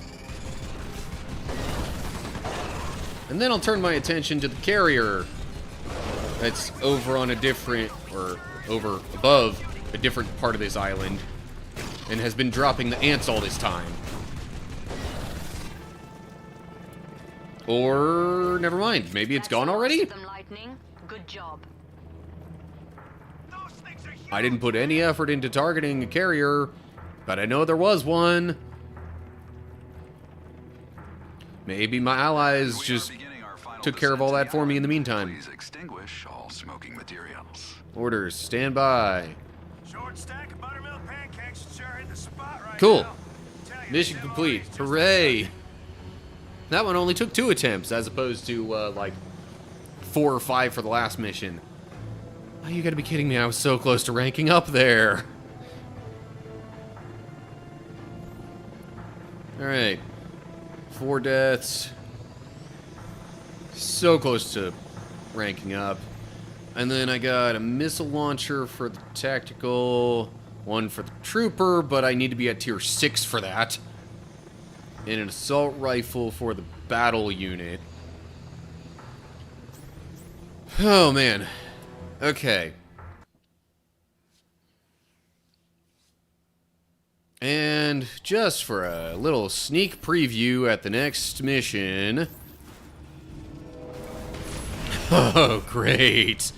And then I'll turn my attention to the carrier that's over on a different, or over above a different part of this island, and has been dropping the ants all this time. Or, never mind, maybe it's gone already? Good job. I didn't put any effort into targeting a carrier, but I know there was one. Maybe my allies just took care of all that for me in the meantime. Please extinguish all smoking materials. Orders, stand by. Short stack of buttermilk pancakes sure hit the spot right Cool. now. Tell you, Mission they'll complete. always just- Hooray! That one only took 2 attempts, as opposed to, like, 4 or 5 for the last mission. Oh, you gotta be kidding me, I was so close to ranking up there. Alright. 4 deaths. So close to ranking up. And then I got a missile launcher for the tactical, 1 for the trooper, but I need to be at tier 6 for that. And an assault rifle for the battle unit. Oh, man. Okay. And just for a little sneak preview at the next mission. Oh, great.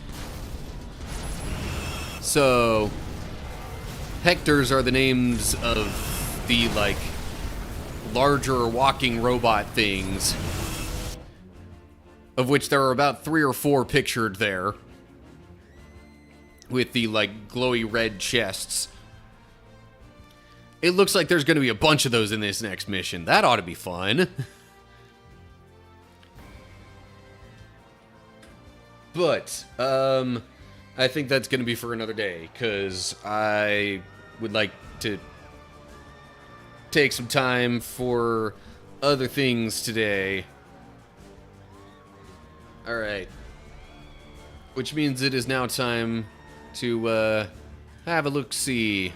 So, Hectors are the names of the, like, larger walking robot things, of which there are about 3 or 4 pictured there, with the, like, glowy red chests. It looks like there's going to be a bunch of those in this next mission. That ought to be fun. But, I think that's going to be for another day, because I would like to take some time for other things today. Alright. Which means it is now time to, have a look-see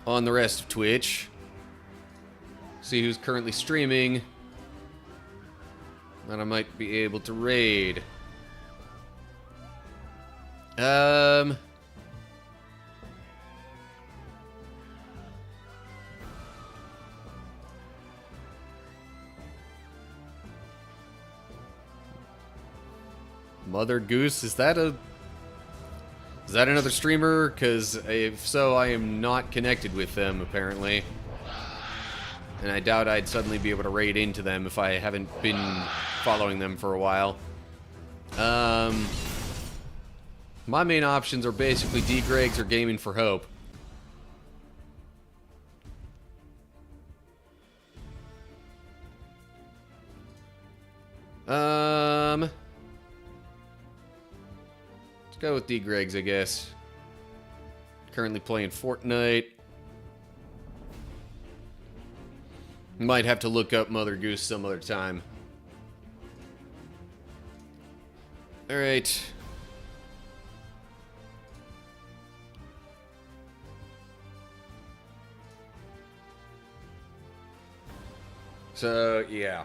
on the rest of Twitch. See who's currently streaming. That I might be able to raid. Mother Goose, is that another streamer? Because if so, I am not connected with them, apparently. And I doubt I'd suddenly be able to raid into them if I haven't been following them for a while. My main options are basically D-Gregs or Gaming for Hope. Let's go with D-Gregs, I guess. Currently playing Fortnite. Might have to look up Mother Goose some other time. Alright. So, yeah.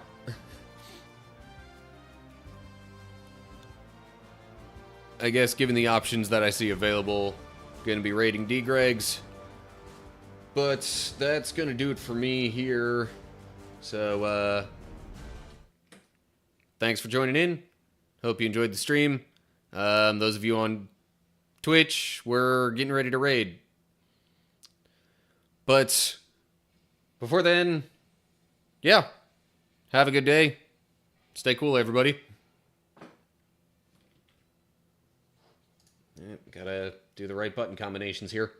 I guess given the options that I see available, gonna be raiding D-Gregs. But that's gonna do it for me here. So, thanks for joining in. Hope you enjoyed the stream. Those of you on Twitch, we're getting ready to raid. But before then, yeah, have a good day. Stay cool, everybody. Gotta do the right button combinations here.